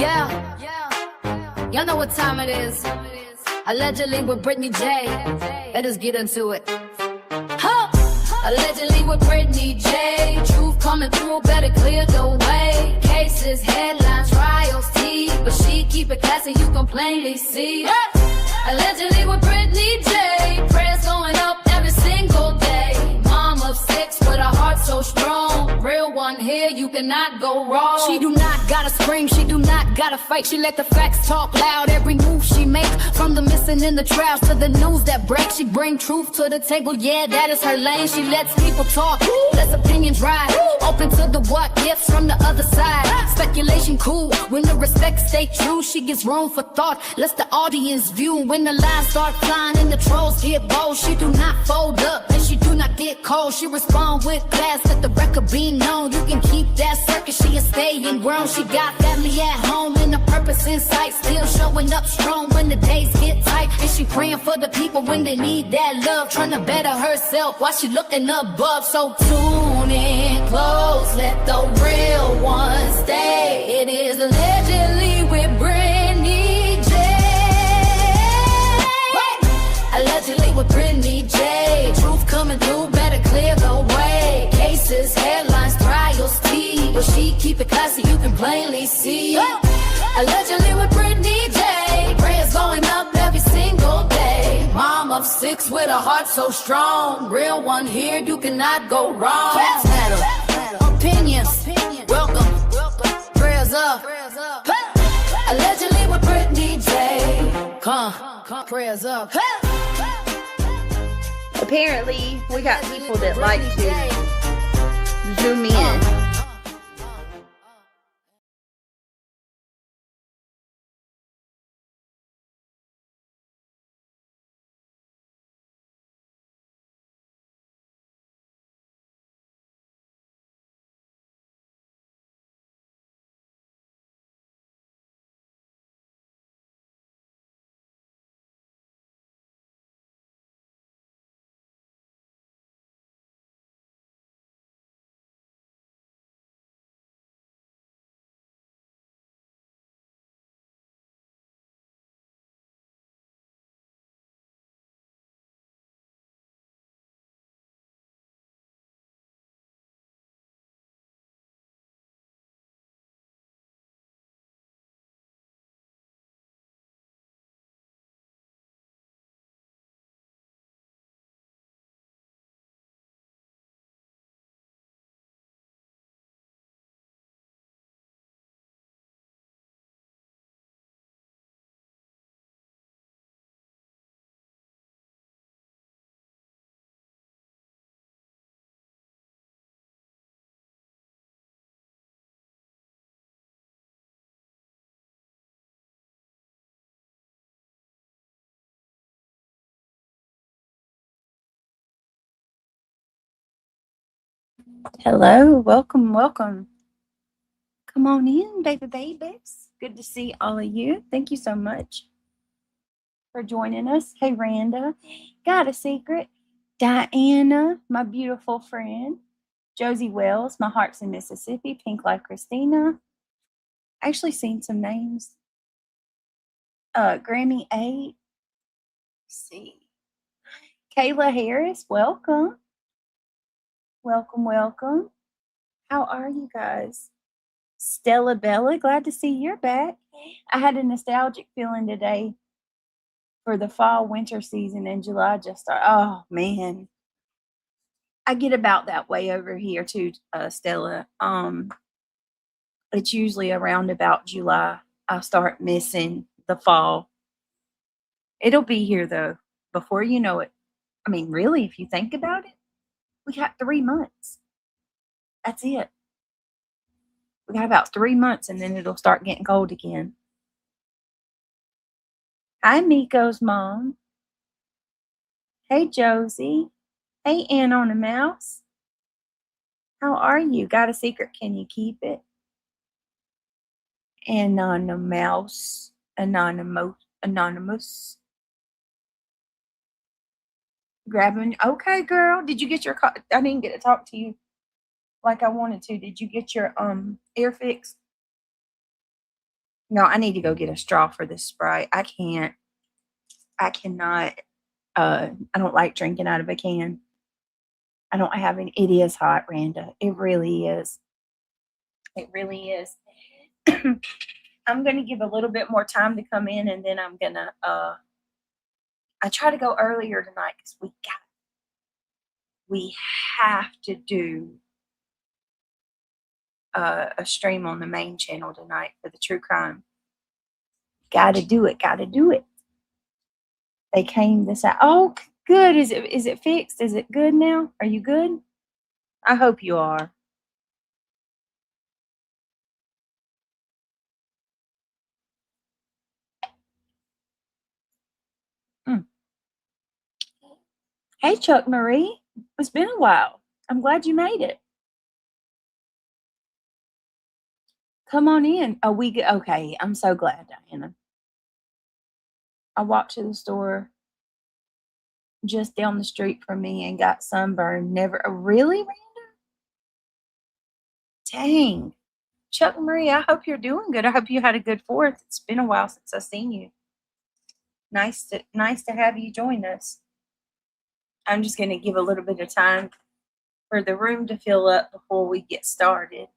Yeah, y'all know what time it is. Allegedly with Brittany J. Let us get into it. Huh. Allegedly with Brittany J. Truth coming through, better clear the way. Cases, headlines, trials, tea, but she keep it classy, you can plainly see. Allegedly with Brittany J. Prayers going up every single day. Mom of 6 with a heart so strong. Real one here, you cannot go wrong. She do not gotta scream, she do not gotta fight. She let the facts talk loud, every move she make. From the missing in the trials to the news that breaks, she bring truth to the table, yeah, that is her lane. She lets people talk, lets opinions ride. Open to the what ifs from the other side. Speculation cool, when the respect stay true. She gives room for thought, lets the audience view. When the lies start flying and the trolls get bold, she do not fold up and she do not get cold. She respond with class, let the record be known. You can keep that circus, she is staying grown. She got family at home and a purpose in sight. Still showing up strong when the days get tight. And she praying for the people when they need that love. Trying to better herself while she looking above. So tune in close, let the real ones stay. It is allegedly with Brittany J. Allegedly with Brittany J. Truth coming through, better clear the way. Cases, headlines, trials, tea, but she keep it classy, you can plainly see. Allegedly with Brittany J. Prayers going up every single day. Mom of 6 with a heart so strong. Real one here, you cannot go wrong. Facts matter, opinions, welcome. Prayers up. Allegedly with Brittany J. Come, prayers up. Apparently, we got people that like to zoom in. Hello, welcome. Come on in, babies. Good to see all of you. Thank you so much for joining us. Hey, Randa, got a secret. Diana, my beautiful friend. Josie Wells, my heart's in Mississippi. Pink like Christina. Actually seen some names. Grammy 8. Let's see. Kayla Harris, welcome. Welcome. How are you guys? Stella Bella, glad to see you're back. I had a nostalgic feeling today for the fall winter season in July just started. Oh man. I get about that way over here too, Stella. It's usually around about July I start missing the fall. It'll be here though, before you know it. I mean, really, if you think about it, we got 3 months. That's it. We got about 3 months and then it'll start getting cold again. Hi, Miko's mom. Hey, Josie. Hey, Ann on a mouse. How are you? Got a secret? Can you keep it? Anonymous. Grabbing. Okay, girl. Did you get your? I didn't get to talk to you like I wanted to. Did you get your ear fixed? No, I need to go get a straw for this Sprite. I cannot, I don't like drinking out of a can. I don't have any. It is hot, Randa. It really is. It really is. I'm going to give a little bit more time to come in, and then I'm going to, I try to go earlier tonight because we have to do a stream on the main channel tonight for the true crime. Got to do it. Got to do it. They came this out. Oh, good. Is it fixed? Is it good now? Are you good? I hope you are. Mm. Hey, Chuck Marie. It's been a while. I'm glad you made it. Come on in. Oh, okay. I'm so glad, Diana. I walked to the store just down the street from me and got sunburned. Never really, Randa? Dang. Chuck Marie, I hope you're doing good. I hope you had a good Fourth. It's been a while since I've seen you. Nice to have you join us. I'm just going to give a little bit of time for the room to fill up before we get started.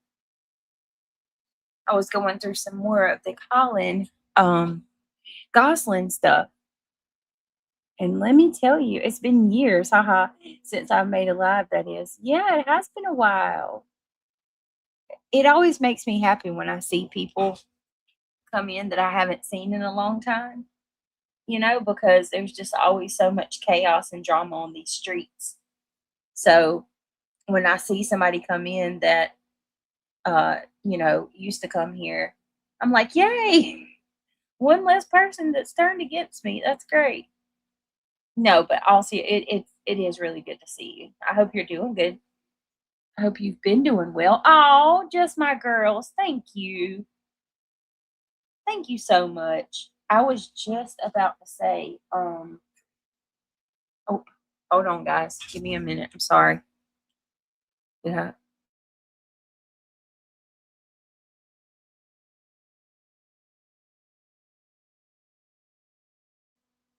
I was going through some more of the Colin Gosselin stuff. And let me tell you, it's been years, since I've made a live, that is. Yeah, it has been a while. It always makes me happy when I see people come in that I haven't seen in a long time, because there's just always so much chaos and drama on these streets. So when I see somebody come in that, used to come here, I'm like, yay, one less person that's turned against me. That's great. No, but also it is really good to see you. I hope you're doing good. I hope you've been doing well. Oh, just my girls. Thank you. Thank you so much. I was just about to say, oh, hold on, guys. Give me a minute. I'm sorry. Yeah.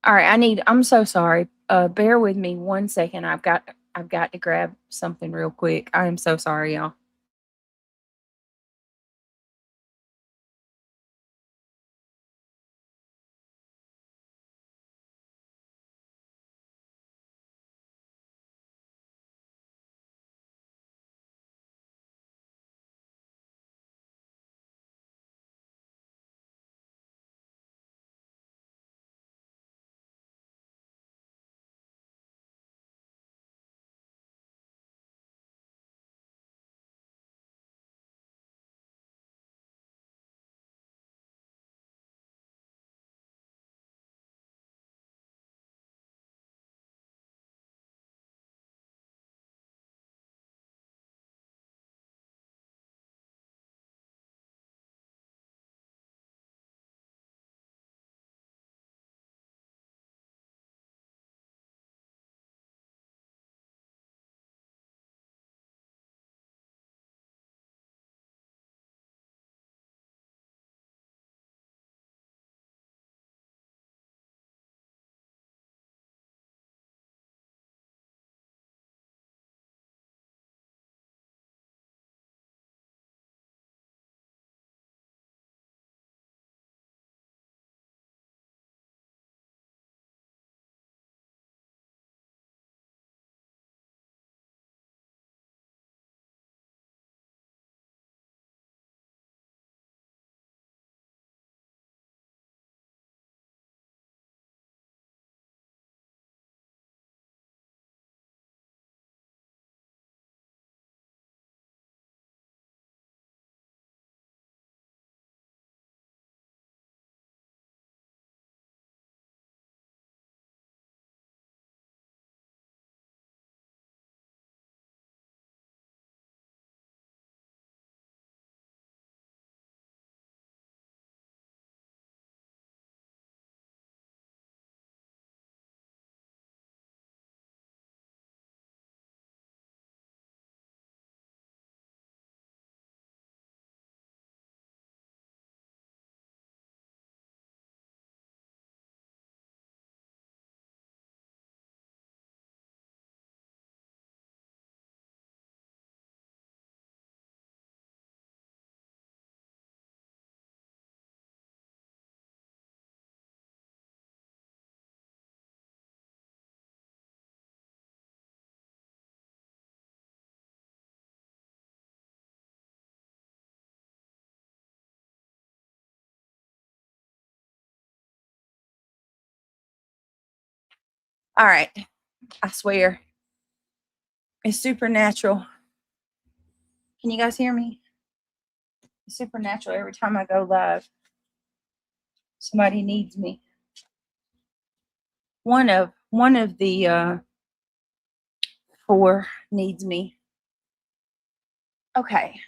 All right, I'm so sorry. Bear with me 1 second. I've got to grab something real quick. I am so sorry, y'all. All right. I swear. It's supernatural. Can you guys hear me? It's supernatural every time I go live. Somebody needs me. One of the 4 needs me. Okay.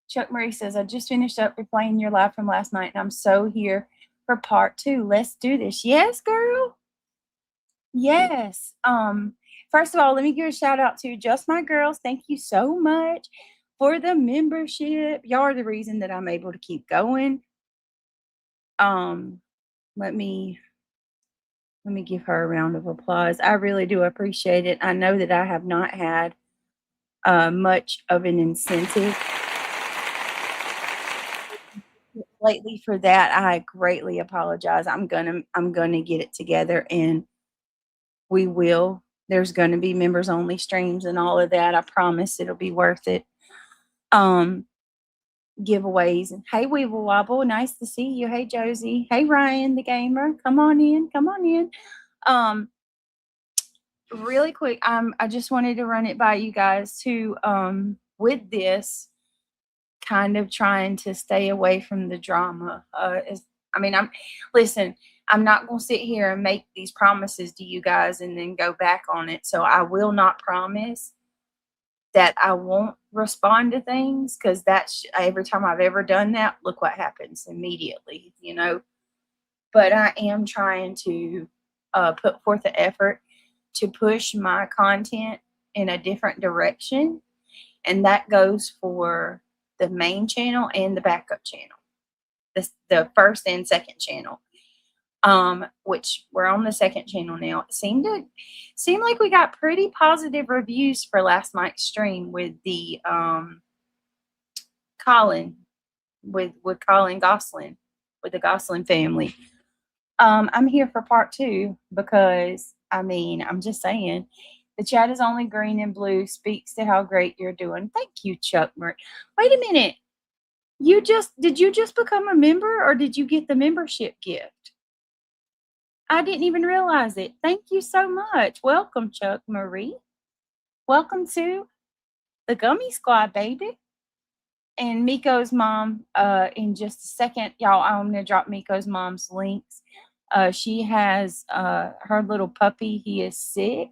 Chuck Murray says, I just finished up replaying your live from last night, and I'm so here for part 2. Let's do this. Yes, girl. Yes. First of all, let me give a shout out to Just My Girls. Thank you so much for the membership. Y'all are the reason that I'm able to keep going. Let me give her a round of applause. I really do appreciate it. I know that I have not had much of an incentive lately for that. I greatly apologize. I'm gonna get it together, and we will. There's gonna be members only streams and all of that. I promise it'll be worth it. Giveaways. Hey, Weeble Wobble, nice to see you. Hey, Josie. Hey, Ryan the gamer. Come on in. Come on in. Really quick, I just wanted to run it by you guys too. With this, kind of trying to stay away from the drama. I'm not going to sit here and make these promises to you guys and then go back on it. So I will not promise that I won't respond to things, because that's every time I've ever done that, look what happens immediately, But I am trying to put forth the effort to push my content in a different direction. And that goes for the main channel and the backup channel, the first and second channel, which we're on the second channel now. It seemed like we got pretty positive reviews for last night's stream with the Colin, with Colin Gosselin, with the Gosselin family. I'm here for part 2 because, I'm just saying, the chat is only green and blue, speaks to how great you're doing. Thank you, Chuck Murray. Wait a minute. Did you just become a member, or did you get the membership gift? I didn't even realize it. Thank you so much. Welcome, Chuck Marie. Welcome to the Gummy Squad, baby. And Miko's mom, in just a second, y'all, I'm going to drop Miko's mom's links. She has her little puppy. He is sick.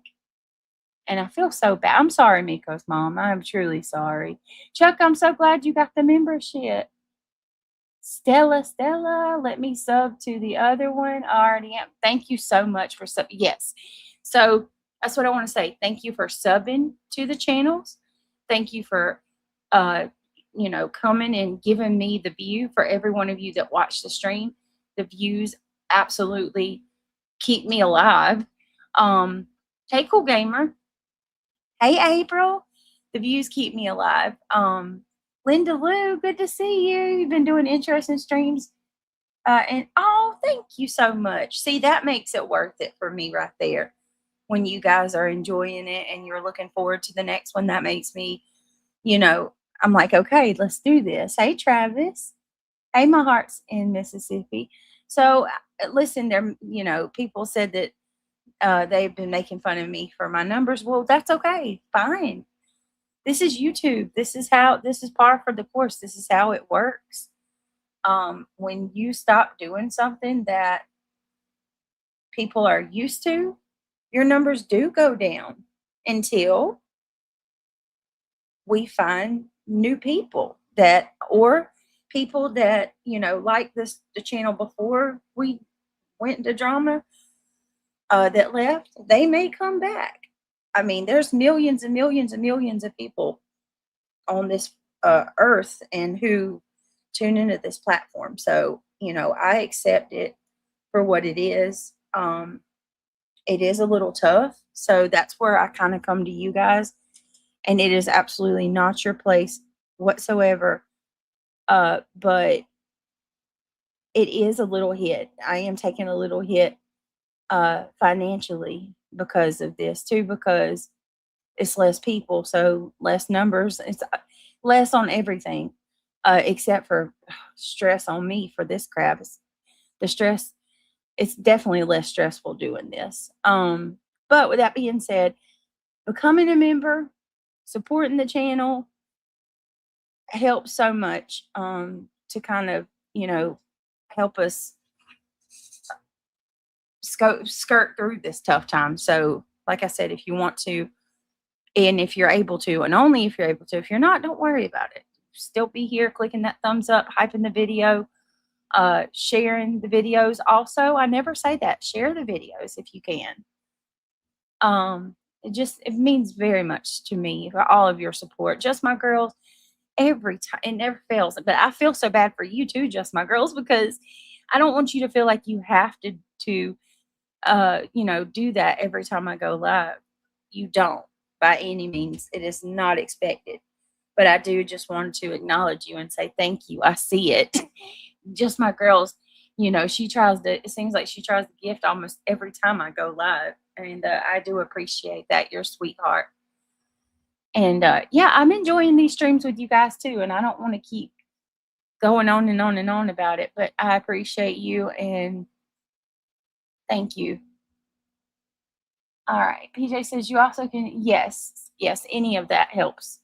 And I feel so bad. I'm sorry, Miko's mom. I'm truly sorry. Chuck, I'm so glad you got the membership. Stella, let me sub to the other one. I already am. Thank you so much for sub. Yes. So that's what I want to say. Thank you for subbing to the channels. Thank you for, coming and giving me the view. For every one of you that watched the stream, the views absolutely keep me alive. Hey, Cool Gamer. Hey, April. The views keep me alive. Linda Lou, good to see you. You've been doing interesting streams. And thank you so much. See, that makes it worth it for me right there. When you guys are enjoying it and you're looking forward to the next one, that makes me, I'm like, okay, let's do this. Hey, Travis. Hey, my heart's in Mississippi. So listen, there, people said that they've been making fun of me for my numbers. Well, that's okay. Fine. This is YouTube. This is par for the course. This is how it works. When you stop doing something that people are used to, your numbers do go down until we find new people or people that, like the channel before we went into drama, that left, they may come back. There's millions and millions and millions of people on this earth and who tune into this platform. So, I accept it for what it is. It is a little tough. So that's where I kind of come to you guys. And it is absolutely not your place whatsoever. But it is a little hit. I am taking a little hit financially because of this too, because it's less people, so less numbers. It's less on everything, except for stress on me for this crap. The stress it's definitely less stressful doing this. But with that being said, becoming a member, supporting the channel helps so much to kind of, help us skirt through this tough time. So, like I said, if you want to, and if you're able to, and only if you're able to, if you're not, don't worry about it. Still be here, clicking that thumbs up, hyping the video, sharing the videos. Also, I never say that. Share the videos if you can. It means very much to me for all of your support. Just My Girls, every time, it never fails. But I feel so bad for you too, Just My Girls, because I don't want you to feel like you have to do that every time I go live. You don't, by any means. It is not expected. But I do just want to acknowledge you and say thank you. I see it. Just My Girls, it seems like she tries to gift almost every time I go live. And I do appreciate that. You're a sweetheart. And yeah, I'm enjoying these streams with you guys too. And I don't want to keep going on and on and on about it, but I appreciate you and thank you. All right. PJ says you also can. Yes, any of that helps.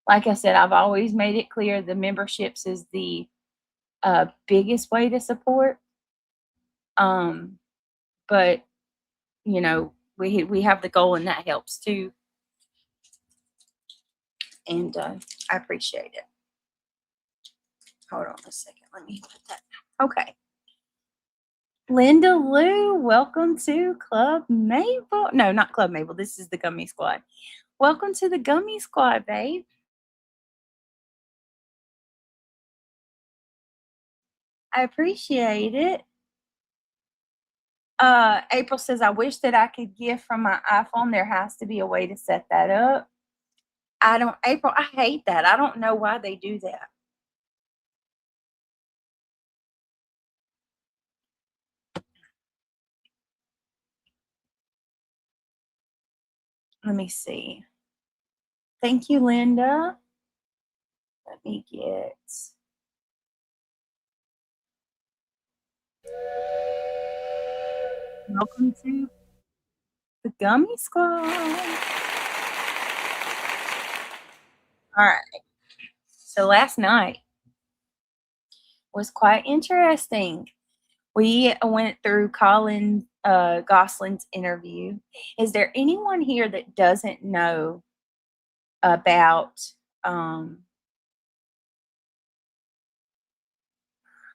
Like I said, I've always made it clear the memberships is the biggest way to support. But we have the goal, and that helps too. And I appreciate it. Hold on a second. Let me put that. Okay. Linda Lou, welcome to Club Mabel. No, not Club Mabel. This is the Gummy Squad. Welcome to the Gummy Squad, babe. I appreciate it. April says, I wish that I could gift from my iPhone. There has to be a way to set that up. April, I hate that. I don't know why they do that. Let me see. Thank you, Linda. Let me get. Welcome to the Gummy Squad. All right. So last night was quite interesting. We went through Colin Gosselin's interview. Is there anyone here that doesn't know about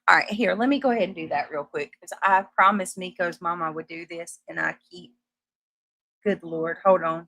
all right, here, let me go ahead and do that real quick because I promised Miko's mom I would do this, and I keep, good Lord, hold on.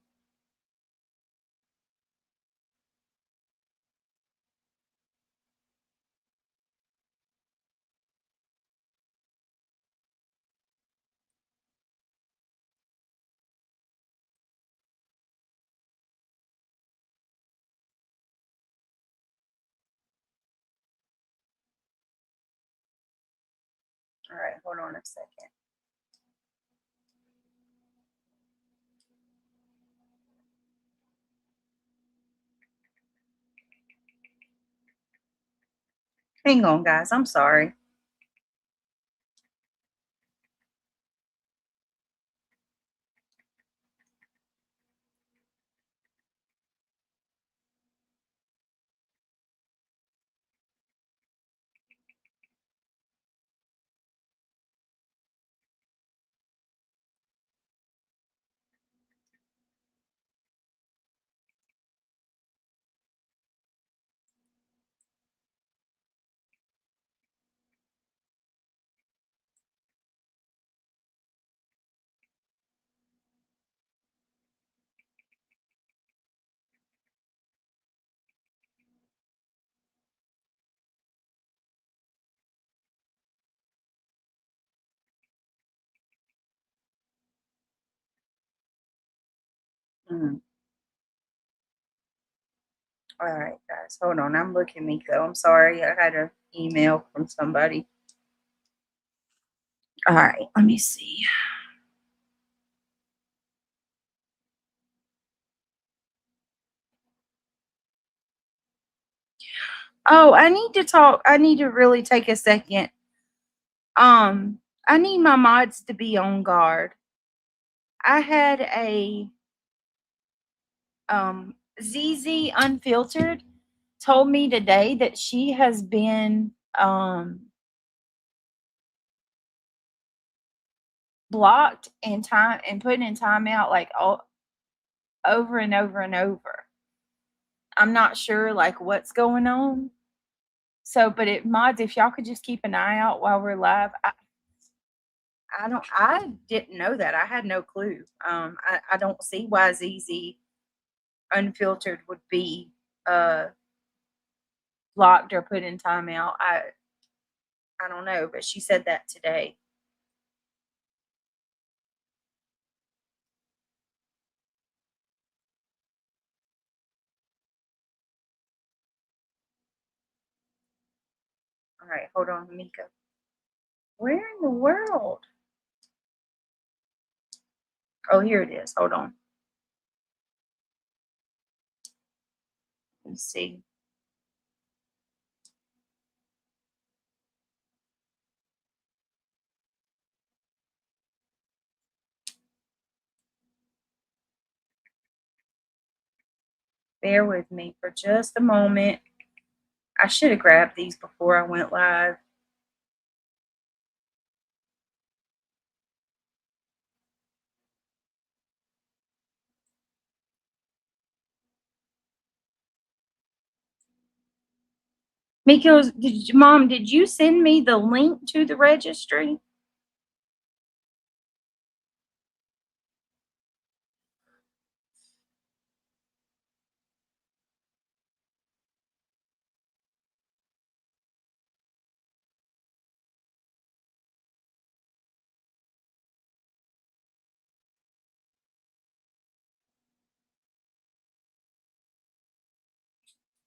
All right, hold on a second. Hang on, guys. I'm sorry. All right, guys, hold on. I'm looking, Miko. I'm sorry. I had an email from somebody. All right, let me see. Oh, I need to talk. I need to really take a second. I need my mods to be on guard. I had a ZZ Unfiltered told me today that she has been blocked and put in timeout like all over and over and over. I'm not sure like what's going on. So, but it mods, if y'all could just keep an eye out while we're live. I didn't know that. I had no clue. I don't see why ZZ Unfiltered would be blocked or put in timeout. I don't know, but she said that today. All right, hold on, Mika. Where in the world? Oh, here it is. Hold on. Let's see. Bear with me for just a moment. I should have grabbed these before I went live. Miko's, Mom, did you send me the link to the registry?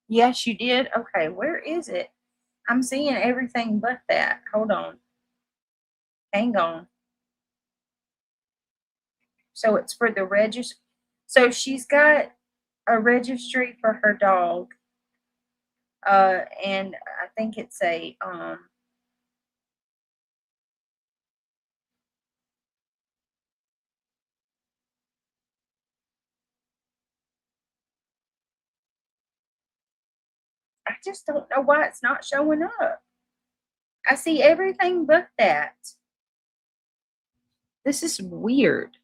Yes, you did. Okay, where is it? I'm seeing everything but that. Hold on. Hang on. So it's for the registry. So she's got a registry for her dog. And I think it's a I just don't know why it's not showing up. I see everything but that. This is weird.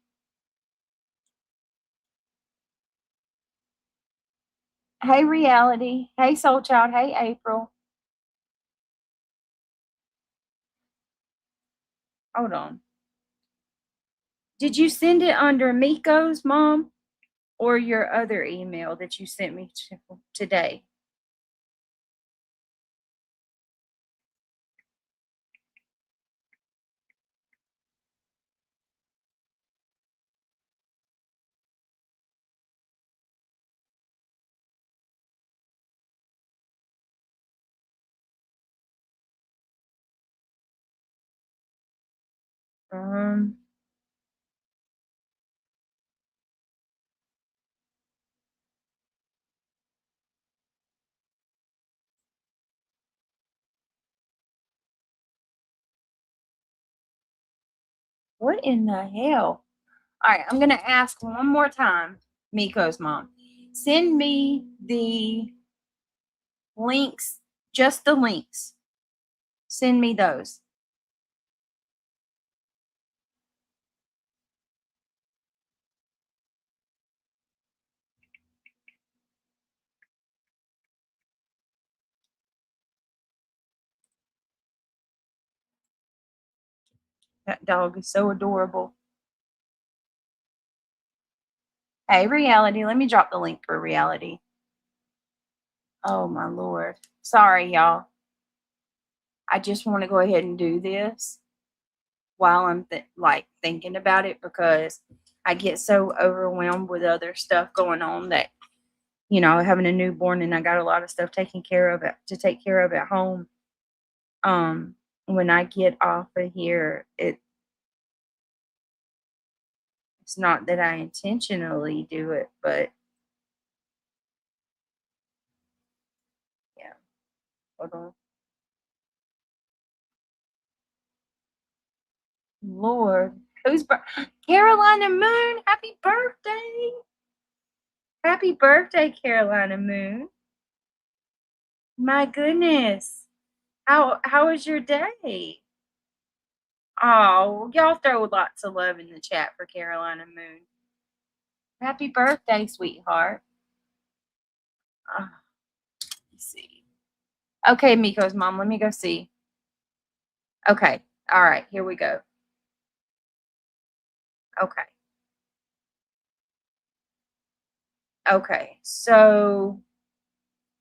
Hey, Reality. Hey, Soul Child. Hey, April. Hold on. Did you send it under Miko's, Mom, or your other email that you sent me today? Um, what in the hell? All right, I'm going to ask one more time, Miko's mom. Send me the links, just the links. Send me those. That dog is so adorable. Hey, Reality, let me drop the link for Reality. Oh, my Lord. Sorry, y'all. I just want to go ahead and do this while I'm thinking about it, because I get so overwhelmed with other stuff going on that, having a newborn, and I got a lot of stuff to take care of at home. When I get off of here, it's not that I intentionally do it, but yeah. Hold on. Lord. Carolina Moon, happy birthday. Happy birthday, Carolina Moon. My goodness. How was your day? Oh, y'all throw lots of love in the chat for Carolina Moon. Happy birthday, sweetheart. Let's see. Okay, Miko's mom, let me go see. Okay. All right, here we go. Okay. Okay, so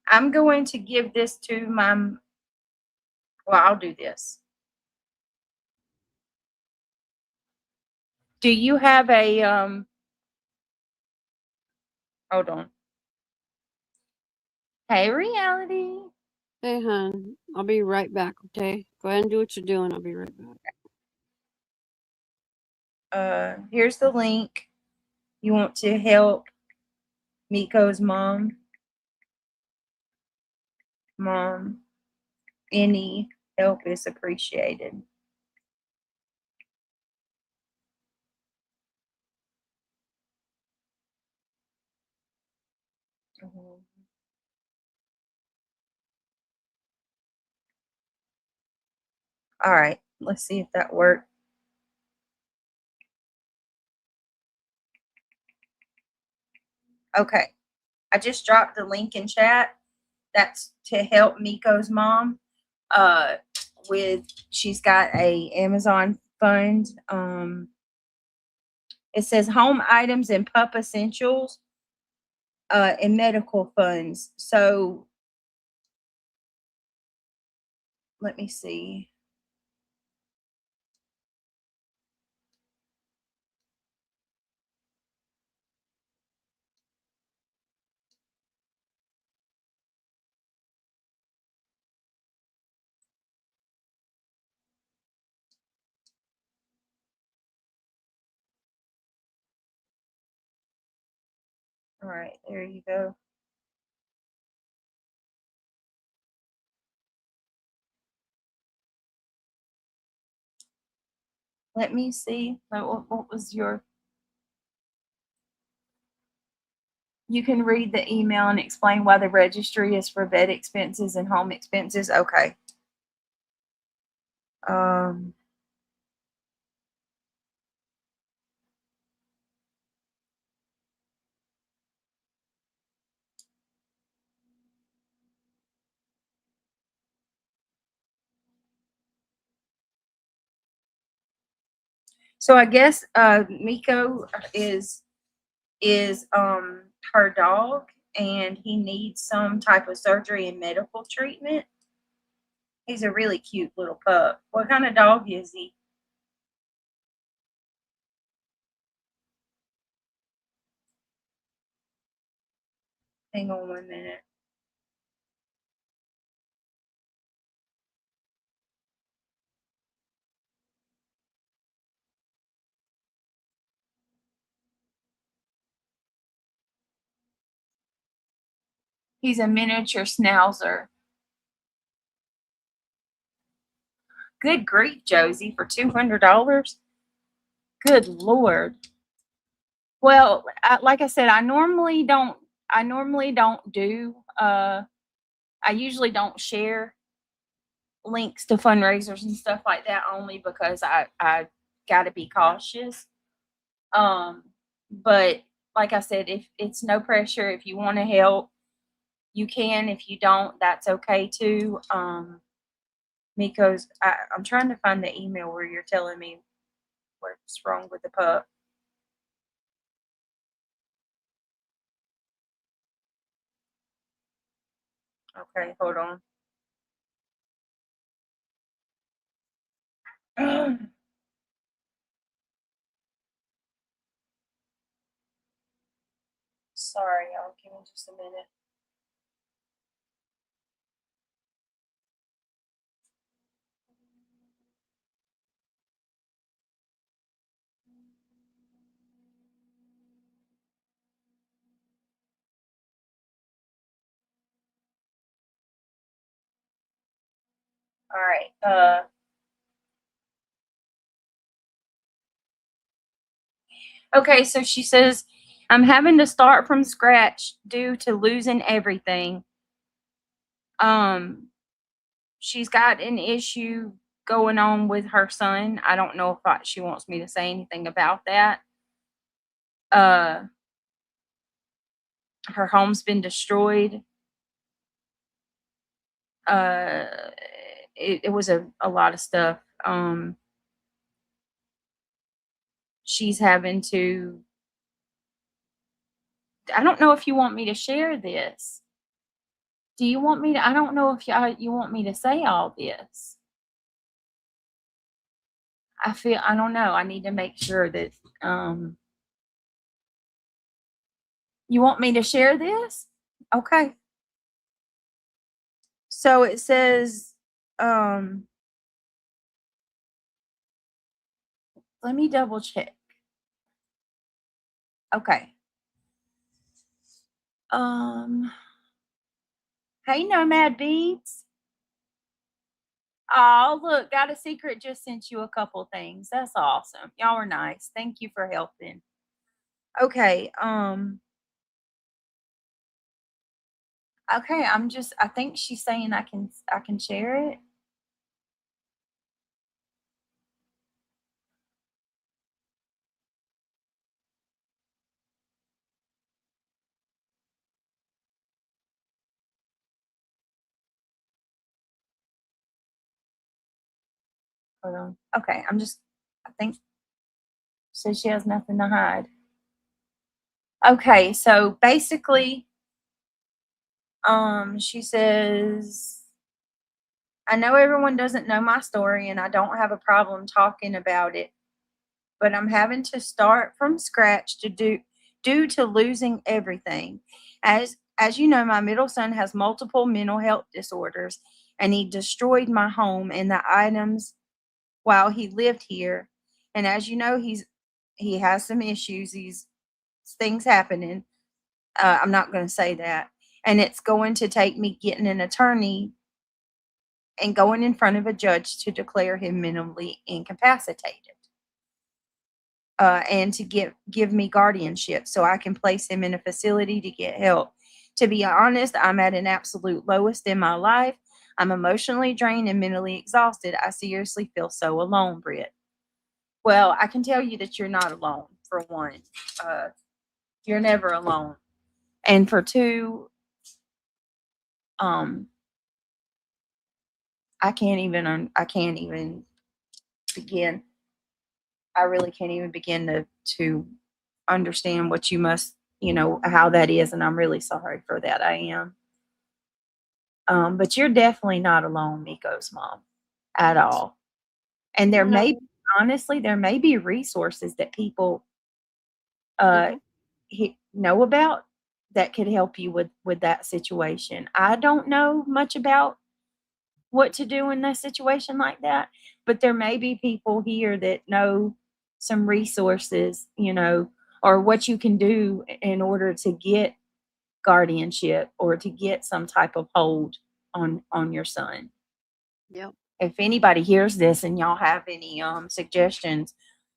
I'm going to give this to my, well, I'll do this. Do you have a, hold on. Hey, Reality. Hey, hon. I'll be right back, okay? Go ahead and do what you're doing. I'll be right back. Here's the link. You want to help Miko's mom? Mom, any help is appreciated. All right, let's see if that worked. Okay, I just dropped the link in chat. That's to help Miko's mom. She's got a Amazon fund. It says home items and pup essentials, and medical funds. So let me see. All right, there you go. Let me see. What was your? You can read the email and explain why the registry is for vet expenses and home expenses. Okay. Um, so I guess Miko is her dog, and he needs some type of surgery and medical treatment. He's a really cute little pup. What kind of dog is he? Hang on 1 minute. He's a miniature schnauzer. Good grief, Josie, for $200. Good Lord. Well, like I said, I normally don't do, I usually don't share links to fundraisers and stuff like that, only because I got to be cautious. But like I said, if it's no pressure, if you want to help, you can. If you don't, that's okay too. Miko's, I'm trying to find the email where you're telling me what's wrong with the pup. Okay, hold on. Sorry, y'all. Give me just a minute. All right. Okay, so she says, I'm having to start from scratch due to losing everything. She's got an issue going on with her son. I don't know if she wants me to say anything about that. Her home's been destroyed. It was a lot of stuff. She's having to, I don't know if you want me to share this. Do you want me to, I don't know if you want me to say all this. I don't know. I need to make sure that, you want me to share this? Okay. So it says, let me double check. Okay. Hey, Nomad Beads. Oh, look, got a secret. Just sent you a couple things. That's awesome. Y'all are nice. Thank you for helping. Okay. Okay, I think she's saying I can share it. Hold on. Okay, I think says she has nothing to hide. Okay, so basically, she says, I know everyone doesn't know my story and I don't have a problem talking about it, but I'm having to start from scratch due to losing everything. As you know, my middle son has multiple mental health disorders and he destroyed my home and the items while he lived here. And as you know, he has some issues, these things happening. I'm not going to say that. And it's going to take me getting an attorney and going in front of a judge to declare him mentally incapacitated. And to give me guardianship so I can place him in a facility to get help. To be honest, I'm at an absolute lowest in my life. I'm emotionally drained and mentally exhausted. I seriously feel so alone, Britt. Well, I can tell you that you're not alone, for one. You're never alone. And for two, I can't even begin. I really can't even begin to understand what you must, how that is. And I'm really sorry for that. I am. But you're definitely not alone, Miko's mom, at all. And honestly, there may be resources that people know about that could help you with that situation. I don't know much about what to do in a situation like that, but there may be people here that know some resources, or what you can do in order to get guardianship or to get some type of hold on your son. Yep. If anybody hears this and y'all have any suggestions,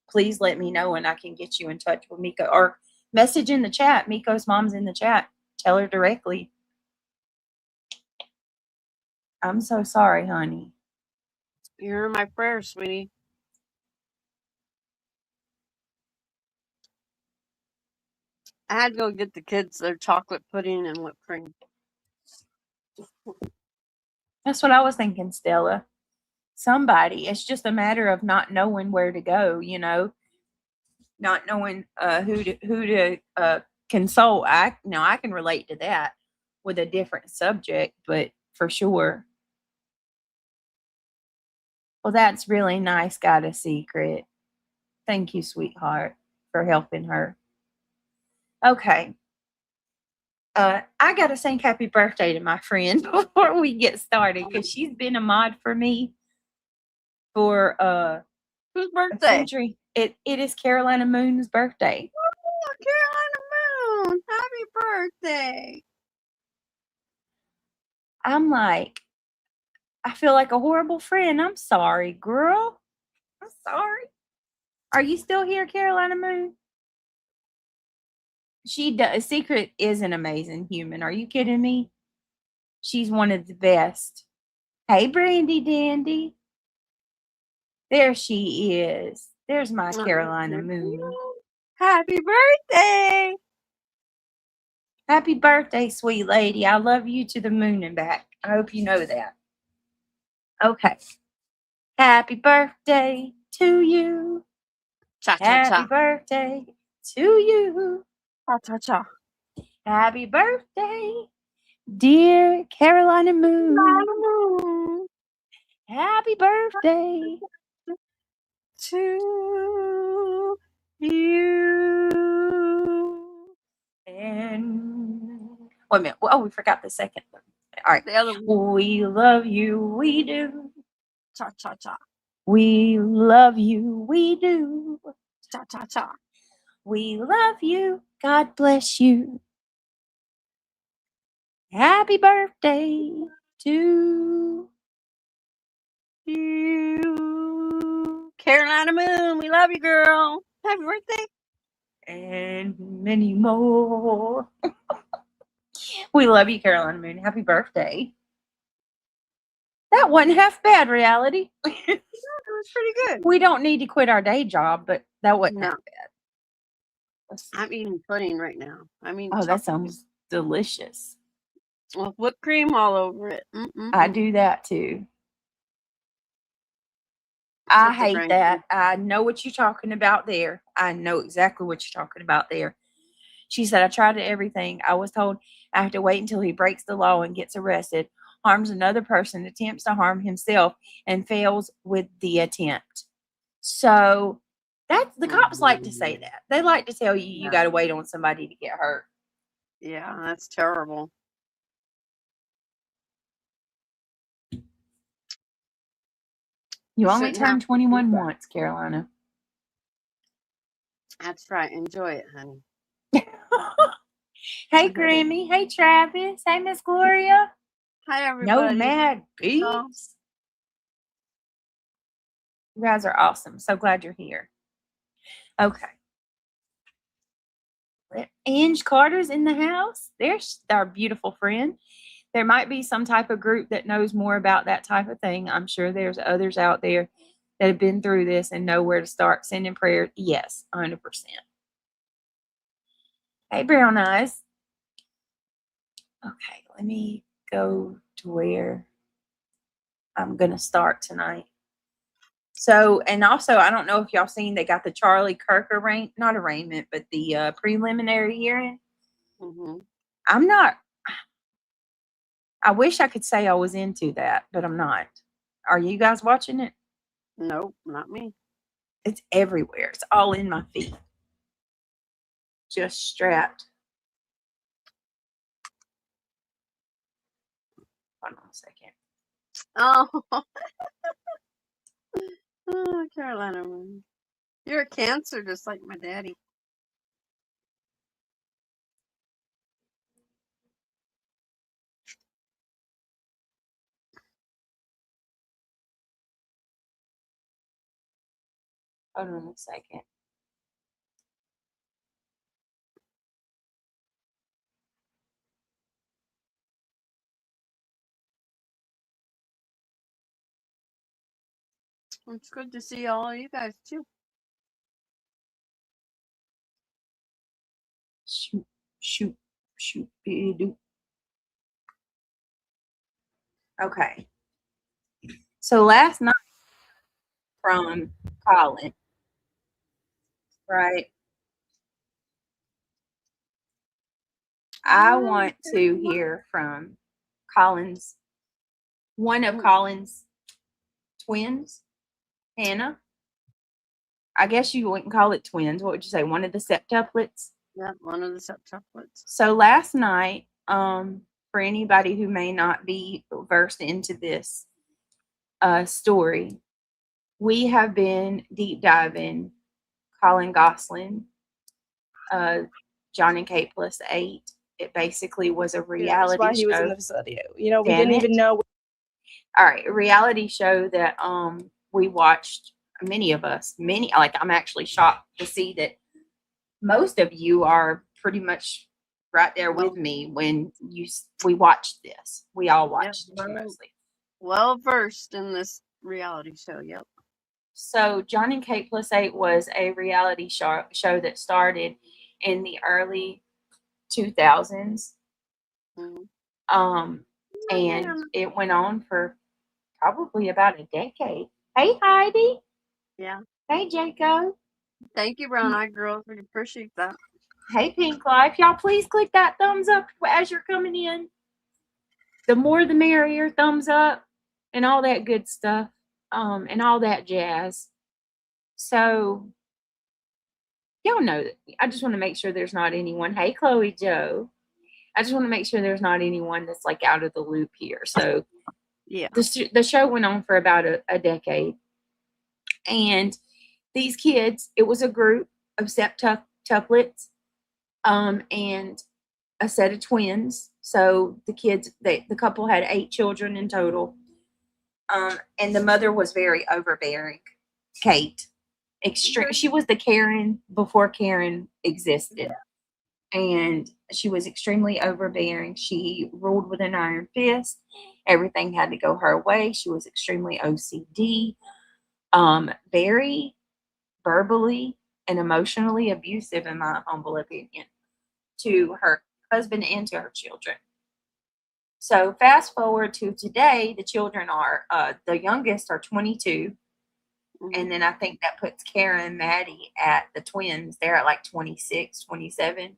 please let me know and I can get you in touch with Miko, or message in the chat. Miko's mom's in the chat. Tell her directly. I'm so sorry, honey. You're in my prayers, sweetie. I had to go get the kids their chocolate pudding and whipped cream. That's what I was thinking, Stella. Somebody. It's just a matter of not knowing where to go, not knowing who to consult. I can relate to that with a different subject, but for sure. Well, that's really nice. Got a secret. Thank you, sweetheart, for helping her. Okay. I got to sing happy birthday to my friend before we get started because she's been a mod for me for Whose a birthday? century. It is Carolina Moon's birthday. Oh, Carolina Moon! Happy birthday! I'm like, I feel like a horrible friend. I'm sorry, girl. I'm sorry. Are you still here, Carolina Moon? She does. Secret is an amazing human. Are you kidding me? She's one of the best. Hey, Brandy Dandy. There she is. There's my Carolina Moon. Happy birthday! Happy birthday, sweet lady. I love you to the moon and back. I hope you know that. Okay. Happy birthday to you. Cha cha Happy cha. birthday to you. Cha cha cha. Happy birthday, dear Carolina Moon. Happy birthday To you. and wait a minute. Oh, we forgot the second one. All right. The other one. We love you, we do. Cha cha cha. We love you, we do. Cha cha cha. We love you. God bless you. Happy birthday to You. Carolina Moon, we love you, girl. Happy birthday. and many more. We love you, Carolina Moon. Happy birthday. That wasn't half bad, reality. It was pretty good. We don't need to quit our day job, but that wasn't No. half bad. Let's see. I'm eating pudding right now. I mean, Oh, that chocolate sounds delicious. with whipped cream all over it. I do that too. I hate that. I know what you're talking about there. I know exactly what you're talking about there. She said, I tried everything. I was told I have to wait until he breaks the law and gets arrested, harms another person, attempts to harm himself, and fails with the attempt. So that's the cops like to say that. They like to tell you you got to wait on somebody to get hurt. Yeah, that's terrible. You only Shouldn't have turn to 21 do that. once, Carolina. That's right. Enjoy it, honey. Hey, Grammy. Hey, Travis. Hey, Miss Gloria. Hi, everybody. Nomad Beats. You guys are awesome. So glad you're here. Okay. Ange Carter's in the house. There's our beautiful friend. There might be some type of group that knows more about that type of thing. I'm sure there's others out there that have been through this and know where to start sending prayers. Yes, 100%. Hey, Brown Eyes. Okay, let me go to where I'm going to start tonight. So, and also, I don't know if y'all seen, they got the Charlie Kirk not arraignment, but the preliminary hearing. I'm not, I wish I could say I was into that, but I'm not. Are you guys watching it? Nope, not me. It's everywhere. It's all in my feed. Just strapped. Hold on a second. Oh, oh Carolina. You're a Cancer just like my daddy. Hold on a second. It's good to see all of you guys too. Shoot. Okay. So last night from Colin, right? I want to hear from one of Colin's twins, Hannah. I guess you wouldn't call it twins. What would you say? One of the septuplets? Yeah, one of the septuplets. So last night, for anybody who may not be versed into this story, we have been deep diving Colin Gosselin, John and Kate plus 8. It basically was a reality that's why he show. was in this video. You know, we Damn didn't it. even know. All right, a reality show that we watched. Many of us, like I'm actually shocked to see that most of you are pretty much right there Well, with me when we watched this. We all yep, watched it well, mostly. well versed in this reality show. Yep. So John and Kate Plus 8 was a reality show that started in the early 2000s. Mm. Um, and Yeah. it went on for probably about a decade. Hey, Heidi. Yeah. Hey, Jacob. Thank you, Brown Eyed Girl. We appreciate that. Hey, Pink Life. Y'all please click that thumbs up as you're coming in. The more the merrier, thumbs up and all that good stuff. And all that jazz. So y'all know that I just want to make sure there's not anyone. Hey, Chloe Joe. I just want to make sure there's not anyone that's like out of the loop here. So Yeah. the show went on for about a decade. And these kids, it was a group of septuplets, and a set of twins. So the kids, the couple had 8 children in total. And the mother was very overbearing, Kate. Extreme. She was the Karen before Karen existed. And she was extremely overbearing. She ruled with an iron fist. Everything had to go her way. She was extremely OCD, very verbally and emotionally abusive, in my humble opinion, to her husband and to her children. So fast forward to today, the children are, the youngest are 22. And then I think that puts Karen and Maddie at the twins. They're at like 26, 27.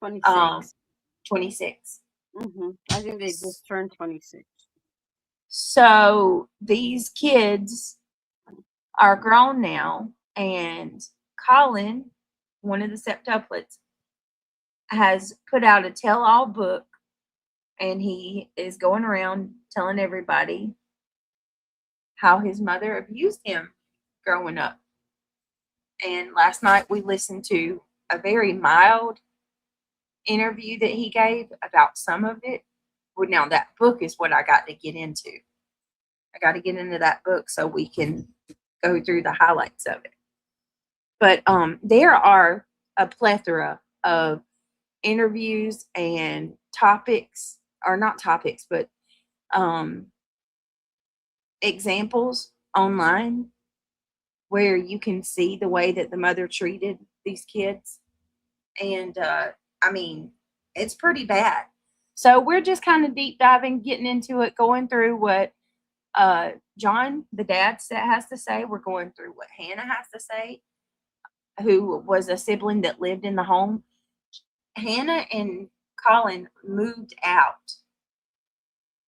26. 26. I think they just turned 26. So these kids are grown now, and Colin, one of the septuplets, has put out a tell-all book, and he is going around telling everybody how his mother abused him growing up. And last night we listened to a very mild interview that he gave about some of it. Well, now that book is what I got to get into. I got to get into that book so we can go through the highlights of it. But there are a plethora of interviews and topics, or not topics, but examples online where you can see the way that the mother treated these kids. And I mean, it's pretty bad. So we're just kind of deep diving, getting into it, going through what John, the dad, has to say. We're going through what Hannah has to say, who was a sibling that lived in the home. Hannah and Colin moved out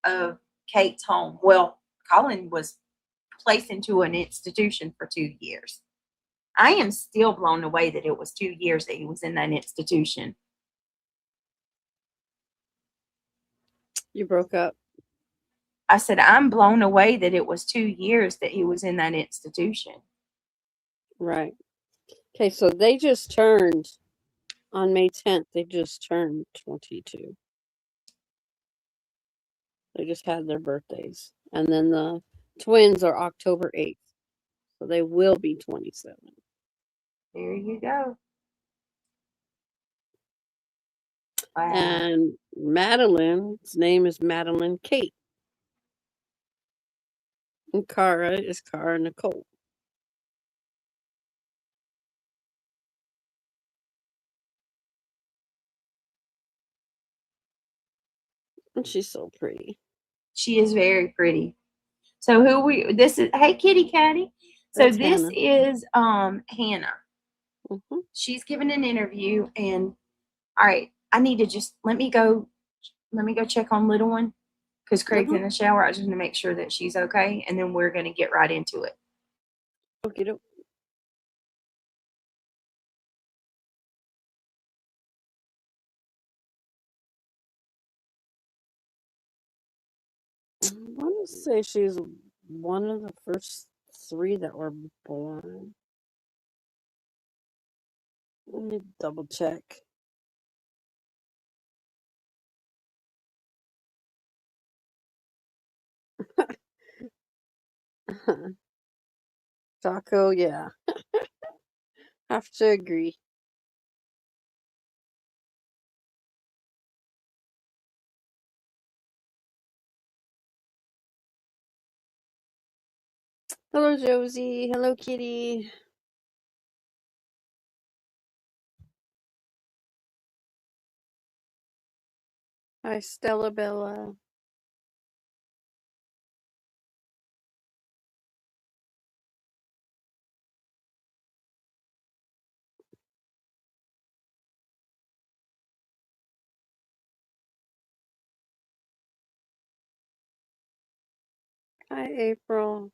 of Kate's home. Well, Colin was placed into an institution for 2 years. I am still blown away that it was 2 years that he was in that institution. You broke up. I said, I'm blown away that it was 2 years that he was in that institution. Right. Okay, so they just turned, on May 10th, they just turned 22. They just had their birthdays. And then the twins are October 8th. So they will be 27. There you go. Wow. And Madeline's name is Madeline Kate. And Cara is Cara Nicole. And she's so pretty. She is very pretty. So this is, hey Kitty Catty. So That's this Hannah. is Hannah. Mm-hmm. She's given an interview, and all right, I need to just let me go check on little one, because Craig's in the shower. I just want to make sure that she's okay, and then we're gonna get right into it. Okay, doke. I want to say she's one of the first 3 that were born. Let me double check. Taco, yeah. Have to agree. Hello, Josie. Hello, Kitty. Hi, Stella Bella. Hi, April.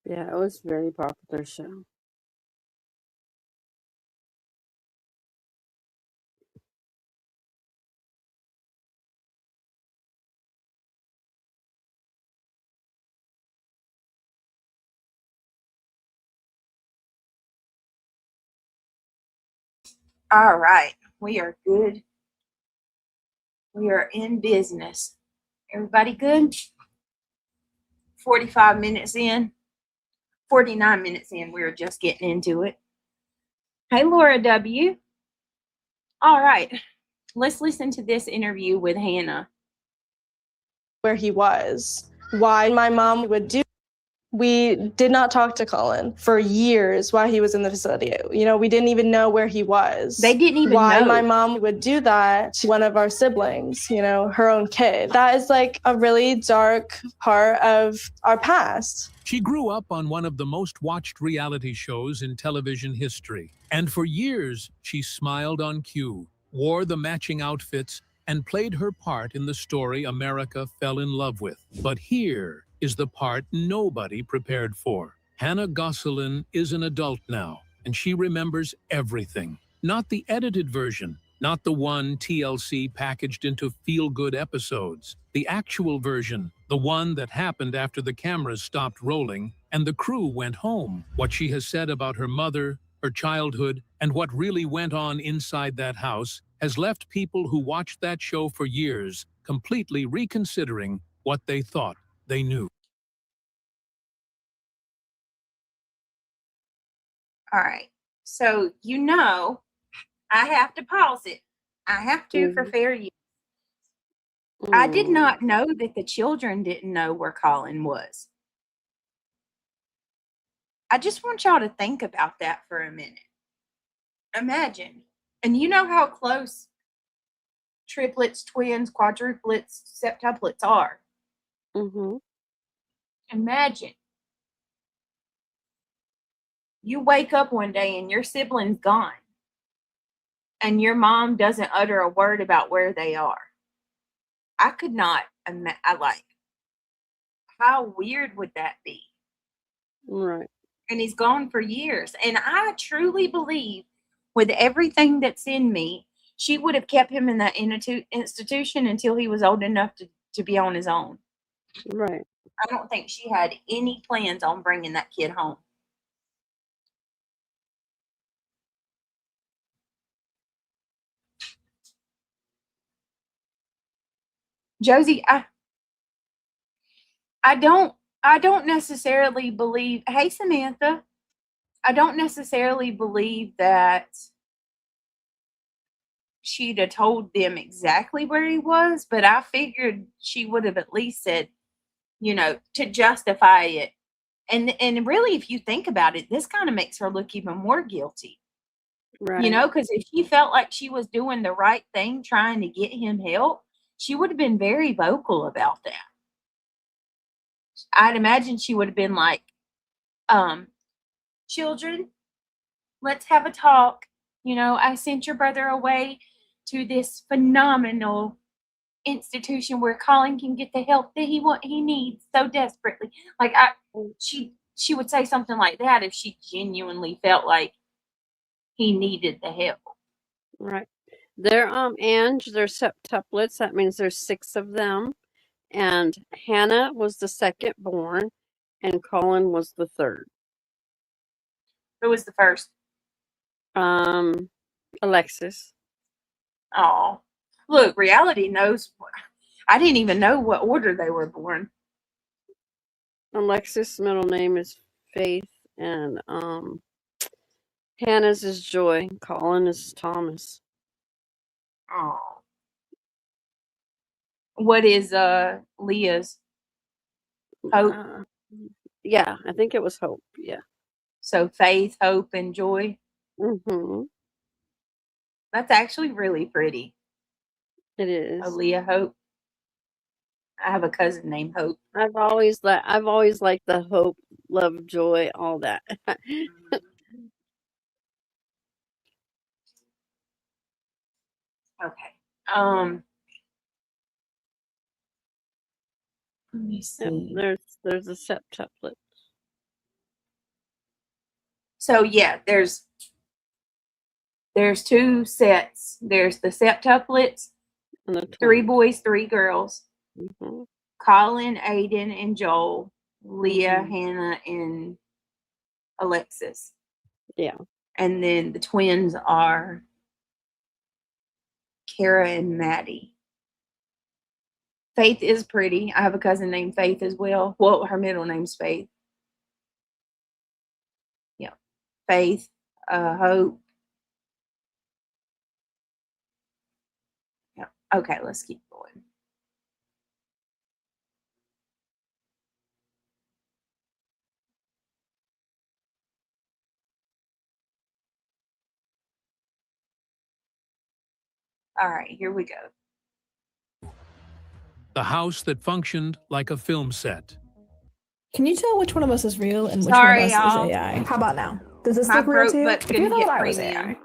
Yeah, it was a very popular show. All right. We are good. We are in business. Everybody good? 45 minutes in. 49 minutes in. We were just getting into it. Hey, Laura W. All right. Let's listen to this interview with Hannah. Where he was, why my mom would do. We did not talk to Colin for years while he was in the facility. You know, we didn't even know where he was. They didn't even why know. My mom would do that to one of our siblings, you know, her own kid. That is like a really dark part of our past. She grew up on one of the most watched reality shows in television history. And for years, she smiled on cue, wore the matching outfits, and played her part in the story America fell in love with. But here is the part nobody prepared for. Hannah Gosselin is an adult now, and she remembers everything. Not the edited version, not the one TLC packaged into feel-good episodes. The actual version, the one that happened after the cameras stopped rolling and the crew went home. What she has said about her mother, her childhood, and what really went on inside that house has left people who watched that show for years completely reconsidering what they thought they knew. All right. So, you know, I have to pause it. I have to for fair use. I did not know that the children didn't know where Colin was. I just want y'all to think about that for a minute. Imagine. And you know how close triplets, twins, quadruplets, septuplets are. Mm-hmm. Imagine. You wake up one day and your sibling's gone. And your mom doesn't utter a word about where they are. I could not how weird would that be? Right. And he's gone for years. And I truly believe with everything that's in me, she would have kept him in that institution until he was old enough to be on his own. Right. I don't think she had any plans on bringing that kid home. Josie, I don't necessarily believe, hey Samantha, I don't necessarily believe that she'd have told them exactly where he was, but I figured she would have at least said, you know, to justify it. And really, if you think about it, this kind of makes her look even more guilty. Right. You know, because if she felt like she was doing the right thing, trying to get him help, she would have been very vocal about that. I'd imagine she would have been like, children, let's have a talk. You know, I sent your brother away to this phenomenal institution where Colin can get the help that he needs so desperately. Like she she would say something like that if she genuinely felt like he needed the help. Right. They're Ange, they're septuplets. That means there's 6 of them. And Hannah was the second born, and Colin was the third. Who was the first? Alexis. Oh, look, reality knows. I didn't even know what order they were born. Alexis' middle name is Faith, and Hannah's is Joy. Colin is Thomas. Oh. What is Leah's? Hope. Yeah, I think it was Hope. Yeah. So Faith, Hope, and Joy. Mm-hmm. That's actually really pretty. It is. Leah, Hope. I have a cousin named Hope. I've always liked the Hope, love, joy, all that. Okay. Let me see. There's a septuplet. So yeah, there's 2 sets. There's the septuplets, And the 3 twins. boys, 3 girls. Mhm. Colin, Aiden, and Joel. Leah, Mhm. Hannah, and Alexis. Yeah. And then the twins are Kara and Maddie. Faith is pretty. I have a cousin named Faith as well. Well, her middle name's Faith. Yeah. Faith, Hope. Yeah. Okay, let's keep going. All right, here we go. The house that functioned like a film set. Can you tell which one of us is real and which Sorry, one of us y'all. is AI? How about now? Does this My look real broke to you? butt If you couldn't thought get I was premium. AI.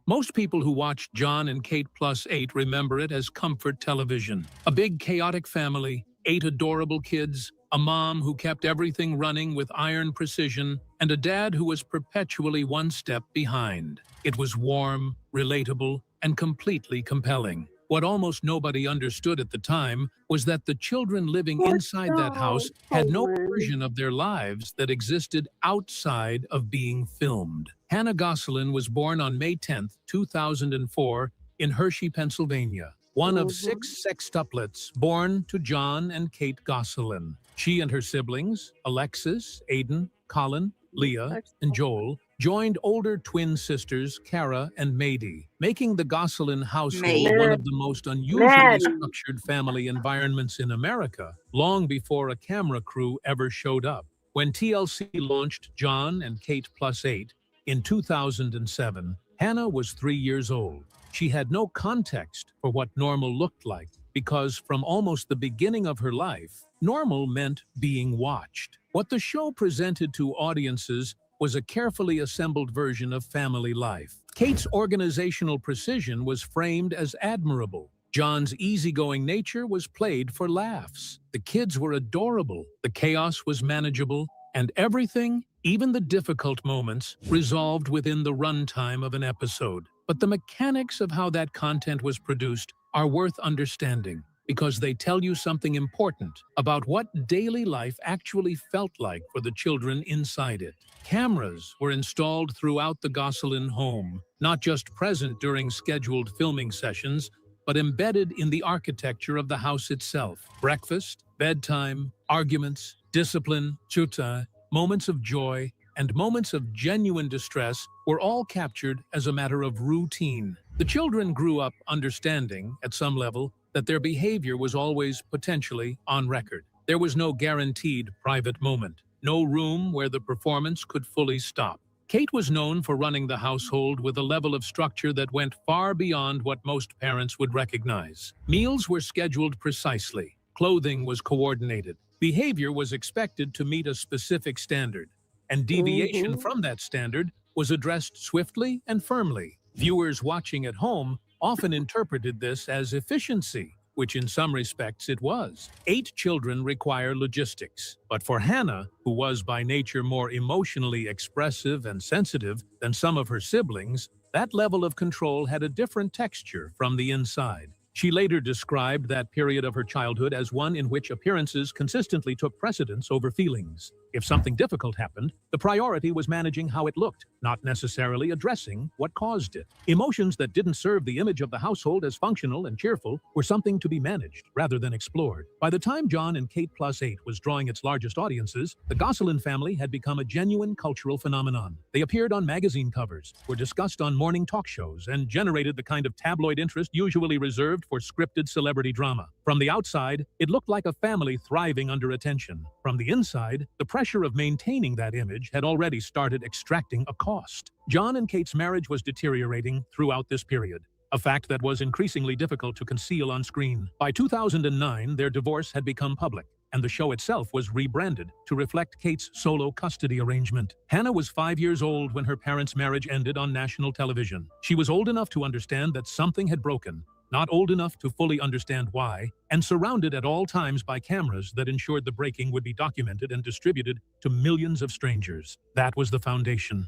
Most people who watched John and Kate plus 8 remember it as comfort television. A big chaotic family, 8 adorable kids, a mom who kept everything running with iron precision, and a dad who was perpetually one step behind. It was warm, relatable, and completely compelling. What almost nobody understood at the time was that the children living inside that house had no version of their lives that existed outside of being filmed. Hannah Gosselin was born on May 10, 2004, in Hershey, Pennsylvania, one of 6 sextuplets born to John and Kate Gosselin. She and her siblings, Alexis, Aiden, Colin, Leah, and Joel, joined older twin sisters Kara and Maddie, making the Gosselin household one of the most unusually structured family environments in America, long before a camera crew ever showed up. When TLC launched John and Kate plus 8 in 2007, Hannah was 3 years old. She had no context for what normal looked like, because from almost the beginning of her life, normal meant being watched. What the show presented to audiences was a carefully assembled version of family life. Kate's organizational precision was framed as admirable. John's easygoing nature was played for laughs. The kids were adorable, the chaos was manageable, and everything, even the difficult moments, resolved within the runtime of an episode. But the mechanics of how that content was produced are worth understanding, because they tell you something important about what daily life actually felt like for the children inside it. Cameras were installed throughout the Gosselin home, not just present during scheduled filming sessions, but embedded in the architecture of the house itself. Breakfast, bedtime, arguments, discipline, chuta, moments of joy, and moments of genuine distress were all captured as a matter of routine. The children grew up understanding, at some level, that their behavior was always potentially on record. There was no guaranteed private moment, no room where the performance could fully stop. Kate was known for running the household with a level of structure that went far beyond what most parents would recognize. Meals were scheduled precisely, clothing was coordinated, behavior was expected to meet a specific standard, and deviation from that standard was addressed swiftly and firmly. Viewers watching at home often interpreted this as efficiency, which in some respects it was. 8 children require logistics. But for Hannah, who was by nature more emotionally expressive and sensitive than some of her siblings, that level of control had a different texture from the inside. She later described that period of her childhood as one in which appearances consistently took precedence over feelings. If something difficult happened, the priority was managing how it looked, not necessarily addressing what caused it. Emotions that didn't serve the image of the household as functional and cheerful were something to be managed rather than explored. By the time John and Kate Plus 8 was drawing its largest audiences, the Gosselin family had become a genuine cultural phenomenon. They appeared on magazine covers, were discussed on morning talk shows, and generated the kind of tabloid interest usually reserved for scripted celebrity drama. From the outside, it looked like a family thriving under attention. From the inside, the pressure of maintaining that image had already started extracting a cost. John and Kate's marriage was deteriorating throughout this period, a fact that was increasingly difficult to conceal on screen. By 2009, their divorce had become public, and the show itself was rebranded to reflect Kate's solo custody arrangement. Hannah was 5 years old when her parents' marriage ended on national television. She was old enough to understand that something had broken, not old enough to fully understand why, and surrounded at all times by cameras that ensured the breaking would be documented and distributed to millions of strangers. That was the foundation.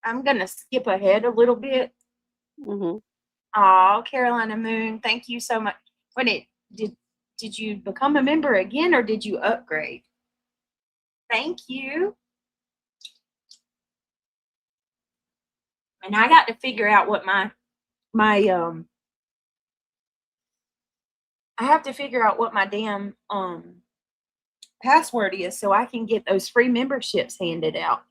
I'm going to skip ahead a little bit. Mm-hmm. Oh, Carolina Moon, thank you so much. Did you become a member again, or did you upgrade? Thank you. And I got to figure out what I have to figure out what my damn password is so I can get those free memberships handed out.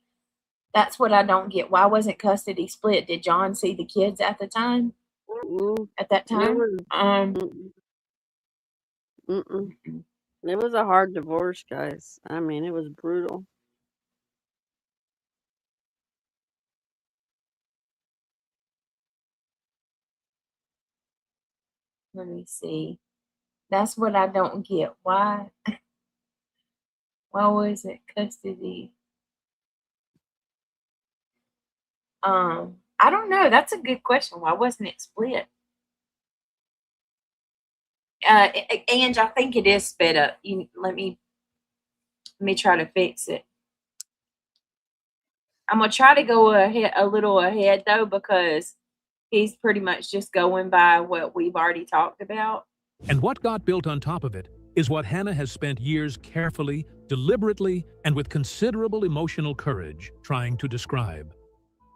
That's what I don't get. Why wasn't custody split? Did John see the kids at the time? At that time? It was a hard divorce, guys. I mean, it was brutal. Let me see. That's what I don't get. Why was it custody? I don't know. That's a good question. Why wasn't it split? Ange, I think it is sped up. Let me try to fix it. I'm gonna try to go a little ahead though, because he's pretty much just going by what we've already talked about. And what got built on top of it is what Hannah has spent years carefully, deliberately, and with considerable emotional courage trying to describe.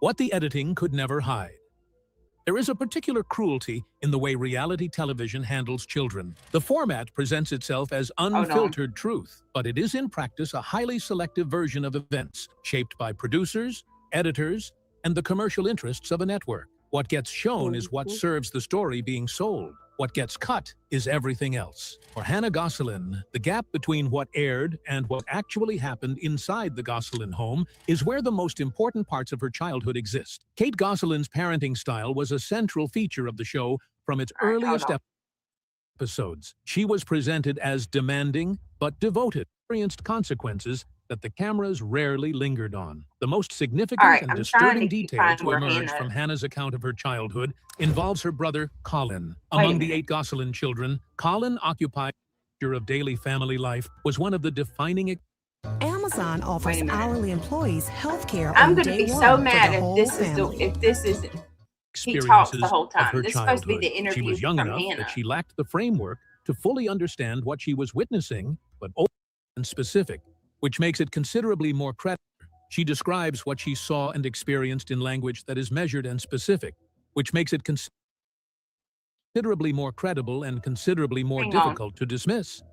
What the editing could never hide. There is a particular cruelty in the way reality television handles children. The format presents itself as unfiltered truth, but it is in practice a highly selective version of events, shaped by producers, editors, and the commercial interests of a network. What gets shown is what serves the story being sold. What gets cut is everything else. For Hannah Gosselin, the gap between what aired and what actually happened inside the Gosselin home is where the most important parts of her childhood exist. Kate Gosselin's parenting style was a central feature of the show from its earliest episodes. She was presented as demanding but devoted, experienced consequences that the cameras rarely lingered on. The most significant and disturbing detail to emerge from Hannah's account of her childhood involves her brother, Colin. Among the 8 Gosselin children, Colin occupied the of daily family life was one of the defining. Amazon offers hourly employees health care. I'm going to be so mad if this is he talks the whole time. This is supposed to be the interview. She was young enough Hannah. that she lacked the framework to fully understand what she was witnessing, but open and specific, which makes it considerably more credible. She describes what she saw and experienced in language that is measured and specific, which makes it considerably more credible and considerably more difficult to dismiss.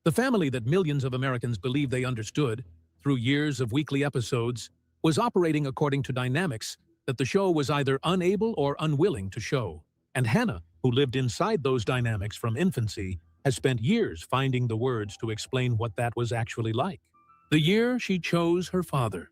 The family that millions of Americans believe they understood, through years of weekly episodes, was operating according to dynamics that the show was either unable or unwilling to show. And Hannah, who lived inside those dynamics from infancy, has spent years finding the words to explain what that was actually like. The year she chose her father.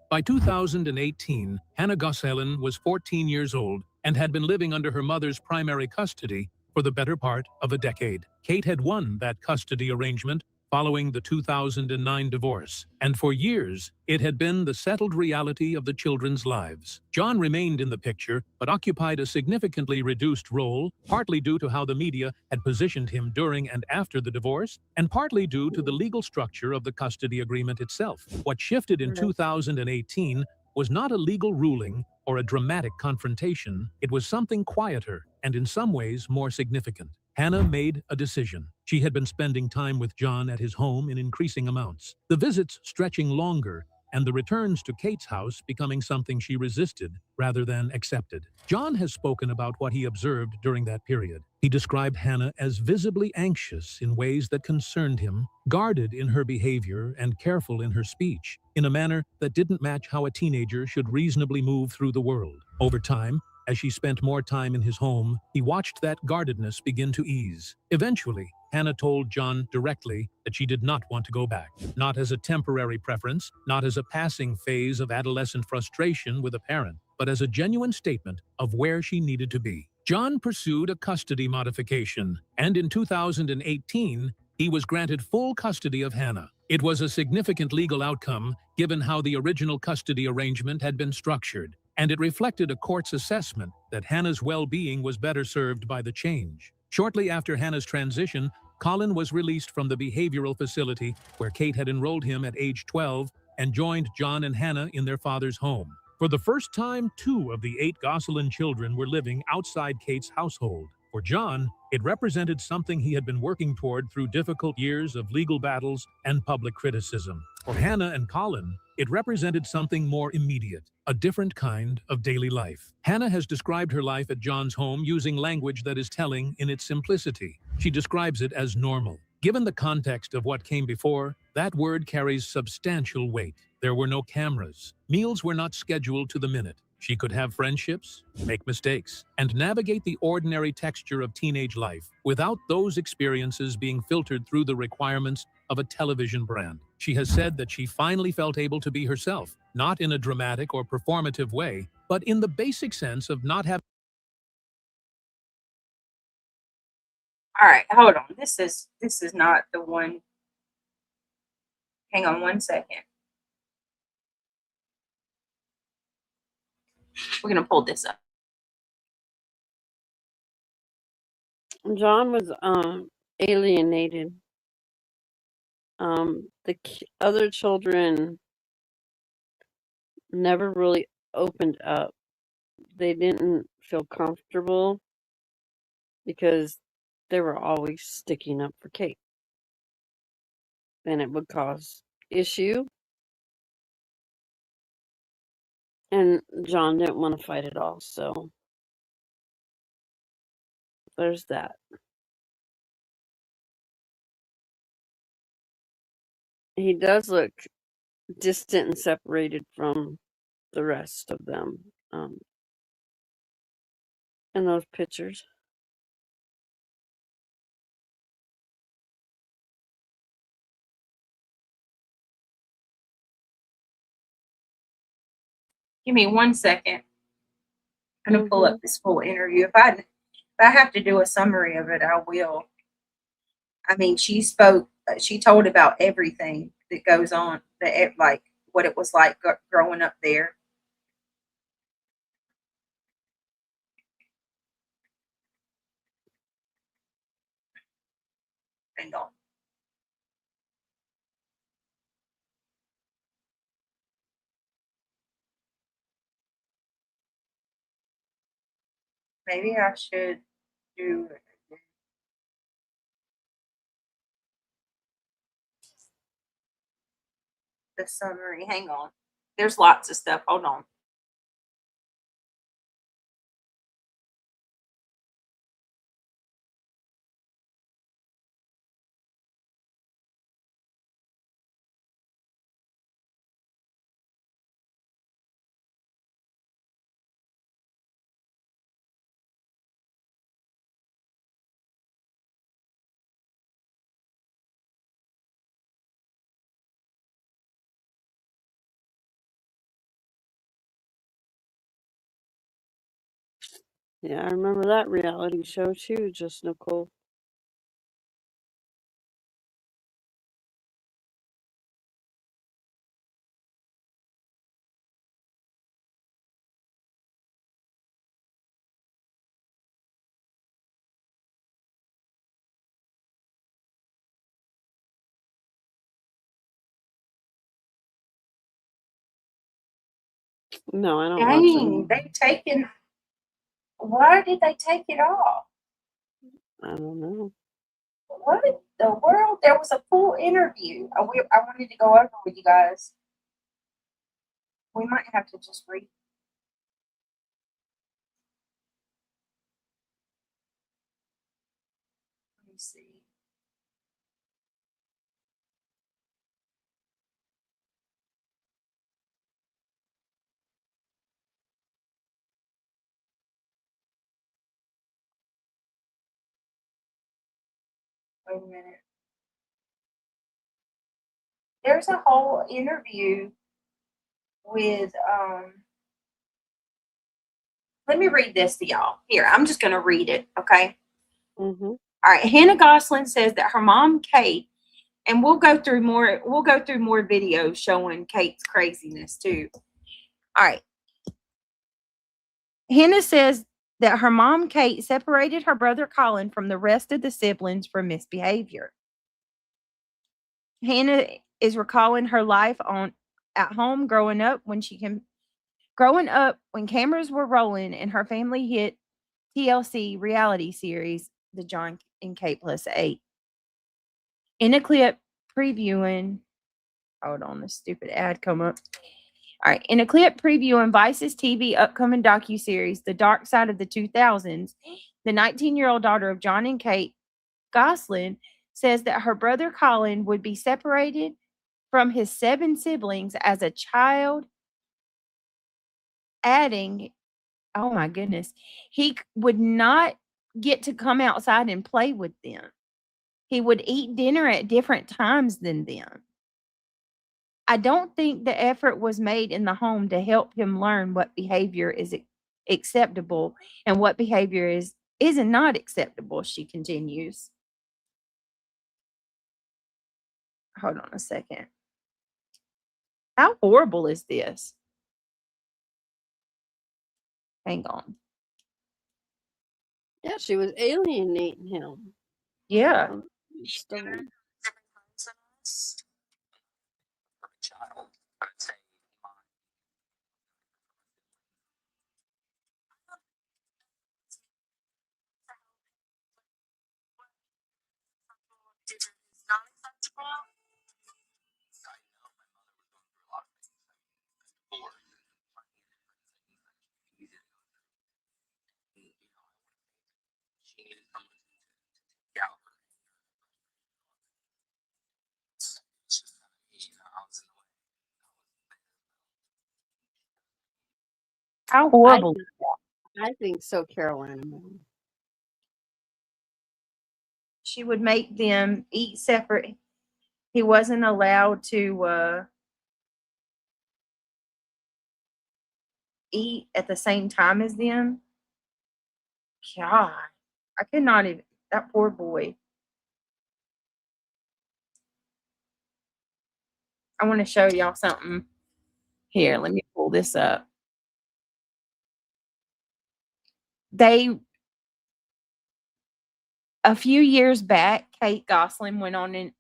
By 2018, Hannah Gosselin was 14 years old and had been living under her mother's primary custody for the better part of a decade. Kate had won that custody arrangement following the 2009 divorce, and for years, it had been the settled reality of the children's lives. John remained in the picture, but occupied a significantly reduced role, partly due to how the media had positioned him during and after the divorce, and partly due to the legal structure of the custody agreement itself. What shifted in 2018 was not a legal ruling or a dramatic confrontation. It was something quieter and in some ways more significant. Hannah made a decision. She had been spending time with John at his home in increasing amounts, the visits stretching longer and the returns to Kate's house becoming something she resisted rather than accepted. John has spoken about what he observed during that period. He described Hannah as visibly anxious in ways that concerned him, guarded in her behavior and careful in her speech, in a manner that didn't match how a teenager should reasonably move through the world. Over time, as she spent more time in his home, he watched that guardedness begin to ease. Eventually, Hannah told John directly that she did not want to go back, not as a temporary preference, not as a passing phase of adolescent frustration with a parent, but as a genuine statement of where she needed to be. John pursued a custody modification, and in 2018, he was granted full custody of Hannah. It was a significant legal outcome, given how the original custody arrangement had been structured, and it reflected a court's assessment that Hannah's well-being was better served by the change. Shortly after Hannah's transition, Colin was released from the behavioral facility where Kate had enrolled him at age 12 and joined John and Hannah in their father's home. For the first time, 2 of the 8 Gosselin children were living outside Kate's household. For John, it represented something he had been working toward through difficult years of legal battles and public criticism. For Hannah and Colin, it represented something more immediate, a different kind of daily life. Hannah has described her life at John's home using language that is telling in its simplicity. She describes it as normal. Given the context of what came before, that word carries substantial weight. There were no cameras. Meals were not scheduled to the minute. She could have friendships, make mistakes, and navigate the ordinary texture of teenage life without those experiences being filtered through the requirements of a television brand. She has said that she finally felt able to be herself, not in a dramatic or performative way, but in the basic sense of not having. All right, hold on. This is not the one. Hang on one second. We're gonna pull this up. John was alienated. The other children never really opened up. They didn't feel comfortable because they were always sticking up for Kate. And it would cause issue. And John didn't want to fight at all, so there's that. He does look distant and separated from the rest of them in those pictures. Give me 1 second. I'm gonna pull up this full interview. If I have to do a summary of it, I will. I mean, she spoke. She told about everything that goes on, like what it was like growing up there. Hang on. Maybe I should do the summary. Hang on. There's lots of stuff. Hold on. Yeah, I remember that reality show too, just Nicole. No, I don't watch Dang, them. they've taken. Why did they take it off? I don't know. What in the world? There was a full interview. I wanted to go over with you guys. We might have to just read. Let me see. Wait a minute. There's a whole interview with let me read this to y'all. Here, I'm just gonna read it, okay? Mm-hmm. All right. Hannah Gosselin says that her mom, Kate, and we'll go through more videos showing Kate's craziness too. All right. Hannah says that her mom, Kate, separated her brother Colin from the rest of the siblings for misbehavior. Hannah is recalling her life at home growing up when cameras were rolling and her family hit TLC reality series, The John and Kate Plus 8. In a clip previewing, hold on, this stupid ad come up. All right. In a clip previewing Vice's TV upcoming docuseries, The Dark Side of the 2000s, the 19-year-old daughter of John and Kate, Gosselin, says that her brother Colin would be separated from his 7 siblings as a child, adding, oh my goodness, he would not get to come outside and play with them. He would eat dinner at different times than them. I don't think the effort was made in the home to help him learn what behavior is acceptable and what behavior is not acceptable, she continues. Hold on a second. How horrible is this? Hang on. Yeah, she was alienating him. Yeah. Stubborn. How horrible. I think so, Carolina. She would make them eat separate. He wasn't allowed to eat at the same time as them. God, I could not even. That poor boy. I want to show y'all something. Here, let me pull this up. A few years back, Kate Gosselin went on and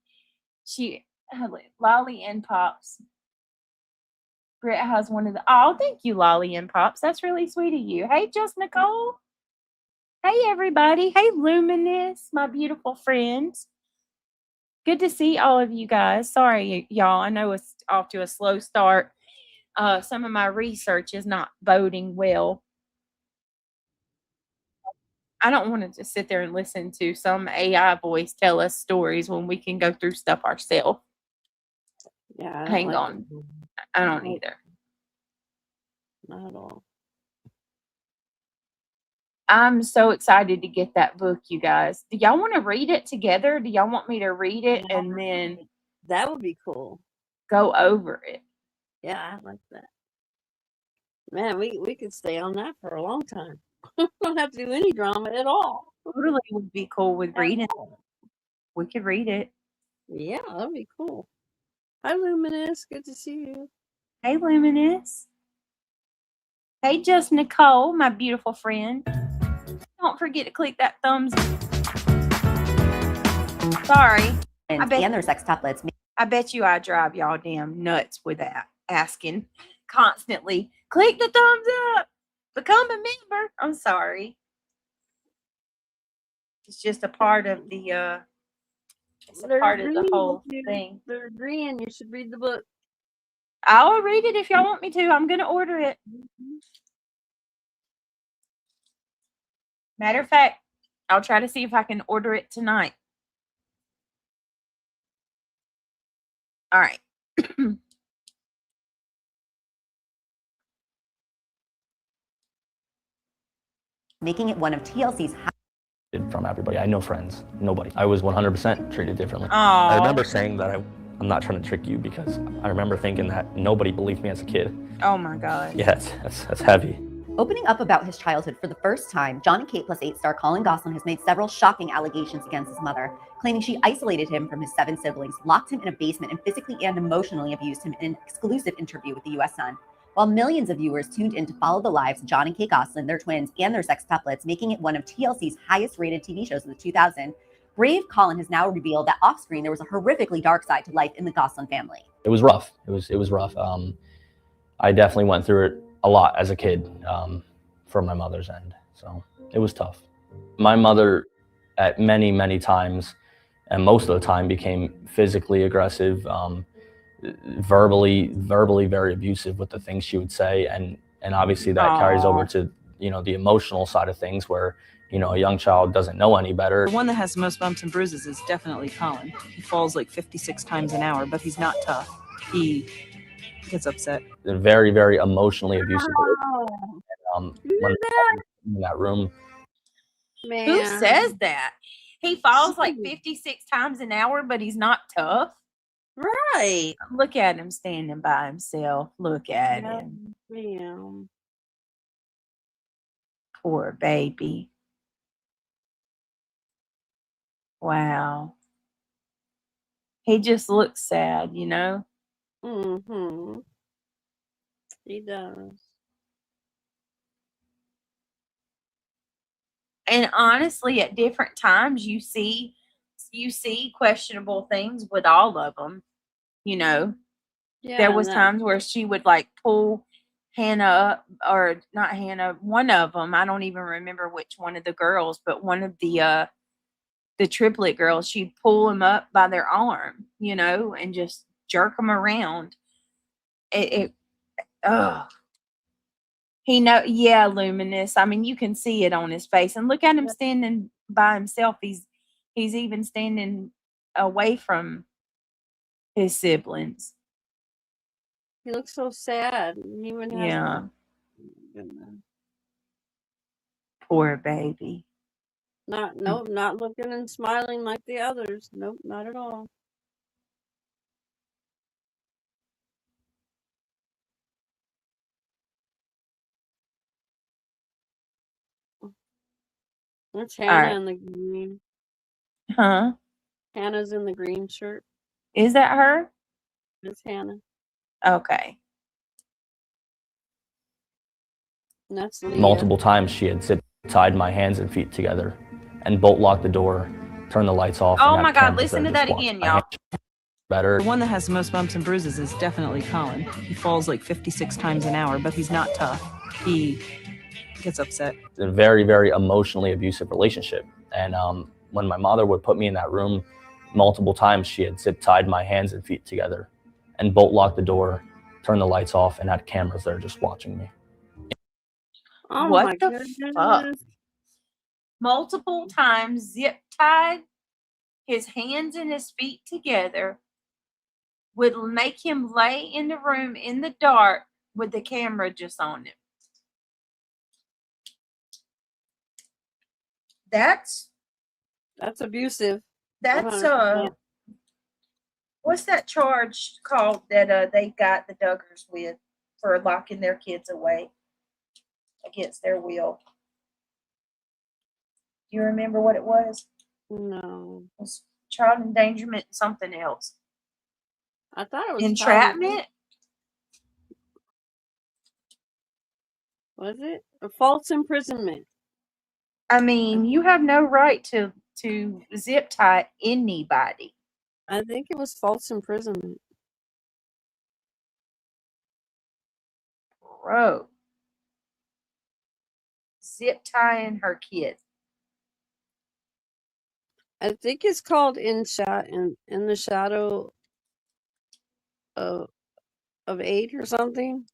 Lolly and Pops. Britt has one of the, oh, thank you, Lolly and Pops. That's really sweet of you. Hey, just Nicole. Hey, everybody. Hey, Luminous, my beautiful friends. Good to see all of you guys. Sorry, y'all. I know it's off to a slow start. Some of my research is not boding well. I don't want to just sit there and listen to some AI voice tell us stories when we can go through stuff ourselves. Yeah. Hang on. I don't either. Not at all. I'm so excited to get that book, you guys. Do y'all want to read it together? Do y'all want me to read it and then that would be cool. Go over it? Yeah, I like that. Man, we could stay on that for a long time. We don't have to do any drama at all. Totally would be cool with reading. We could read it. Yeah, that'd be cool. Hi, Luminous. Good to see you. Hey, Luminous. Hey, just Nicole, my beautiful friend. Don't forget to click that thumbs. Sorry. And their sex tuplets. I bet you I drive y'all damn nuts with that asking constantly. Click the thumbs up. Become a member. I'm sorry. It's just a part of the it's a part of the whole thing. They're agreeing. You should read the book. I'll read it if y'all want me to. I'm gonna order it. Matter of fact, I'll try to see if I can order it tonight. All right. Making it one of TLC's from everybody. I had no friends, nobody. I was 100% treated differently. Aw. I remember saying that I'm not trying to trick you because I remember thinking that nobody believed me as a kid. Oh my God. Yeah, that's heavy. Opening up about his childhood for the first time, John and Kate plus 8 star Colin Gosselin has made several shocking allegations against his mother, claiming she isolated him from his 7 siblings, locked him in a basement, and physically and emotionally abused him in an exclusive interview with the U.S. Sun. While millions of viewers tuned in to follow the lives of John and Kate Gosselin, their twins, and their sextuplets, making it one of TLC's highest-rated TV shows of the 2000s, brave Colin has now revealed that off-screen there was a horrifically dark side to life in the Gosselin family. It was rough. It was rough. I definitely went through it a lot as a kid from my mother's end, so it was tough. My mother, at many times, and most of the time, became physically aggressive, verbally very abusive with the things she would say, and obviously that carries over to the emotional side of things, where a young child doesn't know any better. The one that has the most bumps and bruises is definitely Colin. He falls like 56 times an hour, but he's not tough. He gets upset. A very emotionally abusive. When in that room. Man. Who says that? He falls like 56 times an hour, but he's not tough. Right. Look at him standing by himself. Look at him. Damn. Poor baby. Wow. He just looks sad, Mm-hmm. He does. And honestly, at different times, you see questionable things with all of them. Yeah, There was times where she would like pull Hannah up, or not Hannah, one of them. I don't even remember which one of the girls, but one of the triplet girls, she'd pull them up by their arm, and just jerk them around. Yeah, Luminous. I mean, you can see it on his face, and look at him standing by himself. He's even standing away from his siblings. He looks so sad. He even has Yeah. Poor baby. not looking and smiling like the others. Nope, not at all. That's Hannah right. in the green. Huh? Hannah's in the green shirt. Is that her? That's Hannah. Okay. And that's Leah. Multiple times she had tied my hands and feet together and bolt locked the door, turned the lights off. Oh and my had God, cameras listen there to that just again, watching my y'all. hands. Better. The one that has the most bumps and bruises is definitely Colin. He falls like 56 times an hour, but he's not tough. He gets upset. A very emotionally abusive relationship. And when my mother would put me in that room, multiple times she had tied my hands and feet together and bolt locked the door, turned the lights off, and had cameras there just watching me. Oh What my the goodness. fuck? Multiple times zip tied his hands and his feet together, would make him lay in the room in the dark with the camera just on him. That's abusive. That's 100%. what's that charge called that they got the Duggars with for locking their kids away against their will? Do you remember what it was? No. It was child endangerment and something else. I thought it was Entrapment? Was it? A false imprisonment. I mean, you have no right to zip tie anybody. I think it was false imprisonment. Bro. Zip tying her kid. I think it's called in the shadow of 8 or something.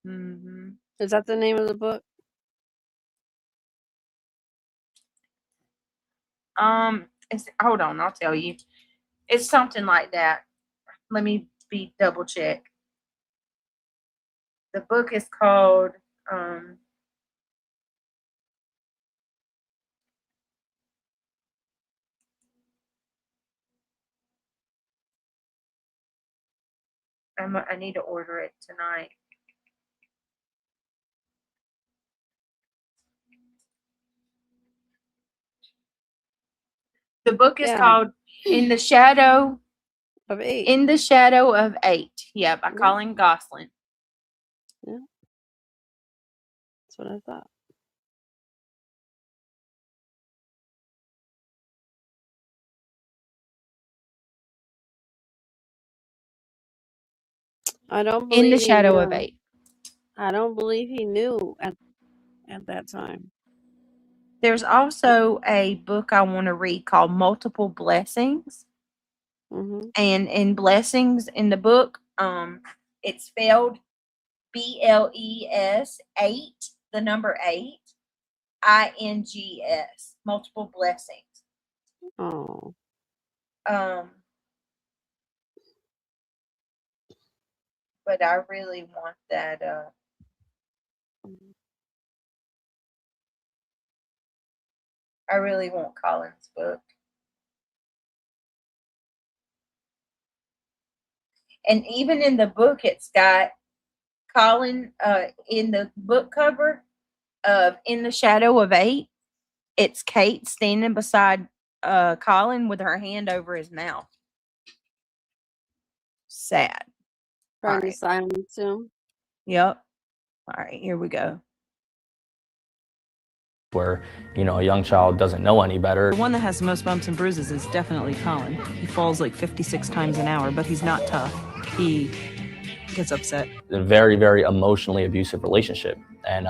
Mm-hmm. Is that the name of the book? Hold on, I'll tell you. It's something like that. Let me double check. The book is called I need to order it tonight. The book is called In the Shadow of 8. In the Shadow of 8. Yeah, by Colin Gosselin. Yeah. That's what I thought. I don't believe In the he Shadow knew. of 8. I don't believe he knew at that time. There's also a book I want to read called Multiple Blessings. Mm-hmm. And in Blessings in the book, it's spelled BLES 8, the number 8, INGS. Multiple Blessings. Oh. But I really want that. I really want Colin's book. And even in the book, it's got Colin in the book cover of In the Shadow of 8. It's Kate standing beside Colin with her hand over his mouth. Sad. Trying to silence him. Yep. All right, here we go. Where, a young child doesn't know any better. The one that has the most bumps and bruises is definitely Colin. He falls like 56 times an hour, but he's not tough. He gets upset. A very, very emotionally abusive relationship. And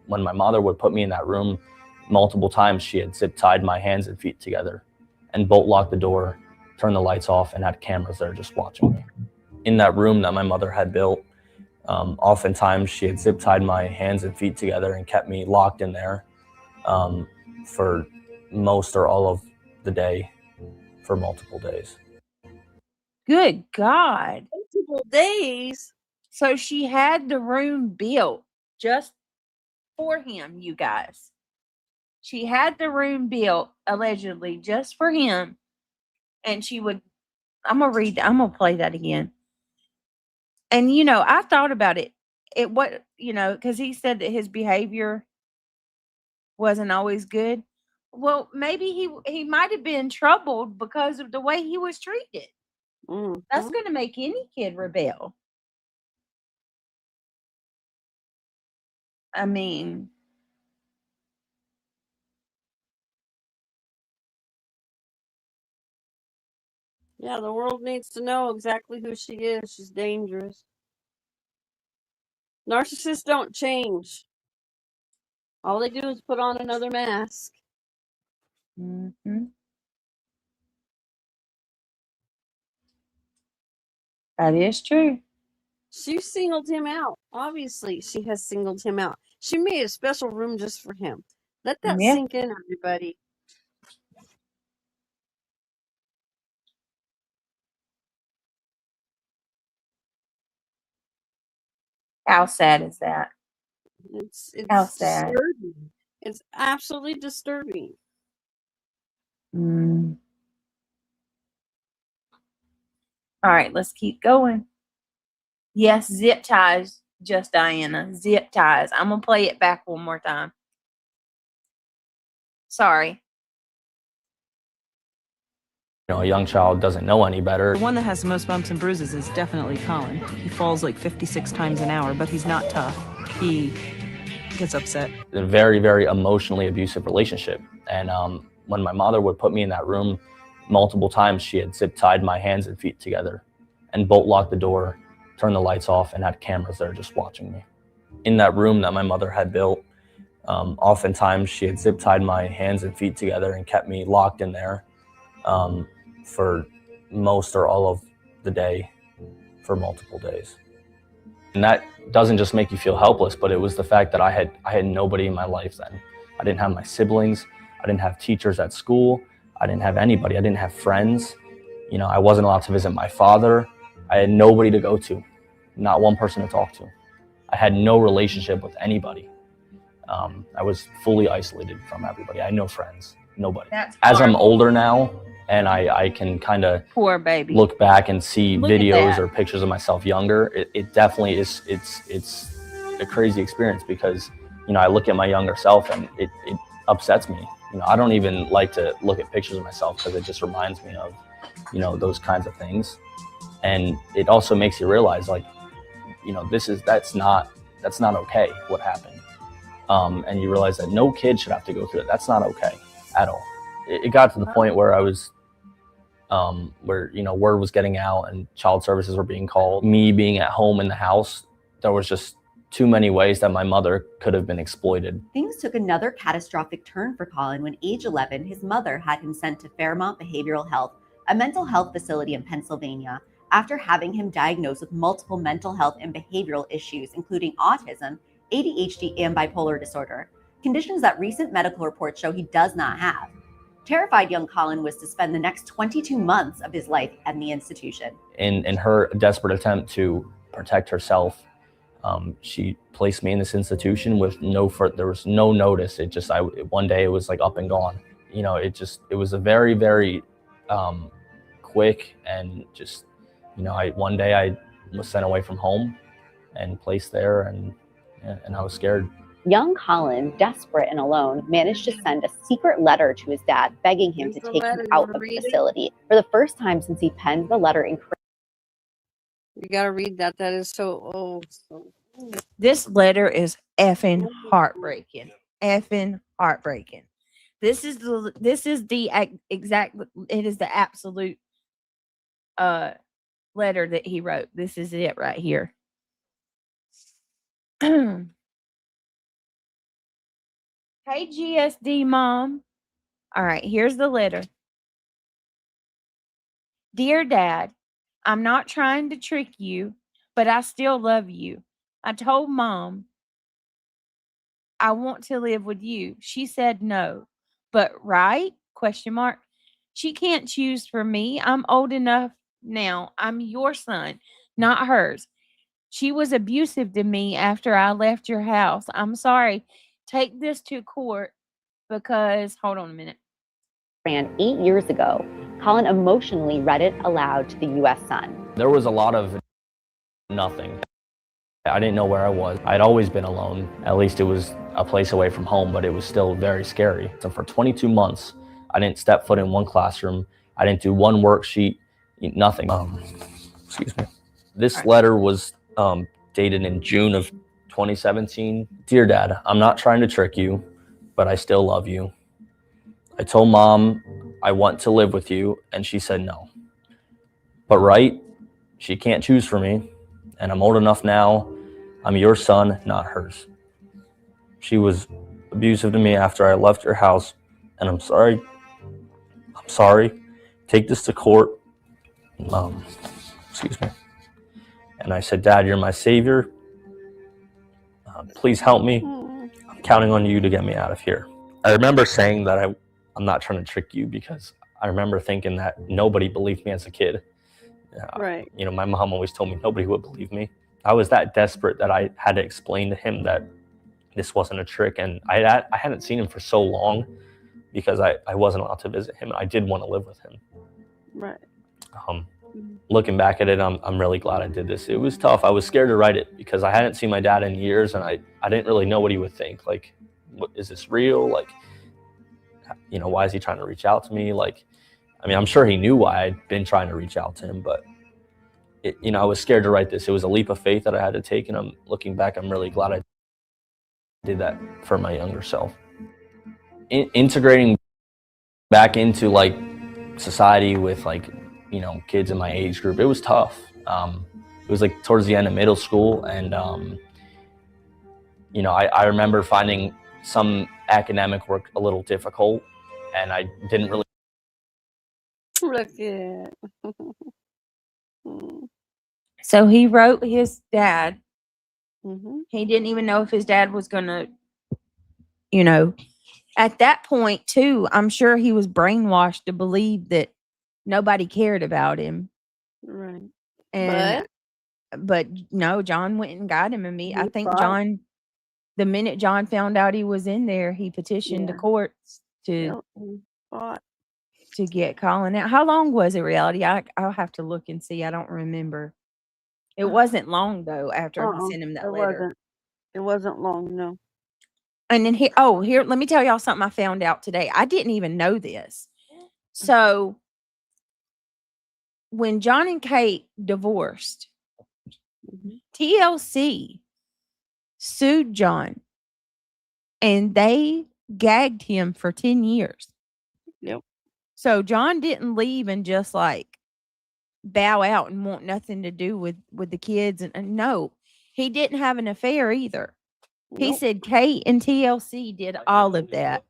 when my mother would put me in that room multiple times, she had zip tied my hands and feet together and bolt locked the door, turned the lights off, and had cameras there just watching me. In that room that my mother had built, oftentimes she had zip tied my hands and feet together and kept me locked in there for most or all of the day for multiple days. Good God. Multiple days? So she had the room built just for him, you guys. She had the room built, allegedly, just for him. And she would, I'm going to play that again. And, I thought about it. Because he said that his behavior wasn't always good. Well, maybe he might have been troubled because of the way he was treated. Mm-hmm. That's going to make any kid rebel. I mean, yeah, the world needs to know exactly who she is. She's dangerous. Narcissists don't change. All they do is put on another mask. mm-hmm. That is true. She singled him out. Obviously, she has singled him out. She made a special room just for him. Let that sink in, everybody. How sad is that? It's How sad. disturbing. It's absolutely disturbing. Mm. All right, let's keep going. Yes, zip ties, just Diana. Zip ties. I'm going to play it back one more time. Sorry. A young child doesn't know any better. The one that has the most bumps and bruises is definitely Colin. He falls like 56 times an hour, but he's not tough. He gets upset. A very, very emotionally abusive relationship. And when my mother would put me in that room multiple times, she had zip tied my hands and feet together and bolt locked the door, turned the lights off, and had cameras there just watching me. in that room that my mother had built. Oftentimes she had zip tied my hands and feet together and kept me locked in there for most or all of the day for multiple days. And that doesn't just make you feel helpless, but it was the fact that I had nobody in my life then. I didn't have my siblings. I didn't have teachers at school. I didn't have anybody. I didn't have friends. You know, I wasn't allowed to visit my father. I had nobody to go to, not one person to talk to. I had no relationship with anybody. I was fully isolated from everybody. I had no friends, nobody. As I'm older now, and I can kind of Poor baby. look back and see Look at videos that. or pictures of myself younger, it definitely is, it's a crazy experience because, you know, I look at my younger self and it upsets me. You know, I don't even like to look at pictures of myself because it just reminds me of, you know, those kinds of things. And it also makes you realize, like, you know, that's not okay what happened. And you realize that no kid should have to go through it. That's not okay at all. It got to the point where I was, where, you know, word was getting out and child services were being called. Me being at home in the house, there was just too many ways that my mother could have been exploited. Things took another catastrophic turn for Colin when, age 11, his mother had him sent to Fairmont Behavioral Health, a mental health facility in Pennsylvania, after having him diagnosed with multiple mental health and behavioral issues, including autism, ADHD, and bipolar disorder, conditions that recent medical reports show he does not have. Terrified, young Colin was to spend the next 22 months of his life at the institution. In her desperate attempt to protect herself, she placed me in this institution with there was no notice. One day it was like up and gone. You know, it was a very, very quick and just, you know, one day I was sent away from home and placed there, and I was scared. Young Colin, desperate and alone, managed to send a secret letter to his dad begging him to take him out of the facility. For the first time since he penned the letter in You gotta read that. That is so This letter is effing heartbreaking. Effing heartbreaking. This is the exact. It is the absolute letter that he wrote. This is it right here. Hey, GSD mom. All right, here's the letter. Dear Dad, I'm not trying to trick you, but I still love you. I told Mom I want to live with you. She said no. But right? ? She can't choose for me. I'm old enough now. I'm your son, not hers. She was abusive to me after I left your house. I'm sorry. Take this to court because, hold on a minute. ran 8 years ago. Colin emotionally read it aloud to the U.S. Sun. There was a lot of nothing. I didn't know where I was. I'd always been alone. At least it was a place away from home, but it was still very scary. So for 22 months, I didn't step foot in one classroom. I didn't do one worksheet, nothing. Excuse me. This letter was dated in June of 2017. Dear Dad, I'm not trying to trick you, but I still love you. I told Mom I want to live with you, and she said no. But right, she can't choose for me, and I'm old enough now. I'm your son, not hers. She was abusive to me after I left your house, and I'm sorry. I'm sorry. Take this to court. Excuse me. And I said, Dad, you're my savior. Please help me. I'm counting on you to get me out of here. I remember saying that I'm not trying to trick you because I remember thinking that nobody believed me as a kid. right. You know, my mom always told me nobody would believe me. I was that desperate that I had to explain to him that this wasn't a trick. And I hadn't seen him for so long because I wasn't allowed to visit him. I did want to live with him. Right. Looking back at it, I'm really glad I did this. It was tough. I was scared to write it because I hadn't seen my dad in years, and I didn't really know what he would think. Like, is this real? Like, you know, why is he trying to reach out to me? Like, I mean, I'm sure he knew why I'd been trying to reach out to him, but you know, I was scared to write this. It was a leap of faith that I had to take, and I'm looking back, I'm really glad I did that for my younger self. Integrating back into like society with like, you know, kids in my age group, it was tough. It was like towards the end of middle school, and you know, I remember finding some academic work a little difficult, and I didn't really. Look at. So he wrote his dad. Mm-hmm. He didn't even know if his dad was going to, you know, at that point, too, I'm sure he was brainwashed to believe that nobody cared about him. Right. And, but no, John went and got him. And I think fought. John, the minute John found out he was in there, he petitioned the courts to get Colin out. How long was it, reality? I'll have to look and see. I don't remember. It wasn't long though after he sent him that letter. It wasn't long, no. And then here, let me tell y'all something I found out today. I didn't even know this. So when John and Kate divorced, TLC sued John and they gagged him for 10 years. Yep. So John didn't leave and just like bow out and want nothing to do with the kids. And no, he didn't have an affair either. He said Kate and TLC did all of that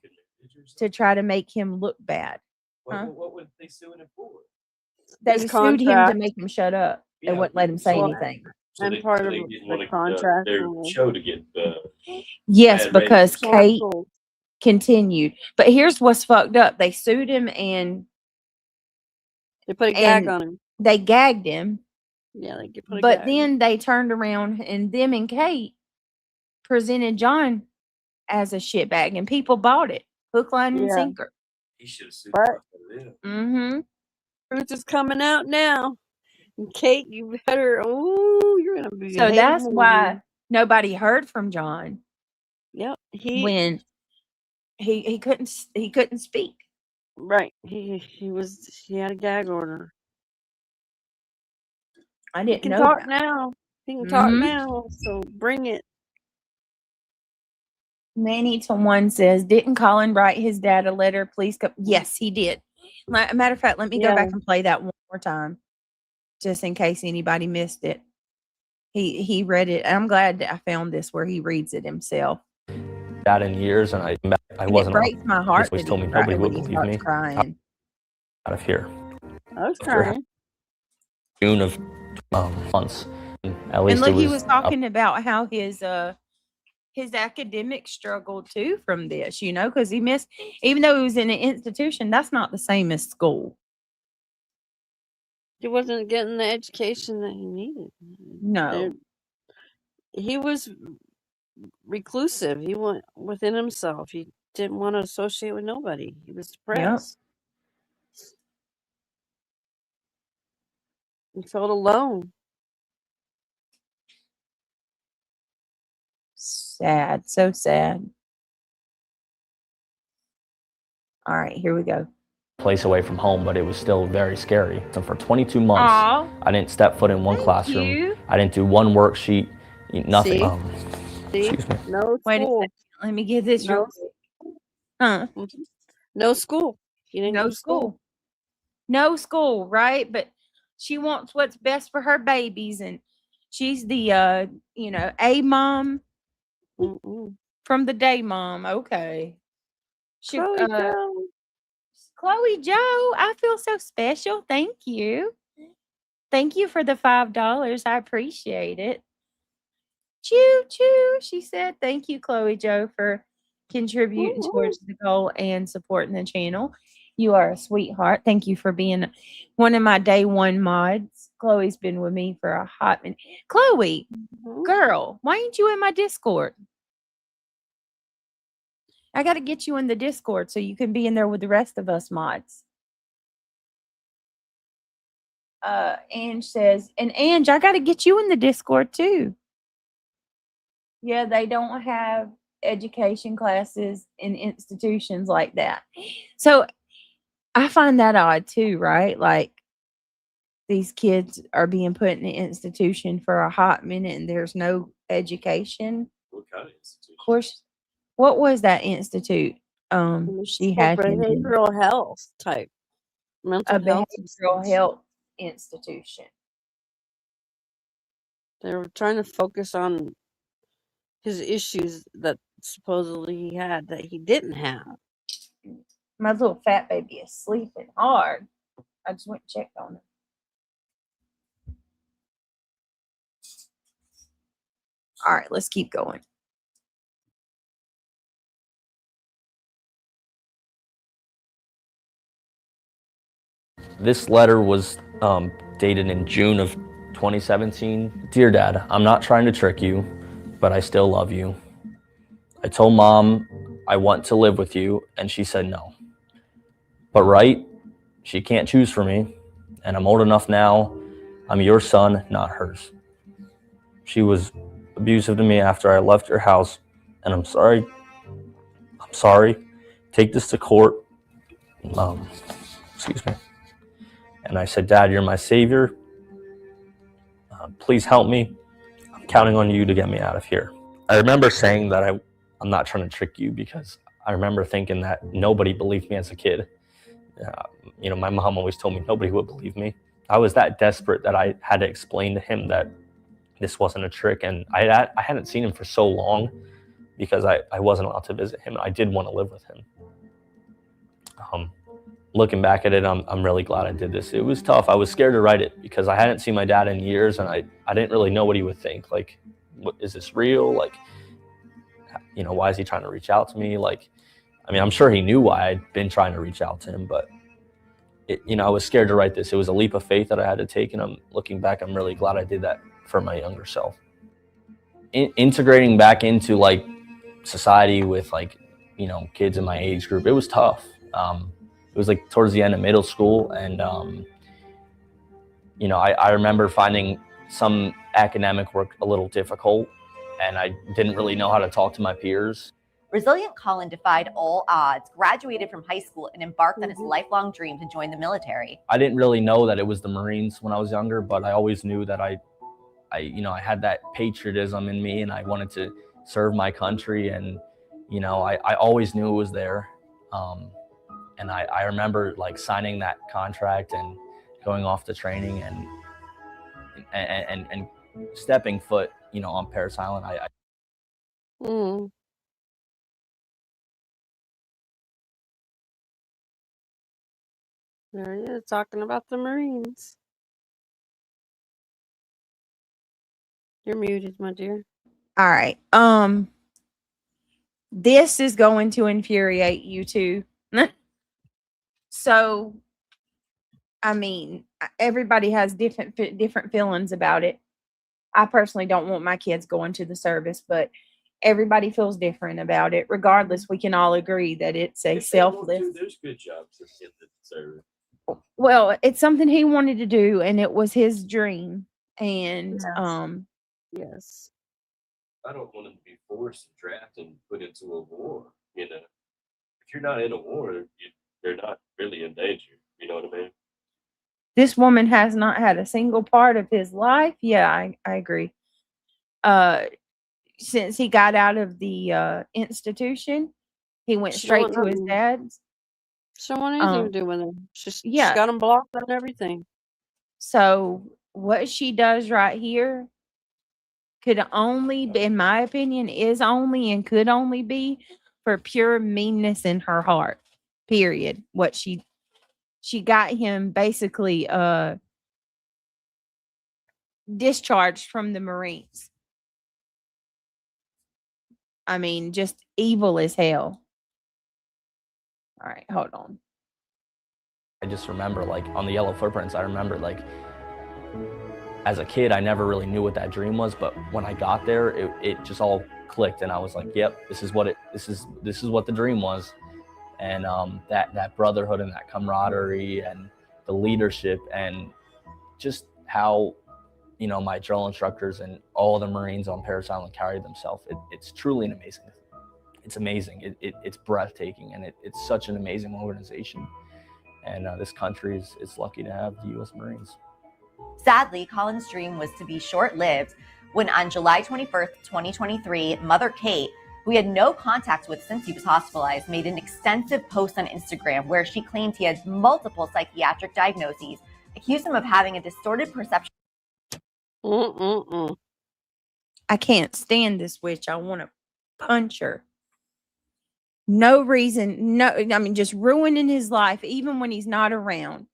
to try to make him look bad. What would they sue him for? They sued him to make him shut up. They wouldn't let him say anything. So And they, part so of they the didn't want contract their was- show to get Yes, bad ratings. because Kate canceled. continued. But here's what's fucked up. They sued him and They put a gag on him. they gagged him. Yeah, they put a But gag. then they turned around and them and Kate presented John as a shitbag and people bought it. Hook, line, and sinker. He should have sued But- them. Mm-hmm. Truth is coming out now. And Kate, you better. Oh, you're gonna be. So that's why nobody heard from John Yep. when he couldn't speak. Right. He had a gag order. I He didn't can know talk that. now. He can talk Mhm. now. So bring it. Manny to one says, didn't Colin write his dad a letter? Please come. Yes, he did. Matter of fact, let me go back and play that one more time, just in case anybody missed it. He read it. I'm glad that I found this where he reads it himself. That in years, and I And wasn't. it breaks my heart He always that told me he nobody cried would when he believe me. starts crying. Out of here. I was crying. June of months. At least And look, it was he was talking about how his academic struggled too from this, because he missed, even though he was in an institution, that's not the same as school. He wasn't getting the education that he needed. No. He was reclusive. He went within himself. He didn't want to associate with nobody. He was depressed. He felt alone. Sad. So sad. All right, here we go. place away from home, but it was still very scary. So for 22 months, Aw. I didn't step foot in one classroom. you. I didn't do one worksheet, nothing. See? Excuse me. No Wait a school. second. Let me get this No. real quick. Huh? No school. He didn't No go to school. No school, right? But she wants what's best for her babies, and she's the A mom from the day mom. Okay. Chloe Joe, I feel so special. Thank you. Thank you for the $5. I appreciate it. Choo choo. She said, thank you, Chloe Joe, for contributing towards the goal and supporting the channel. You are a sweetheart. Thank you for being one of my day one mods. Chloe's been with me for a hot minute. Chloe, girl, why ain't you in my Discord? I got to get you in the Discord so you can be in there with the rest of us mods. Ange says, and Ange, I got to get you in the Discord too. Yeah, they don't have education classes in institutions like that. So I find that odd too, right? Like these kids are being put in an institution for a hot minute and there's no education. What kind of institution? Of course, what was that institute? She had him in? behavioral health type. Mental A health. behavioral health institution. They were trying to focus on his issues that supposedly he had that he didn't have. My little fat baby is sleeping hard. I just went and checked on her. All right, let's keep going. This letter was dated in June of 2017. Dear Dad, I'm not trying to trick you, but I still love you. I told Mom I want to live with you, and she said no. But right, she can't choose for me, and I'm old enough now. I'm your son, not hers. She was abusive to me after I left her house, and I'm sorry. I'm sorry. Take this to court. Excuse me. And I said, Dad, you're my savior. Please help me. I'm counting on you to get me out of here. I remember saying that I'm not trying to trick you, because I remember thinking that nobody believed me as a kid. My mom always told me nobody would believe me. I was that desperate that I had to explain to him that this wasn't a trick. And I hadn't seen him for so long because I wasn't allowed to visit him. I did want to live with him. Looking back at it, I'm really glad I did this. It was tough. I was scared to write it because I hadn't seen my dad in years, and I didn't really know what he would think. Like, is this real? Like, why is he trying to reach out to me? Like, I'm sure he knew why I'd been trying to reach out to him, but I was scared to write this. It was a leap of faith that I had to take, and looking back, I'm really glad I did that for my younger self. Integrating back into like society with kids in my age group, it was tough. It was like towards the end of middle school, and I remember finding some academic work a little difficult, and I didn't really know how to talk to my peers. Resilient Colin defied all odds, graduated from high school, and embarked on his lifelong dream to join the military. I didn't really know that it was the Marines when I was younger, but I always knew that I had that patriotism in me, and I wanted to serve my country, and I always knew it was there. And I remember like signing that contract and going off to training and stepping foot, on Parris Island. There he is talking about the Marines. You're muted, my dear. All right. This is going to infuriate you too. So, everybody has different feelings about it. I personally don't want my kids going to the service, but everybody feels different about it. Regardless, we can all agree that it's a selfless. There's good jobs in the service. Well, it's something he wanted to do, and it was his dream. And yes. I don't want him to be forced to draft and put into a war. If you're not in a war, they're not really in danger. You know what I mean? This woman has not had a single part of his life. Yeah, I agree. Since he got out of the institution, he went straight to his dad's. She don't want anything to do with him. She got him blocked and everything. So what she does right here could only, in my opinion, is only and could only be for pure meanness in her heart. Period. What she got him basically discharged from the Marines. Just evil as hell. All right, hold on. I just remember on the yellow footprints, I remember as a kid, I never really knew what that dream was, but when I got there, it just all clicked, and I was like, yep, this is what the dream was. And that brotherhood and that camaraderie and the leadership and just how, my drill instructors and all the Marines on Parris Island carried themselves. It's truly an amazing. It's amazing. It's breathtaking, and it's such an amazing organization. And this country is lucky to have the U.S. Marines. Sadly, Colin's dream was to be short-lived when on July 21st, 2023, Mother Kate, who he had no contact with since he was hospitalized, made an extensive post on Instagram where she claimed he had multiple psychiatric diagnoses, accused him of having a distorted perception. I can't stand this witch. I want to punch her. No reason. No, I mean, just ruining his life, even when he's not around.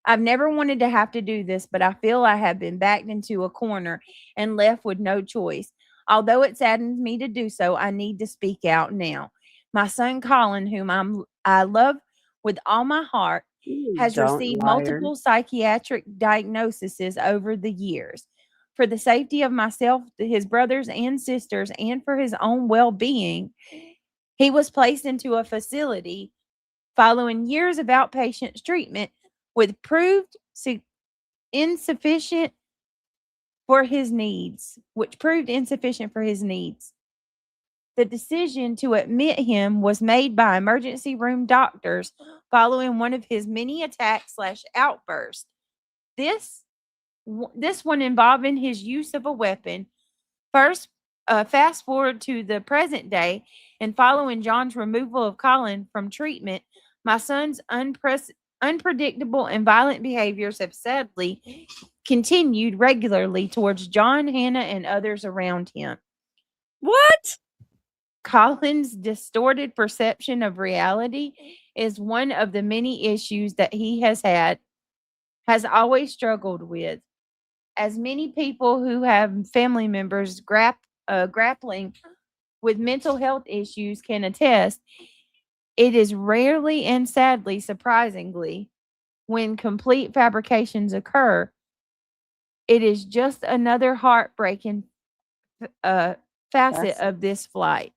I've never wanted to have to do this, but I feel I have been backed into a corner and left with no choice. Although it saddens me to do so, I need to speak out now. My son Colin, whom I love with all my heart, has received multiple psychiatric diagnoses over the years. For the safety of myself, his brothers and sisters, and for his own well-being, he was placed into a facility following years of outpatient treatment with proved insufficient for his needs, which proved insufficient for his needs. The decision to admit him was made by emergency room doctors following one of his many attacks/outbursts. This one involving his use of a weapon. First, fast forward to the present day, and following John's removal of Colin from treatment, my son's unpredictable and violent behaviors have sadly continued regularly towards John, Hannah, and others around him. What? Colin's distorted perception of reality is one of the many issues that he has always struggled with. As many people who have family members grappling with mental health issues can attest, it is rarely and sadly, surprisingly, when complete fabrications occur. It is just another heartbreaking facet of this flight.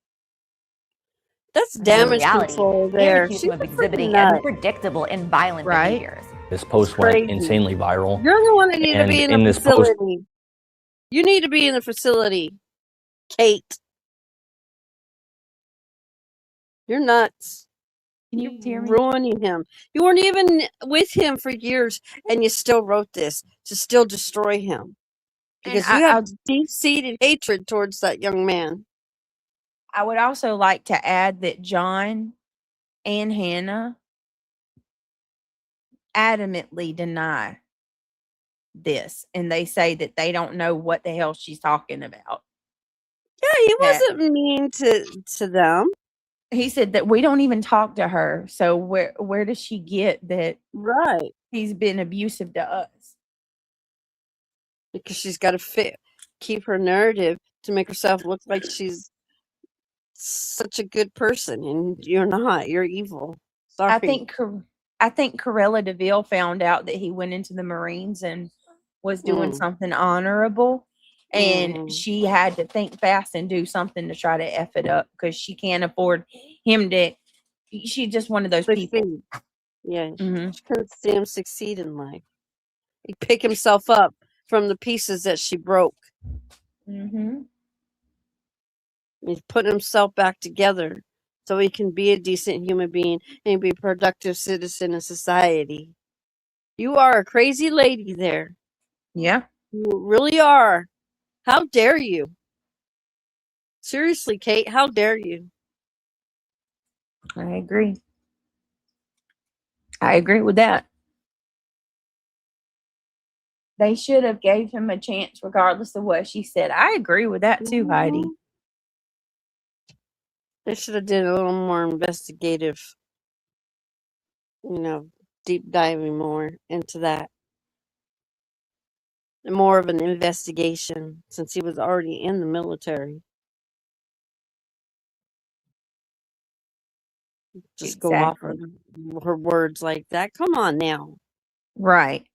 That's damage control there. Accused him of exhibiting unpredictable and violent behaviors. This post went insanely viral. You're the one that need to be in the this post, facility. You need to be in the facility, Kate. You're nuts. Can you hear me? Ruining him. You weren't even with him for years, and you still wrote this to still destroy him. Because you have deep-seated hatred towards that young man. I would also like to add that John and Hannah adamantly deny this, and they say that they don't know what the hell she's talking about. Yeah, he wasn't mean to them. He said that we don't even talk to her, so where does she get that? Right, he's been abusive to us? Because she's got to keep her narrative to make herself look like she's such a good person, and you're not. You're evil. Sorry. I think Corella DeVille found out that he went into the Marines and was doing something honorable, and she had to think fast and do something to try to F it up because she can't afford him to. She's just one of those people. Yeah, she couldn't see him succeed in life. He pick himself up from the pieces that she broke. He's put himself back together so he can be a decent human being and be a productive citizen in society. You are a crazy lady there. Yeah. You really are. How dare you? Seriously, Kate, how dare you? I agree. I agree with that. They should have gave him a chance regardless of what she said. I agree with that too, Heidi. They should have did a little more investigative, deep diving more into that. More of an investigation since he was already in the military. Just go off of her words like that. Come on now. Right.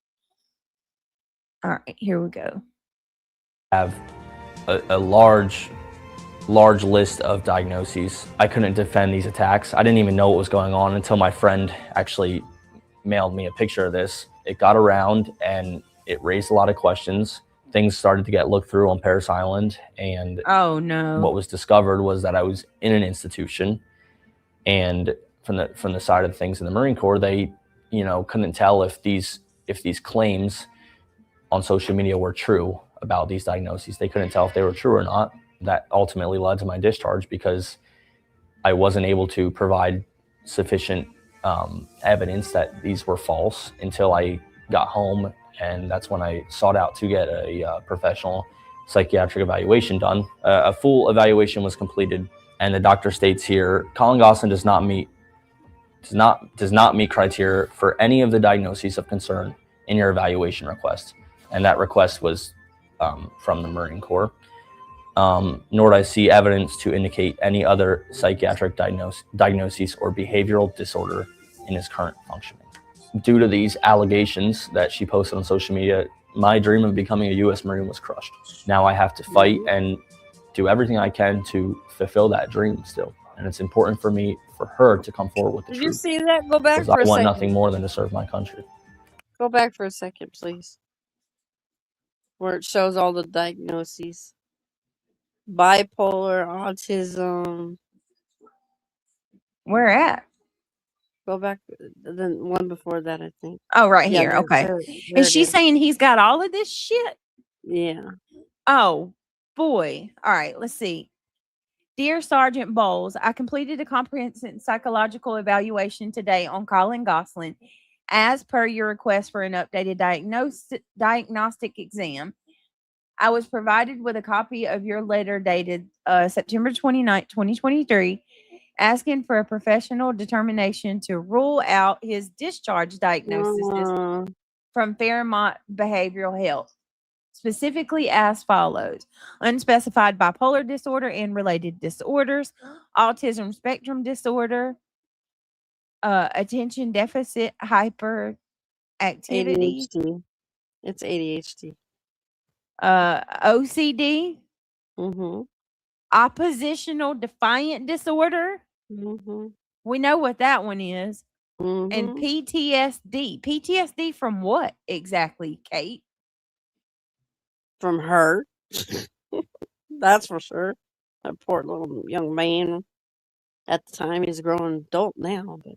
All right, here we go. Have a large list of diagnoses. I couldn't defend these attacks. I didn't even know what was going on until my friend actually mailed me a picture of this. It got around and it raised a lot of questions. Things started to get looked through on Parris Island, and oh no, what was discovered was that I was in an institution, and from the side of things in the Marine Corps, they couldn't tell if these claims on social media were true about these diagnoses. They couldn't tell if they were true or not. That ultimately led to my discharge because I wasn't able to provide sufficient evidence that these were false until I got home, and that's when I sought out to get a professional psychiatric evaluation done. A full evaluation was completed, and the doctor states here, Colin Gosselin does not meet criteria for any of the diagnoses of concern in your evaluation request. And that request was from the Marine Corps. Nor do I see evidence to indicate any other psychiatric diagnosis or behavioral disorder in his current functioning. Due to these allegations that she posted on social media, my dream of becoming a U.S. Marine was crushed. Now I have to fight and do everything I can to fulfill that dream still. And it's important for me, for her to come forward with the Did truth. you see that? Go back Because for I a want second. nothing more than to serve my country. Go back for a second, please. Where it shows all the diagnoses. Bipolar, autism. Where at? Go back, the one before that, I think. Oh, right Yeah, here. there, Okay. there Is it she is. saying he's got all of this shit? Yeah. Oh, boy. All right. Let's see. Dear Sergeant Bowles, I completed a comprehensive psychological evaluation today on Colin Gosselin as per your request for an updated diagnostic exam. I was provided with a copy of your letter dated September 29th, 2023, asking for a professional determination to rule out his discharge diagnosis from Fairmont Behavioral Health, specifically as follows: unspecified bipolar disorder and related disorders, autism spectrum disorder, attention deficit hyperactivity, ADHD. It's ADHD. OCD, Mm-hmm. oppositional defiant disorder. Mm-hmm. We know what that one is. And Mm-hmm. PTSD. PTSD from what exactly, Kate? From her. That's for sure. That poor little young man. At the time, he's a grown adult now. But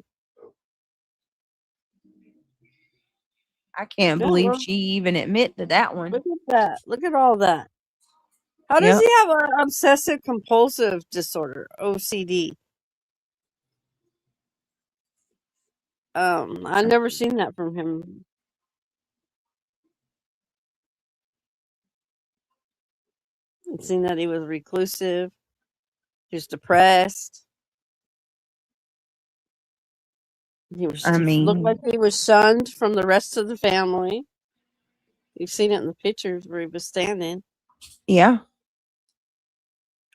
I can't yeah, believe well, she even admitted that one. look at that. Look at all that. How does Yep. he have an obsessive compulsive disorder, OCD? I've never seen that from him. I've seen that he was reclusive. He was depressed. He looked like he was shunned from the rest of the family. You've seen it in the pictures where he was standing. Yeah.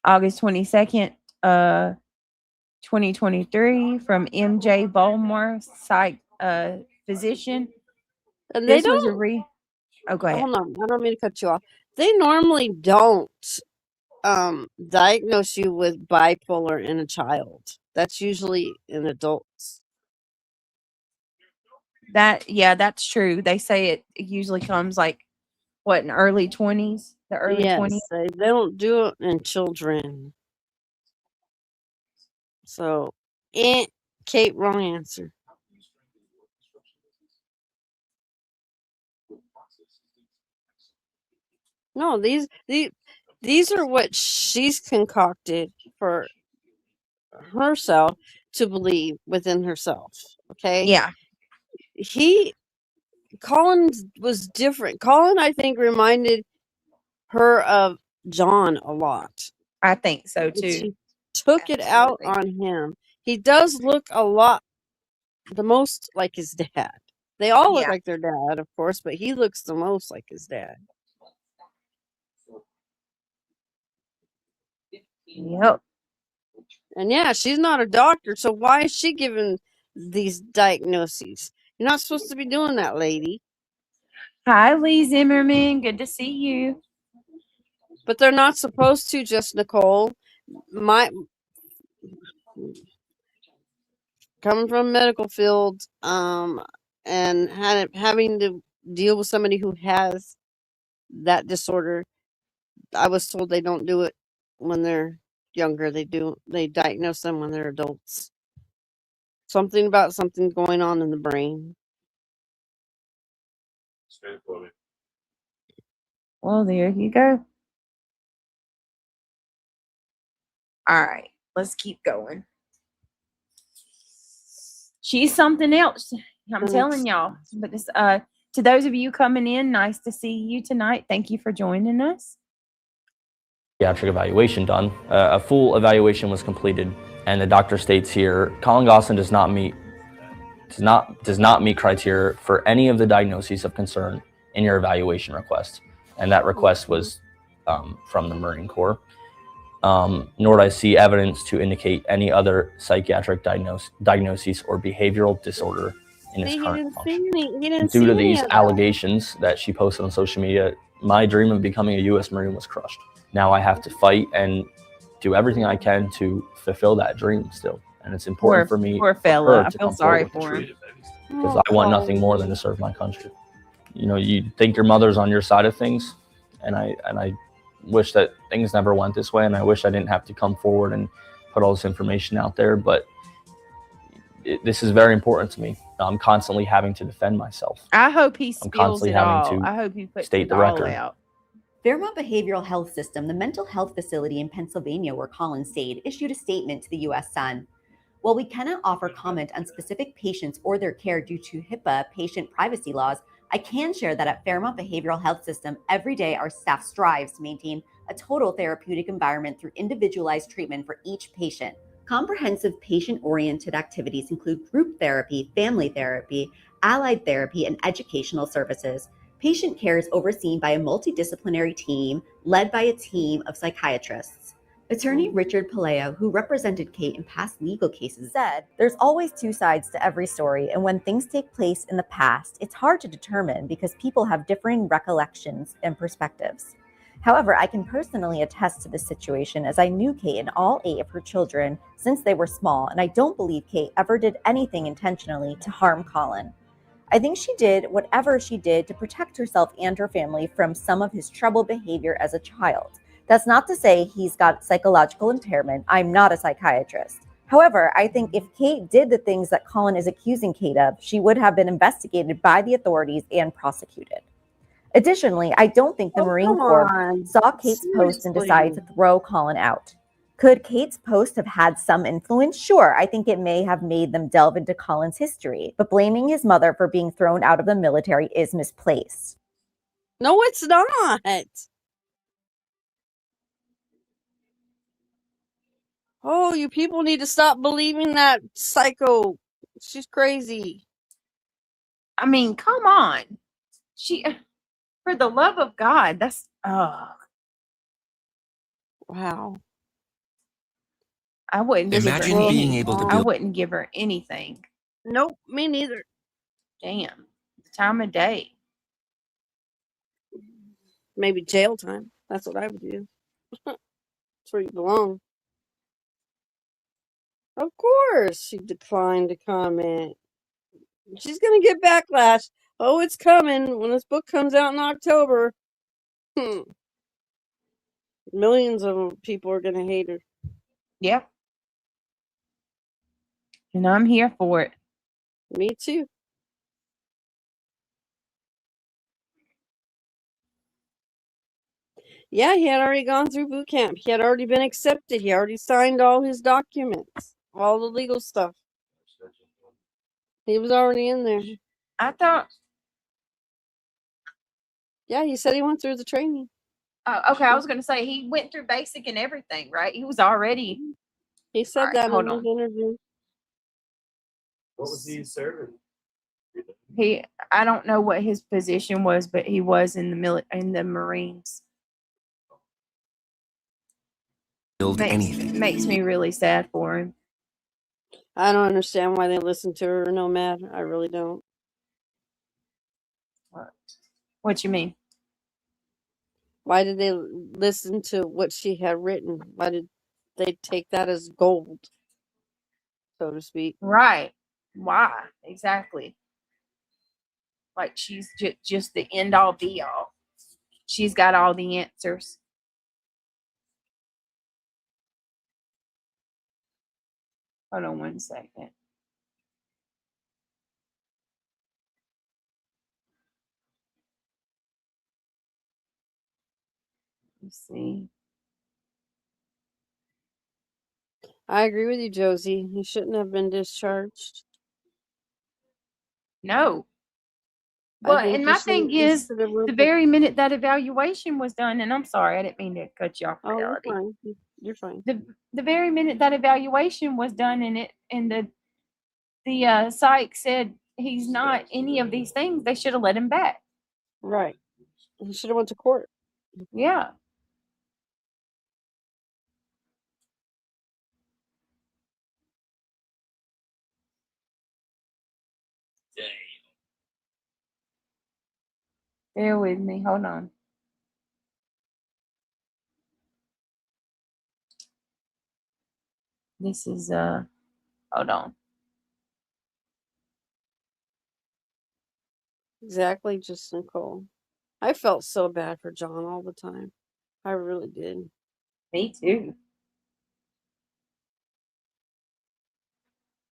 August 22nd, 2023, from MJ Balmore, psych physician. And they This was a don't. Oh, go ahead. Hold on, I don't mean to cut you off. They normally don't diagnose you with bipolar in a child. That's usually in adults. That's true. They say it usually comes like what, in early 20s? The early 20s? Yes, they don't do it in children. So, Kate, wrong answer. No, these are what she's concocted for herself to believe within herself. Okay. Yeah. Colin was different. Colin, I think, reminded her of John a lot. I think so And too. she took it out on him. He does look the most like his dad. They all look like their dad, of course, but he looks the most like his dad. Yep. And yeah, she's not a doctor, so why is she giving these diagnoses? You're not supposed to be doing that, lady. Hi, Lee Zimmerman. Good to see you. But they're not supposed to, just Nicole. Coming from medical field, and having to deal with somebody who has that disorder, I was told they don't do it when they're younger. They diagnose them when they're adults. Something about something going on in the brain. Well, there you go. All right, let's keep going. She's something else. I'm telling y'all. But this, to those of you coming in, nice to see you tonight. Thank you for joining us. psychiatric evaluation done. A full evaluation was completed, and the doctor states here, Colin Gosselin does not meet criteria for any of the diagnoses of concern in your evaluation request. And that request was from the Marine Corps. Nor do I see evidence to indicate any other psychiatric diagnosis or behavioral disorder in his current function. Due to these allegations that she posted on social media, my dream of becoming a U.S. Marine was crushed. Now I have to fight and do everything I can to fulfill that dream still. And it's important for me, poor for fella. her I to feel come sorry forward with the for him. truth. Because I want nothing more than to serve my country. You know, you think your mother's on your side of things, and I wish that things never went this way, and I wish I didn't have to come forward and put all this information out there, but this is very important to me. I'm constantly having to defend myself. I hope he spills constantly it having all. to I hope he puts state it the all record. out. Fairmont Behavioral Health System, the mental health facility in Pennsylvania where Colin stayed, issued a statement to the U.S. Sun. While we cannot offer comment on specific patients or their care due to HIPAA patient privacy laws, I can share that at Fairmont Behavioral Health System, every day our staff strives to maintain a total therapeutic environment through individualized treatment for each patient. Comprehensive patient-oriented activities include group therapy, family therapy, allied therapy, and educational services. Patient care is overseen by a multidisciplinary team led by a team of psychiatrists. Attorney Richard Paleo, who represented Kate in past legal cases, said, "There's always two sides to every story, and when things take place in the past, it's hard to determine because people have differing recollections and perspectives. However, I can personally attest to this situation as I knew Kate and all 8 of her children since they were small, and I don't believe Kate ever did anything intentionally to harm Colin. I think she did whatever she did to protect herself and her family from some of his troubled behavior as a child. That's not to say he's got psychological impairment. I'm not a psychiatrist. However, I think if Kate did the things that Colin is accusing Kate of, she would have been investigated by the authorities and prosecuted. Additionally, I don't think the Marine Corps saw Kate's post and decided to throw Colin out. Could Kate's post have had some influence? Sure, I think it may have made them delve into Colin's history, but blaming his mother for being thrown out of the military is misplaced." No, it's not. Oh, you people need to stop believing that psycho. She's crazy. I mean, come on. She, for the love of God, that's, Wow. I wouldn't Imagine give her being able to I build. wouldn't give her anything. Nope, me neither. Damn. The time of day. Maybe jail time. That's what I would do. That's where you belong. Of course, she declined to comment. She's gonna get backlash. Oh, it's coming when this book comes out in October. Millions of people are gonna hate her. Yep. And I'm here for it. Me too. Yeah, he had already gone through boot camp. He had already been accepted. He already signed all his documents, all the legal stuff. He was already in there. I thought. Yeah, he said he went through the training. Okay, I was going to say he went through basic and everything, right? He was already. He said right, that hold in on. his interview. What was he serving? I don't know what his position was, but he was in the Marines. Build anything. Makes me really sad for him. I don't understand why they listen to her. No, Matt, I really don't. What you mean? Why did they listen to what she had written? Why did they take that as gold, so to speak? Right. Why? Exactly. Like she's just the end all be all. She's got all the answers. Hold on one second. Let's see. I agree with you, Josie. He shouldn't have been discharged. No. Well, think and you my should- thing you is, should have went the with- very minute that evaluation was done, and I'm sorry, I didn't mean to cut you off, Oh, you're Melody. fine. You're fine. The very minute that evaluation was done, and the psych said he's not any of these things, they should have let him back. Right. He should have went to court. Yeah. Bear with me. Hold on. This is hold on. Exactly, just Nicole. I felt so bad for John all the time. I really did. Me too.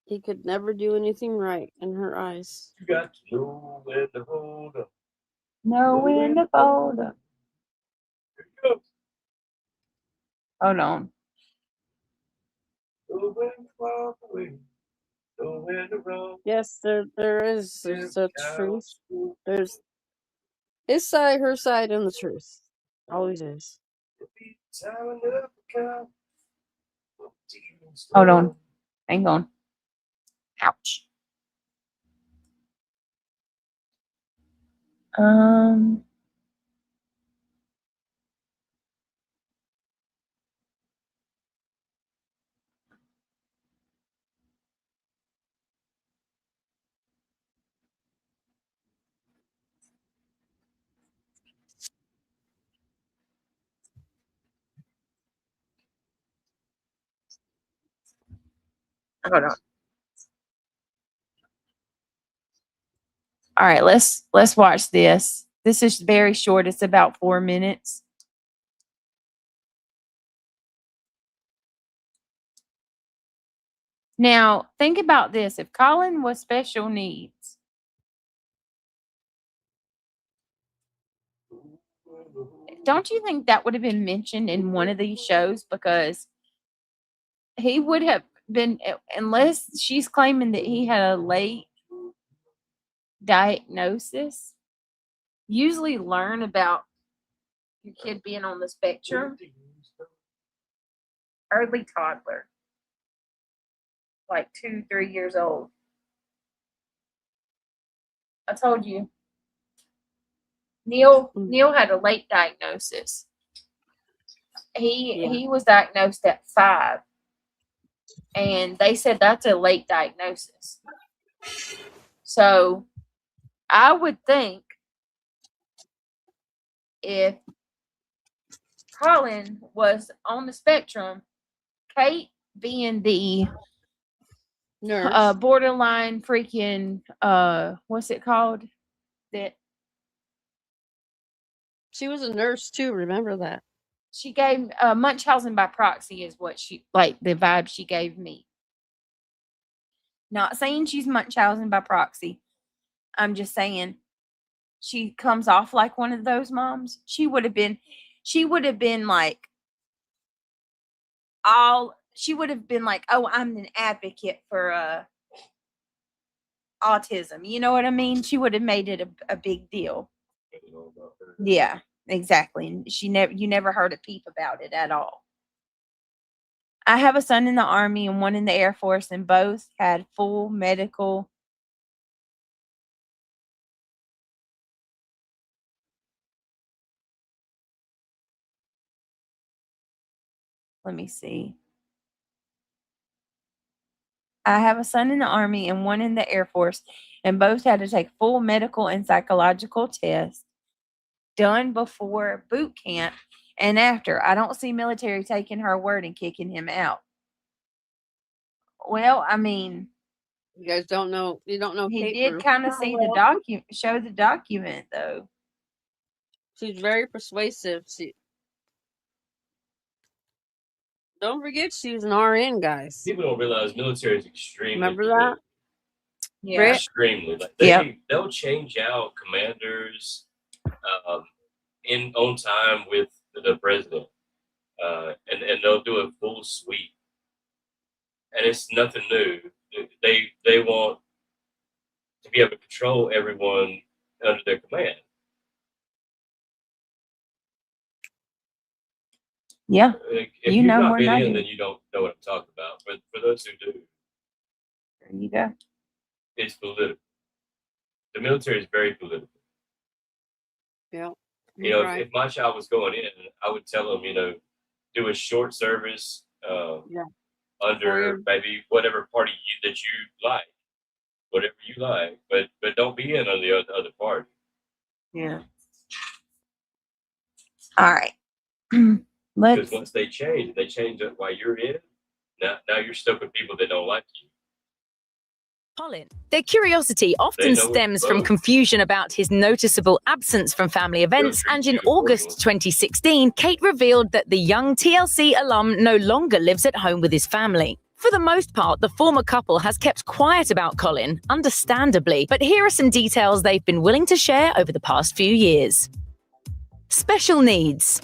He could never do anything right in her eyes. You got to know when to hold up. Know when to fold up. Here you go. Hold on. Know when to walk away. Know when to run. Yes, there's a truth. There's his side, her side, and the truth. Always is. Hold on. Hang on. Ouch. Hold on. All right, let's watch this. This is very short. It's about 4 minutes. Now, think about this. If Colin was special needs, don't you think that would have been mentioned in one of these shows? Because he would have been, unless she's claiming that he had a late diagnosis, usually learn about your kid being on the spectrum. Early toddler, like 2, 3 years old. I told you. Neil had a late diagnosis. He was diagnosed at 5, and they said that's a late diagnosis. So I would think if Colin was on the spectrum, Kate being the Nurse. borderline freaking what's it called? That She was a nurse too, remember that. she gave Munchausen by proxy is what she, like, the vibe she gave me. Not saying she's Munchausen by proxy. I'm just saying she comes off like one of those moms. She would have been like oh, I'm an advocate for autism. You know what I mean? She would have made it a big deal. Yeah, exactly. And you never heard a peep about it at all. I have a son in the Army and one in the Air Force, and both had full medical. Let me see. I have a son in the Army and one in the Air Force, and both had to take full medical and psychological tests done before boot camp and after. I don't see military taking her word and kicking him out. Well, I mean, you guys don't know. You don't know. He Kate did kind of see the document, show the document though. She's very persuasive. Don't forget she was an RN, guys. People don't realize military is extremely. Remember that? Yeah. Extremely. Like they'll change out commanders on time with the president. And they'll do a full sweep. And it's nothing new. They want to be able to control everyone under their command. Yeah. If You you've know not more been than I in, do. then you don't know what I'm talking about. But for those who do, There you go. it's political. The military is very political. Yeah. You know, Right. if my child was going in, I would tell them, you know, do a short service Yeah. under maybe whatever party that you like, whatever you like, but don't be in on the other party. Yeah. All right. Because once they change it while you're in. Now you're stuck with people that don't like you. Colin. Their curiosity often know stems from both. confusion about his noticeable absence from family events, and in August 2016, Kate revealed that the young TLC alum no longer lives at home with his family. For the most part, the former couple has kept quiet about Colin, understandably, but here are some details they've been willing to share over the past few years. Special needs.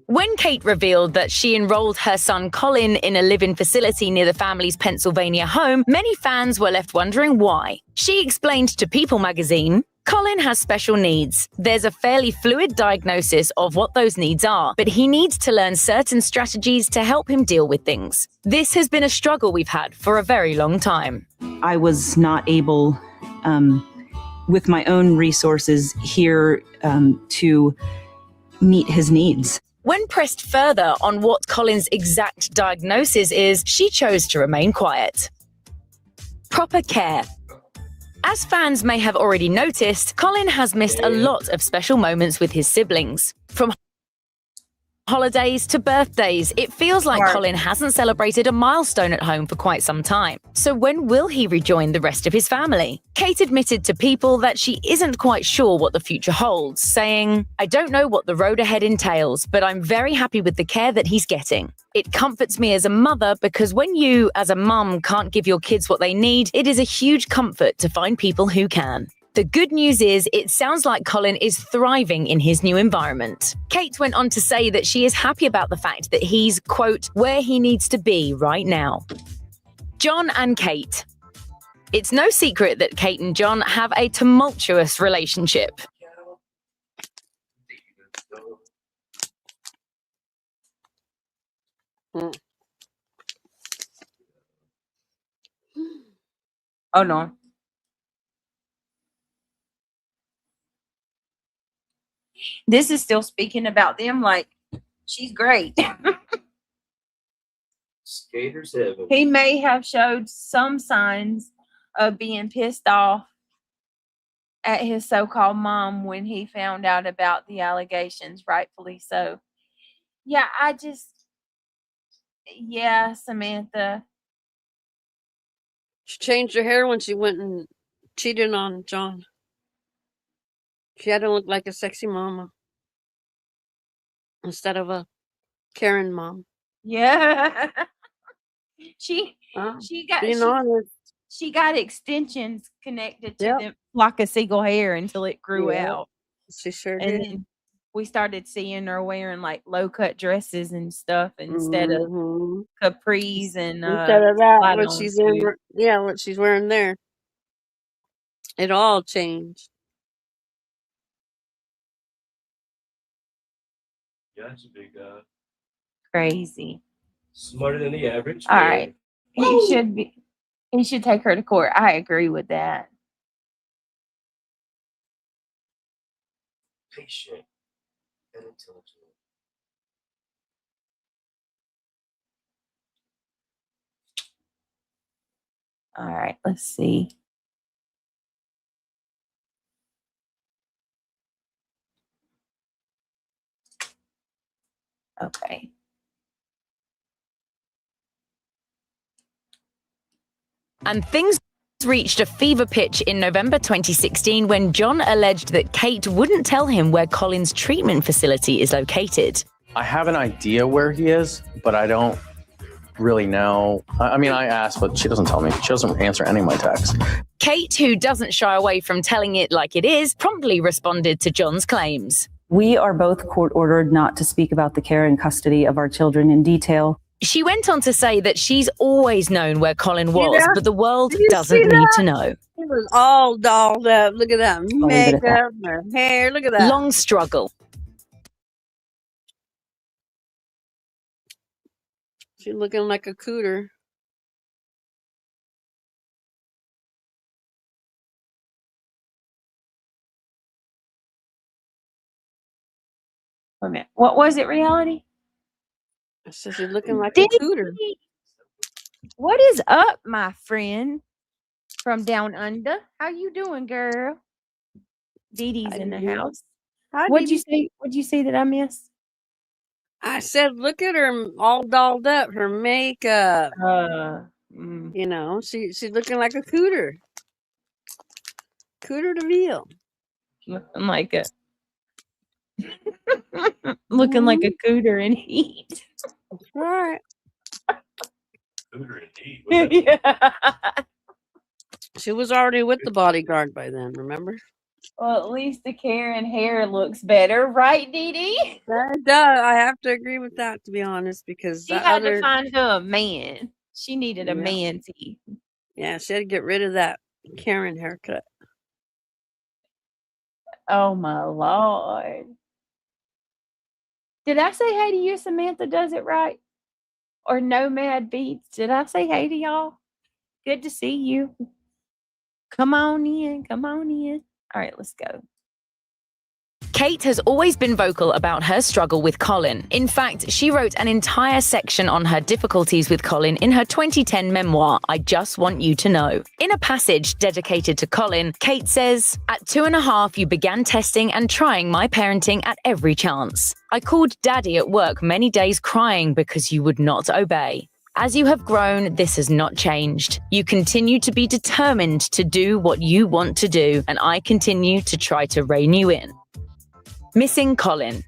When Kate revealed that she enrolled her son Colin in a live-in facility near the family's Pennsylvania home, many fans were left wondering why. She explained to People magazine, Colin has special needs. There's a fairly fluid diagnosis of what those needs are, but he needs to learn certain strategies to help him deal with things. This has been a struggle we've had for a very long time. I was not able, with my own resources here, to meet his needs. When pressed further on what Colin's exact diagnosis is, she chose to remain quiet. Proper care. As fans may have already noticed, Colin has missed a lot of special moments with his siblings. From holidays to birthdays, it feels like Colin hasn't celebrated a milestone at home for quite some time. So when will he rejoin the rest of his family? Kate admitted to People that she isn't quite sure what the future holds, saying, I don't know what the road ahead entails, but I'm very happy with the care that he's getting. It comforts me as a mother because when you, as a mum, can't give your kids what they need, it is a huge comfort to find people who can. The good news is, it sounds like Colin is thriving in his new environment. Kate went on to say that she is happy about the fact that he's, quote, where he needs to be right now. John and Kate. It's no secret that Kate and John have a tumultuous relationship. Oh, no. This is still speaking about them like she's great. Skaters heaven. He may have showed some signs of being pissed off at his so-called mom when he found out about the allegations, rightfully so. Yeah, Samantha. She changed her hair when she went and cheated on John. She had to look like a sexy mama instead of a Karen mom. Yeah. She got extensions connected to them flock of seagull hair until it grew out. She sure and did. Then we started seeing her wearing like low cut dresses and stuff instead of capris and instead of that, what she's wearing there. It all changed. Gotcha, big guy. Crazy. Smarter than the average. All right. He should take her to court. I agree with that. Patient and intelligent. All right, let's see. Okay. And things reached a fever pitch in November 2016 when John alleged that Kate wouldn't tell him where Colin's treatment facility is located. I have an idea where he is, but I don't really know. I mean, I asked, but she doesn't tell me. She doesn't answer any of my texts. Kate, who doesn't shy away from telling it like it is, promptly responded to John's claims. We are both court-ordered not to speak about the care and custody of our children in detail. She went on to say that she's always known where Colin was, but the world doesn't need to know. was all dolled up. Look at that leave it at that. makeup, her hair. Look at that. Long struggle. She's looking like a cooter. Wait a minute. What was it, reality? I said she's looking like a cooter. What is up, my friend from down under? How you doing, girl? Dee Dee's in the house. Hi, What'd Dee you say? What'd you say that I missed? I said, look at her all dolled up, her makeup. You know, she's looking like a cooter. Cooter de Ville. Looking like a looking like a cooter in heat. That's right. Cooter indeed. Yeah. She was already with the bodyguard by then, remember? Well, at least the Karen hair looks better, right, Dee Dee? That does. I have to agree with that, to be honest, because She that had other, to find her a man. She needed a Yeah. man teeth. yeah, she had to get rid of that Karen haircut. Oh my Lord. Did I say hey to you, Samantha Does It Right? Or Nomad Beats? Did I say hey to y'all? Good to see you. Come on in. Come on in. All right, let's go. Kate has always been vocal about her struggle with Colin. In fact, she wrote an entire section on her difficulties with Colin in her 2010 memoir, I Just Want You to Know. In a passage dedicated to Colin, Kate says, "At 2.5, you began testing and trying my parenting at every chance. I called Daddy at work many days crying because you would not obey. As you have grown, this has not changed. You continue to be determined to do what you want to do, and I continue to try to rein you in." Missing Colin.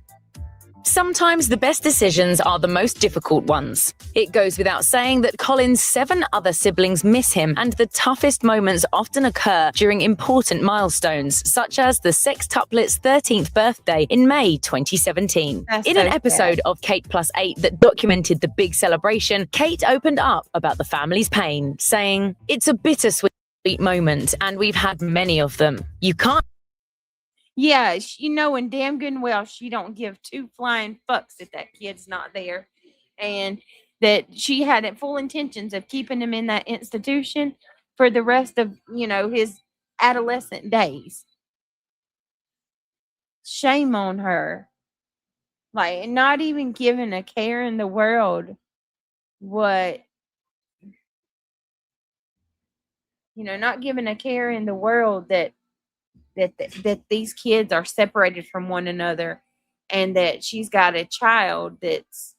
Sometimes the best decisions are the most difficult ones. It goes without saying that Colin's 7 other siblings miss him, and the toughest moments often occur during important milestones, such as the sextuplet's 13th birthday in May 2017. That's In so an sad. episode of Kate Plus 8 that documented the big celebration, Kate opened up about the family's pain, saying, "It's a bittersweet moment, and we've had many of them. You can't Yeah, you know, and damn good and well, she don't give 2 flying fucks if that kid's not there. And that she had full intentions of keeping him in that institution for the rest of, his adolescent days. Shame on her. Like, not even giving a care in the world not giving a care in the world that these kids are separated from one another, and that she's got a child that's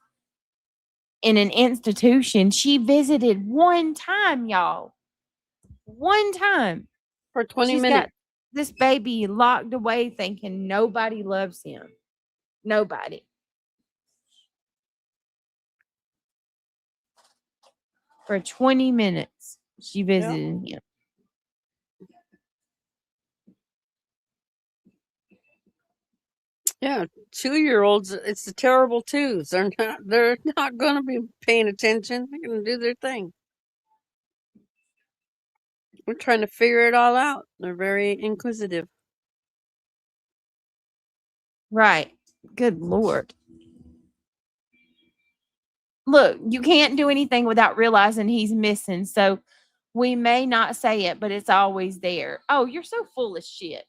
in an institution. She visited one time, y'all. One time. For 20 She's minutes. got this baby locked away thinking nobody loves him. Nobody. For 20 minutes, she visited him. Yeah, 2-year-olds, it's the terrible twos. They're not going to be paying attention. They're going to do their thing. We're trying to figure it all out. They're very inquisitive. Right. Good Lord. Look, you can't do anything without realizing he's missing. So we may not say it, but it's always there. Oh, you're so full of shit.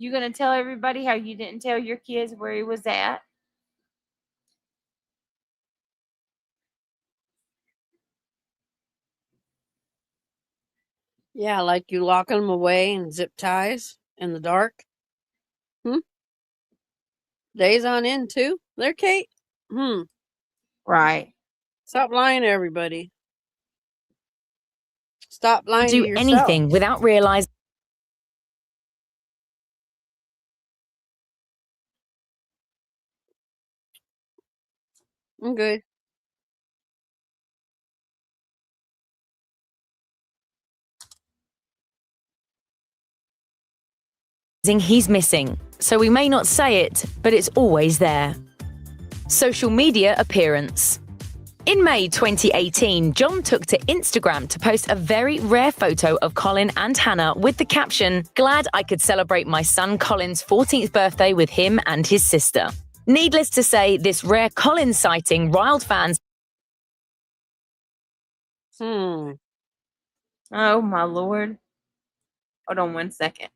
You gonna tell everybody how you didn't tell your kids where he was at? Yeah, like you locking them away in zip ties in the dark. Days on end too. There, Kate. Right. Stop lying to everybody. Stop lying to do yourself. anything without realizing I'm good. he's missing. So we may not say it, but it's always there. Social media appearance. In May 2018, John took to Instagram to post a very rare photo of Colin and Hannah with the caption, "Glad I could celebrate my son Colin's 14th birthday with him and his sister." Needless to say, this rare Colin sighting riled fans. Oh my Lord. Hold on 1 second.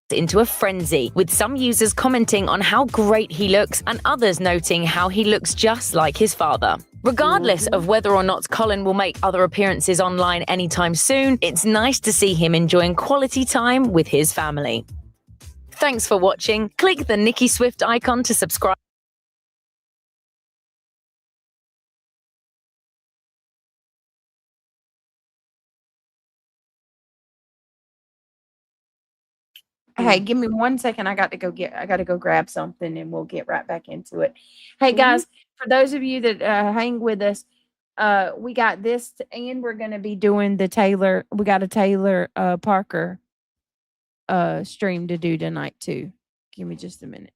Into a frenzy, with some users commenting on how great he looks and others noting how he looks just like his father. Regardless of whether or not Colin will make other appearances online anytime soon, it's nice to see him enjoying quality time with his family. Thanks for watching. Click the Nicki Swift icon to subscribe. Hey, give me 1 second. I got to go grab something and we'll get right back into it. Hey guys, for those of you that hang with us, we got this and we're going to be doing the Taylor. We got a Taylor Parker stream to do tonight too. Give me just a minute.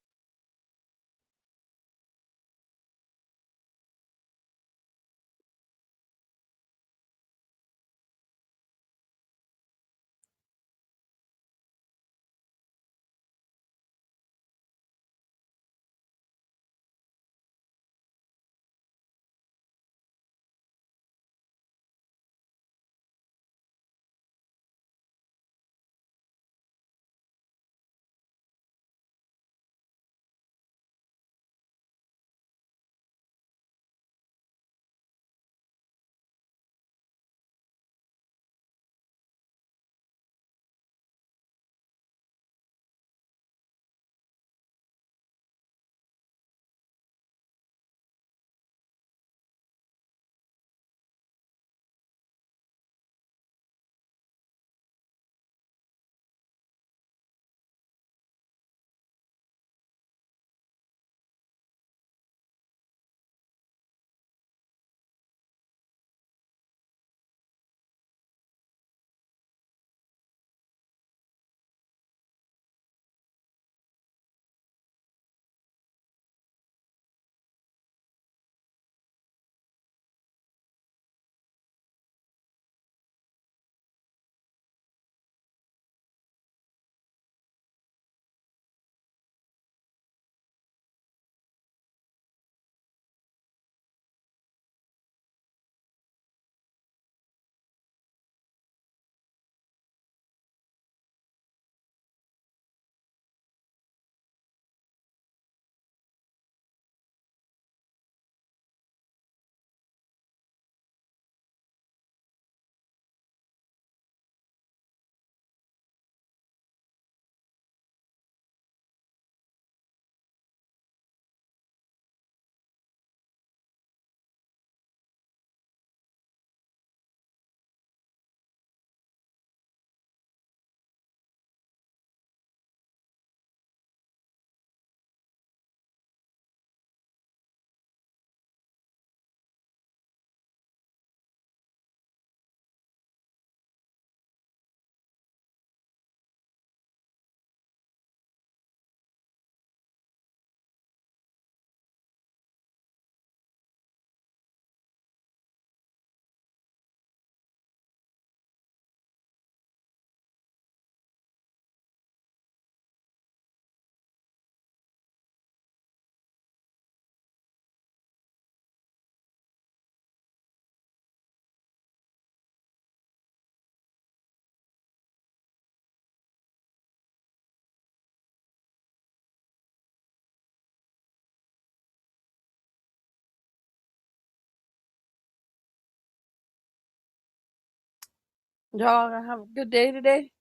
Y'all have a good day today?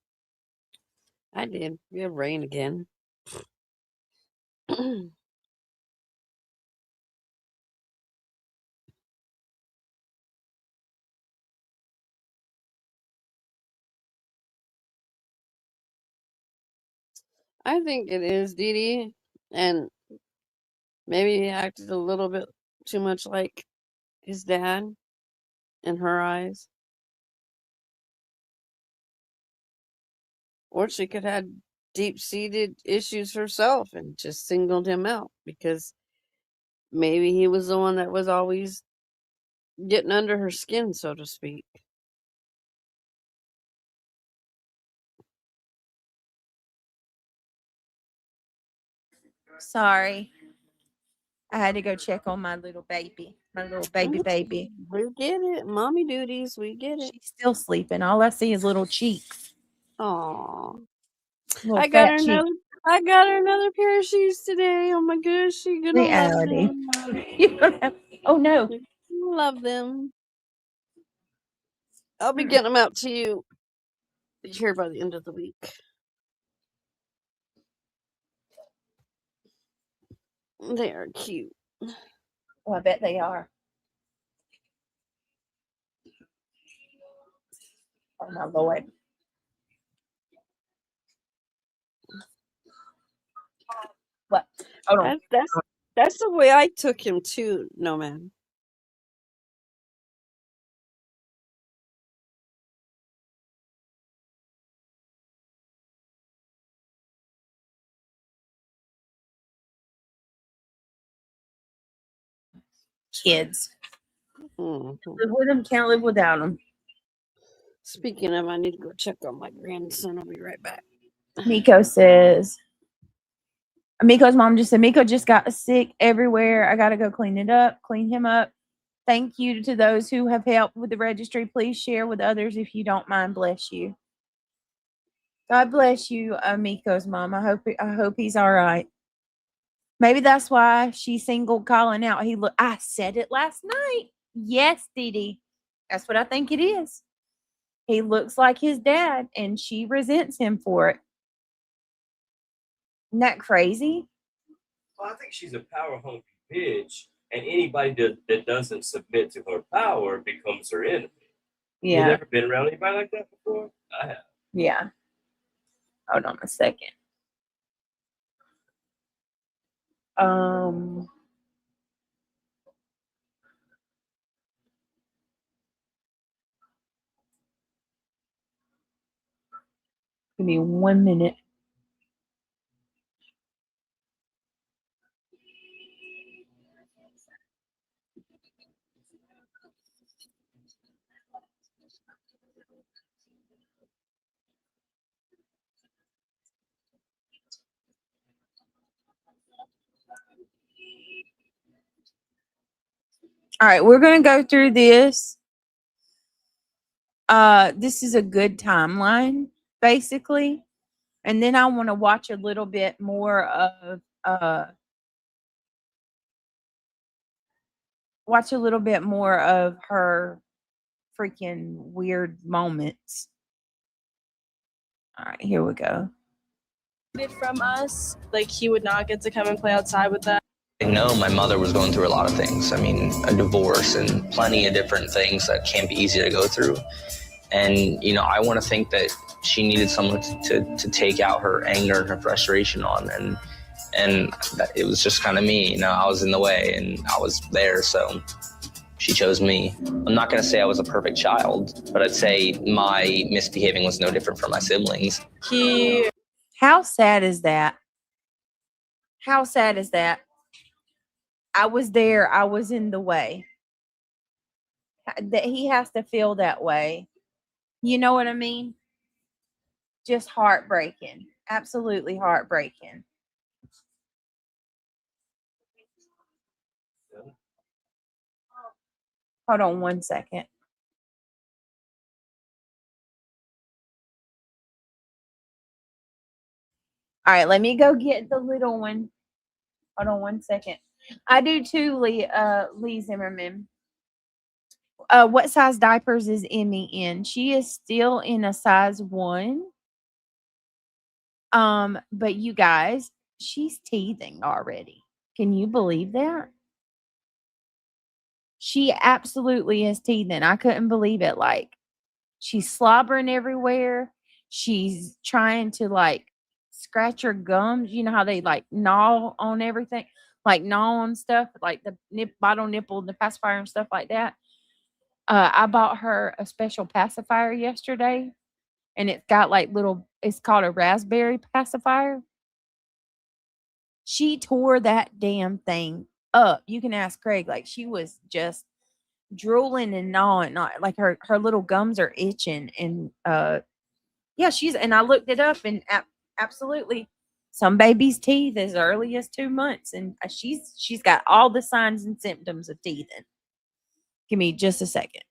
I did. We had rain again. I think it is, Dee Dee. And maybe he acted a little bit too much like his dad in her eyes. Or she could have deep-seated issues herself and just singled him out because Maybe he was the one that was always getting under her skin, so to speak. Sorry. I had to go check on my little baby. My little baby. We get it. Mommy duties. We get it. She's still sleeping. All I see is little cheeks. Aw. Little I got fat her cheeks. another pair of shoes today. Oh my gosh, she's gonna love Reality. them. You don't have- oh no. Love them. I'll be getting them out to you here by the end of the week. They are cute. Oh, I bet they are. Oh my Lord. What? Hold on. That's the way I took him too, no man. Kids. Mhm. Live with them, can't live without them. Speaking of, I need to go check on my grandson. I'll be right back. Miko's mom just said, Miko just got sick everywhere. I got to go clean him up. Thank you to those who have helped with the registry. Please share with others if you don't mind. Bless you. God bless you, Miko's mom. I hope he's all right. Maybe that's why she singled Colin out. I said it last night. Yes, Dee Dee. That's what I think it is. He looks like his dad, and she resents him for it. Isn't that crazy? Well, I think she's a power-hungry bitch, and anybody that doesn't submit to her power becomes her enemy. Yeah. You never been around anybody like that before? I have. Yeah. Hold on a second. Give me 1 minute. All right, we're going to go through this. This is a good timeline, basically. And then I want to watch a little bit more of her freaking weird moments. All right, here we go. From us, like he would not get to come and play outside with them. I know my mother was going through a lot of things. I mean, a divorce and plenty of different things that can't be easy to go through. And, you know, I want to think that she needed someone to take out her anger and her frustration on. And that it was just kind of me, you know, I was in the way and I was there. So she chose me. I'm not going to say I was a perfect child, but I'd say my misbehaving was no different from my siblings. How sad is that? How sad is that? I was there. I was in the way. That he has to feel that way. You know what I mean? Just heartbreaking. Absolutely heartbreaking. Hold on 1 second. All right, let me go get the little one. Hold on 1 second. I do too, Lee Zimmerman. What size diapers is Emmy in? She is still in a size 1. But you guys, she's teething already. Can you believe that? She absolutely is teething. I couldn't believe it. Like, she's slobbering everywhere. She's trying to like scratch her gums. You know how they like gnaw on everything, like gnaw on stuff, like the bottom nipple, the pacifier and stuff like that. I bought her a special pacifier yesterday, and it's got like it's called a raspberry pacifier. She tore that damn thing up. You can ask Craig. Like, she was just drooling and gnawing, not like her little gums are itching. And yeah, and I looked it up, and absolutely, some babies' teeth as early as 2 months, and she's got all the signs and symptoms of teething. Give me just a second.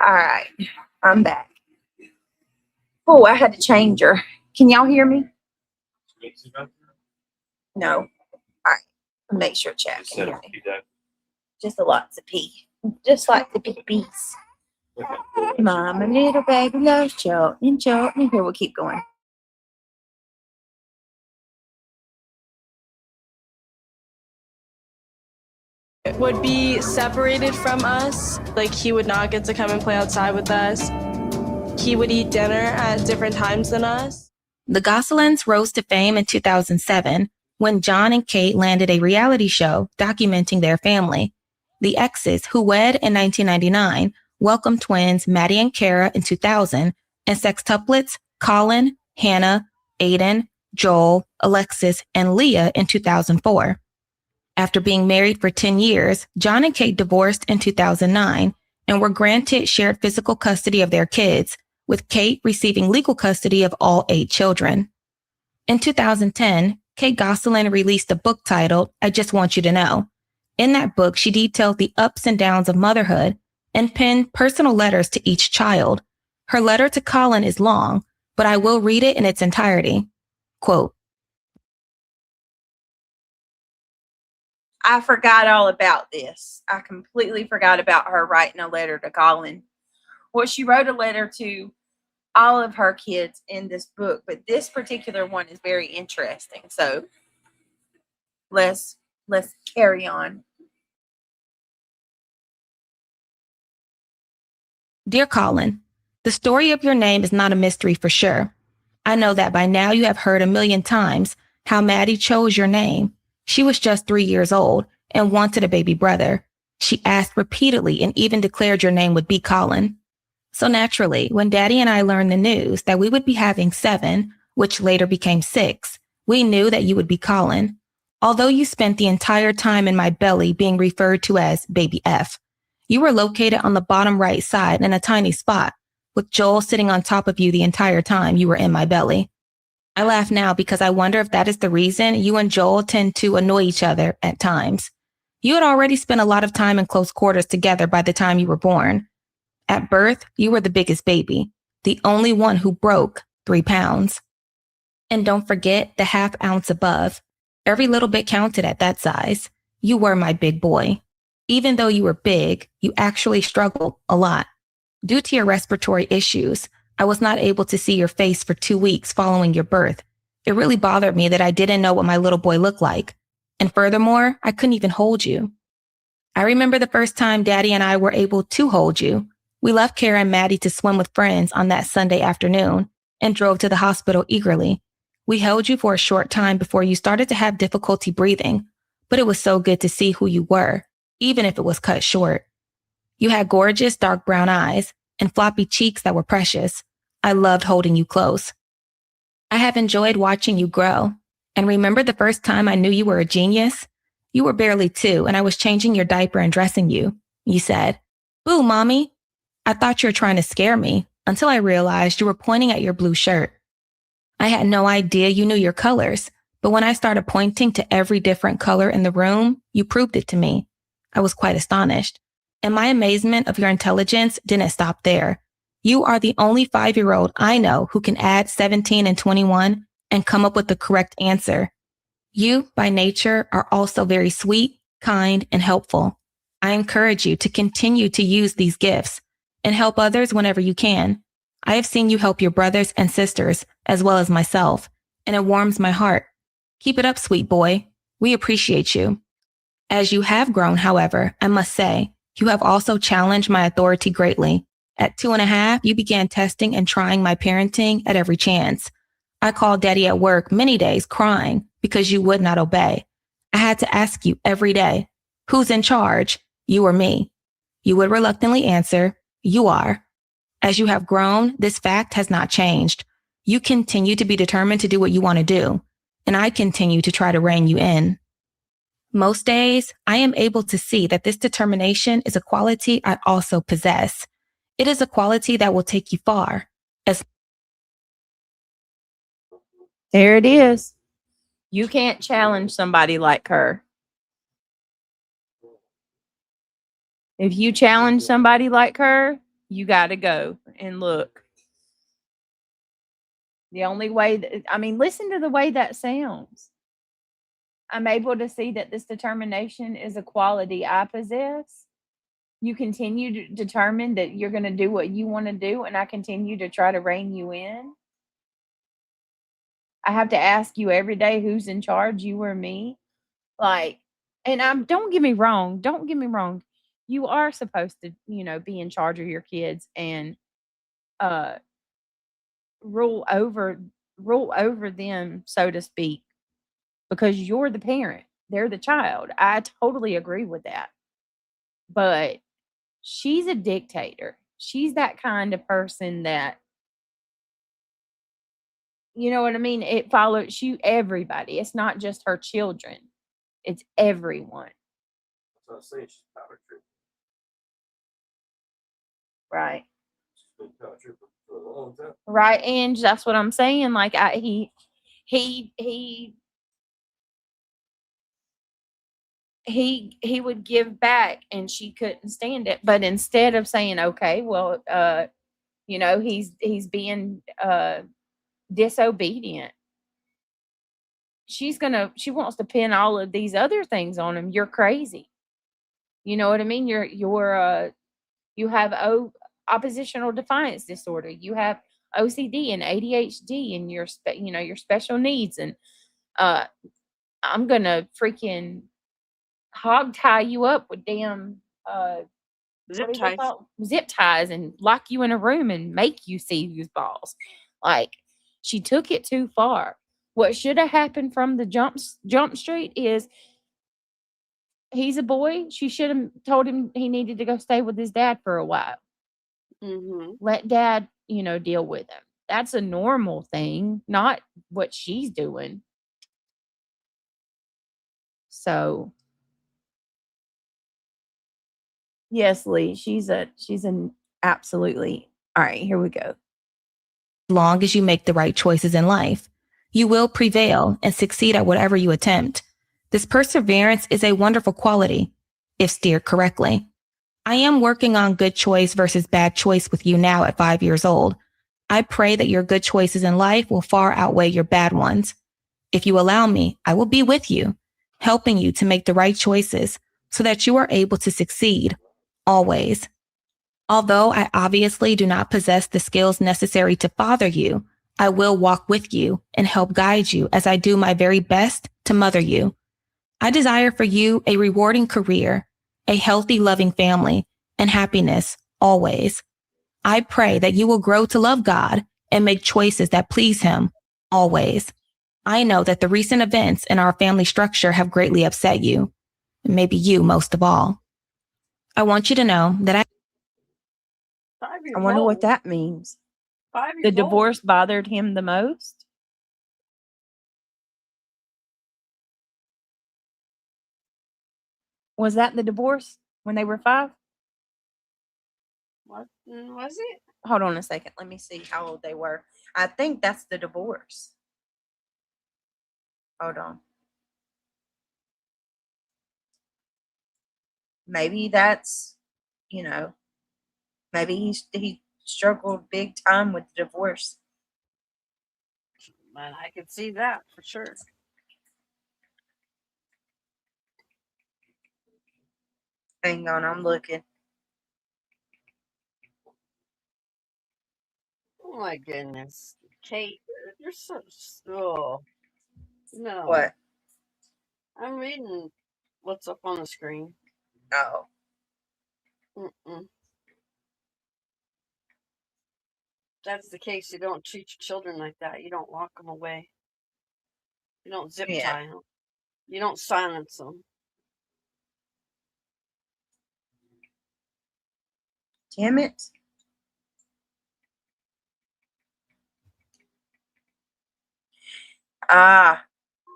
All right, I'm back. Oh, I had to change her. Can y'all hear me? No. All right. Make sure chat can hear me. Just a lots of pee. Just like the big bees. Mama, little baby loves children, children. Here, we'll keep going. Would be separated from us. Like, he would not get to come and play outside with us. He would eat dinner at different times than us. The Gosselins rose to fame in 2007 when John and Kate landed a reality show documenting their family. The exes, who wed in 1999, welcomed twins Maddie and Kara in 2000 and sextuplets Colin, Hannah, Aiden, Joel, Alexis, and Leah in 2004. After being married for 10 years, John and Kate divorced in 2009 and were granted shared physical custody of their kids, with Kate receiving legal custody of all 8 children. In 2010, Kate Gosselin released a book titled, I Just Want You to Know. In that book, she detailed the ups and downs of motherhood and penned personal letters to each child. Her letter to Colin is long, but I will read it in its entirety. Quote, I forgot all about this. I completely forgot about her writing a letter to Colin. Well, she wrote a letter to all of her kids in this book, but this particular one is very interesting. So let's carry on. Dear Colin, the story of your name is not a mystery for sure. I know that by now you have heard a million times how Maddie chose your name. She was just 3 years old and wanted a baby brother. She asked repeatedly and even declared your name would be Colin. So naturally, when Daddy and I learned the news that we would be having 7, which later became 6, we knew that you would be Colin. Although you spent the entire time in my belly being referred to as Baby F, you were located on the bottom right side in a tiny spot, with Joel sitting on top of you the entire time you were in my belly. I laugh now because I wonder if that is the reason you and Joel tend to annoy each other at times. You had already spent a lot of time in close quarters together by the time you were born. At birth, you were the biggest baby, the only one who broke 3 pounds. And don't forget the ½ ounce above. Every little bit counted at that size. You were my big boy. Even though you were big, you actually struggled a lot. Due to your respiratory issues, I was not able to see your face for 2 weeks following your birth. It really bothered me that I didn't know what my little boy looked like. And furthermore, I couldn't even hold you. I remember the first time Daddy and I were able to hold you. We left Kara and Maddie to swim with friends on that Sunday afternoon and drove to the hospital eagerly. We held you for a short time before you started to have difficulty breathing, but it was so good to see who you were, even if it was cut short. You had gorgeous dark brown eyes and floppy cheeks that were precious. I loved holding you close. I have enjoyed watching you grow. And remember the first time I knew you were a genius? You were barely 2 and I was changing your diaper and dressing you. You said, "Boo, mommy." I thought you were trying to scare me until I realized you were pointing at your blue shirt. I had no idea you knew your colors, but when I started pointing to every different color in the room, you proved it to me. I was quite astonished. And my amazement of your intelligence didn't stop there. You are the only 5-year-old I know who can add 17 and 21 and come up with the correct answer. You, by nature, are also very sweet, kind, and helpful. I encourage you to continue to use these gifts and help others whenever you can. I have seen you help your brothers and sisters, as well as myself, and it warms my heart. Keep it up, sweet boy. We appreciate you. As you have grown, however, I must say, you have also challenged my authority greatly. At 2.5, you began testing and trying my parenting at every chance. I called Daddy at work many days crying because you would not obey. I had to ask you every day, who's in charge, you or me? You would reluctantly answer, you are. As you have grown, this fact has not changed. You continue to be determined to do what you want to do, and I continue to try to rein you in. Most days, I am able to see that this determination is a quality I also possess. It is a quality that will take you far. There it is. You can't challenge somebody like her. If you challenge somebody like her, you got to go and look. The only way that, I mean, listen to the way that sounds. I'm able to see that this determination is a quality I possess. You continue to determine that you're going to do what you want to do, and I continue to try to rein you in. I have to ask you every day who's in charge, you or me. Like, and don't get me wrong. You are supposed to, be in charge of your kids and uh rule over them, so to speak, because you're the parent. They're the child. I totally agree with that. But she's a dictator. She's that kind of person that, you know what I mean? It follows everybody. It's not just her children. It's everyone. That's what I was saying. She's a power trip. Right. She's been a power trip for a long time. Right, and that's what I'm saying. Like he would give back, and she couldn't stand it. But instead of saying, okay, well, he's being disobedient, she wants to pin all of these other things on him. You're crazy. You know what I mean? You have oppositional defiance disorder. You have OCD and ADHD, and your special needs, and I'm gonna freaking hog tie you up with damn zip ties and lock you in a room and make you see these balls. Like, she took it too far. What should have happened from the jump street is, he's a boy. She should have told him he needed to go stay with his dad for a while. Mm-hmm. Let dad, deal with him. That's a normal thing, not what she's doing. So, yes, Lee, she's an absolutely. All right, here we go. As long as you make the right choices in life, you will prevail and succeed at whatever you attempt. This perseverance is a wonderful quality, if steered correctly. I am working on good choice versus bad choice with you now at 5 years old. I pray that your good choices in life will far outweigh your bad ones. If you allow me, I will be with you, helping you to make the right choices so that you are able to succeed, always. Although I obviously do not possess the skills necessary to father you, I will walk with you and help guide you as I do my very best to mother you. I desire for you a rewarding career, a healthy, loving family, and happiness always. I pray that you will grow to love God and make choices that please Him always. I know that the recent events in our family structure have greatly upset you, maybe you most of all. I want you to know that I wonder what that means. The divorce bothered him the most. Was that the divorce when they were 5? What was it? Hold on a second. Let me see how old they were. I think that's the divorce. Hold on. Maybe that's, maybe he struggled big time with the divorce. Man, I could see that for sure. Hang on, I'm looking. Oh my goodness, Kate, you're so slow. No. What? I'm reading what's up on the screen. Oh. Mm-mm. That's the case. You don't treat your children like that. You don't lock them away. You don't zip tie them. You don't silence them. Damn it. Ah.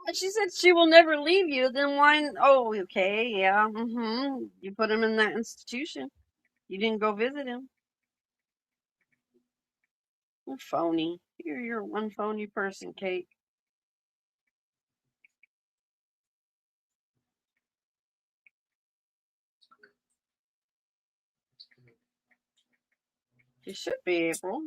And she said she will never leave you. Then why? Oh, okay, yeah. Mm-hmm. You put him in that institution. You didn't go visit him. You're phony. You're one phony person, Kate. She should be April.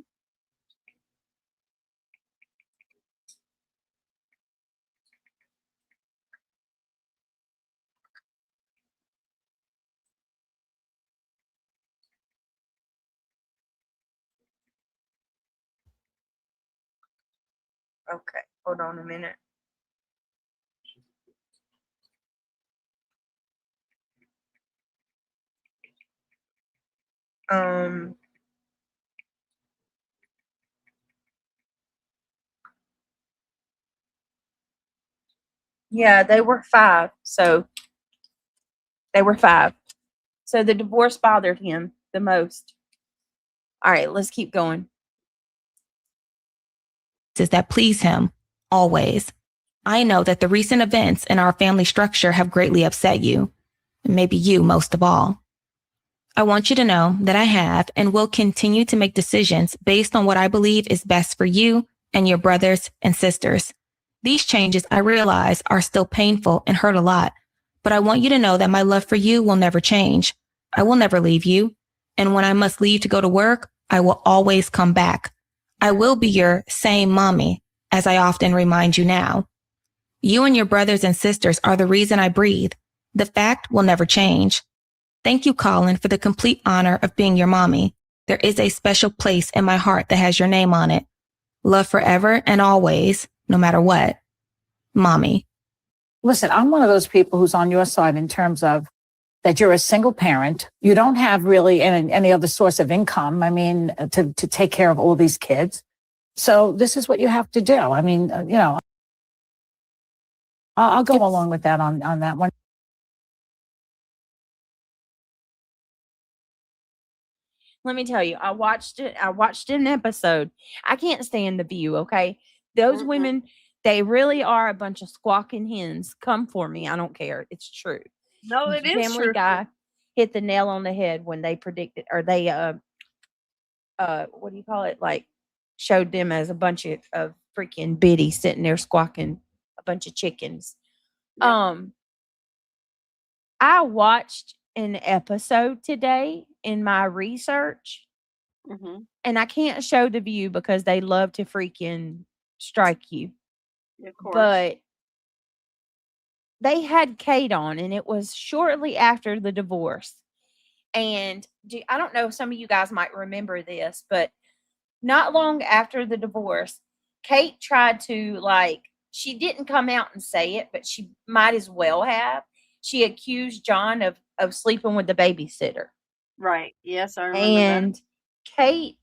Okay, hold on a minute. Yeah, they were 5. So they were 5. So the divorce bothered him the most. All right, let's keep going. That please him always. I know that the recent events in our family structure have greatly upset you, and maybe you most of all. I want you to know that I have and will continue to make decisions based on what I believe is best for you and your brothers and sisters. These changes, I realize, are still painful and hurt a lot, but I want you to know that my love for you will never change. I will never leave you, and when I must leave to go to work, I will always come back. I will be your same mommy, as I often remind you now. You and your brothers and sisters are the reason I breathe. The fact will never change. Thank you, Colin, for the complete honor of being your mommy. There is a special place in my heart that has your name on it. Love forever and always, no matter what. Mommy. Listen, I'm one of those people who's on your side in terms of that you're a single parent. You don't have really any other source of income, I mean, to take care of all these kids. So this is what you have to do. I mean, I'll go along with that on that one. Let me tell you, I watched it. I watched an episode. I can't stand The View, okay? Those women, they really are a bunch of squawking hens. Come for me. I don't care. It's true. No, it is Family true. Guy hit the nail on the head when they predicted, or they what do you call it? Like showed them as a bunch of freaking biddies sitting there squawking, a bunch of chickens. I watched an episode today in my research, and I can't show The View because they love to freaking strike you. Of course. But they had Kate on, and it was shortly after the divorce. And I don't know if some of you guys might remember this, but not long after the divorce, Kate tried to, she didn't come out and say it, but she might as well have. She accused John of sleeping with the babysitter. Right. Yes, I remember And that. Kate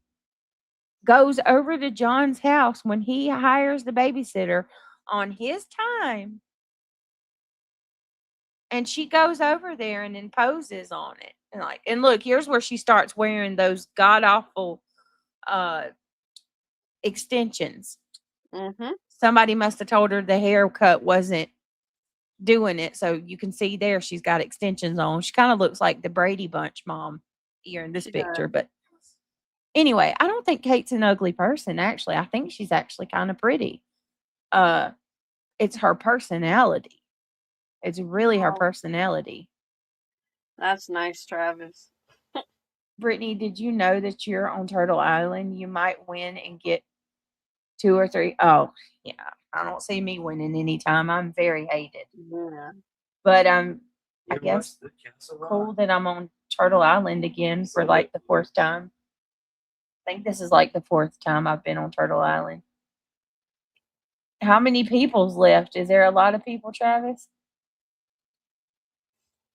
goes over to John's house when he hires the babysitter on his time. And she goes over there and imposes on it. And look, here's where she starts wearing those god-awful extensions. Somebody must have told her the haircut wasn't doing it. So you can see there she's got extensions on. She kind of looks like the Brady Bunch mom here in this picture. But anyway, I don't think Kate's an ugly person, actually. I think she's actually kind of pretty. It's her personality. It's really her personality. That's nice, Travis. Brittany, did you know that you're on Turtle Island? You might win and get 2 or 3. Oh, yeah. I don't see me winning anytime. I'm very hated. Yeah. But I guess cool that I'm on Turtle Island again for like the 4th time. I think this is like the 4th time I've been on Turtle Island. How many people's left? Is there a lot of people, Travis?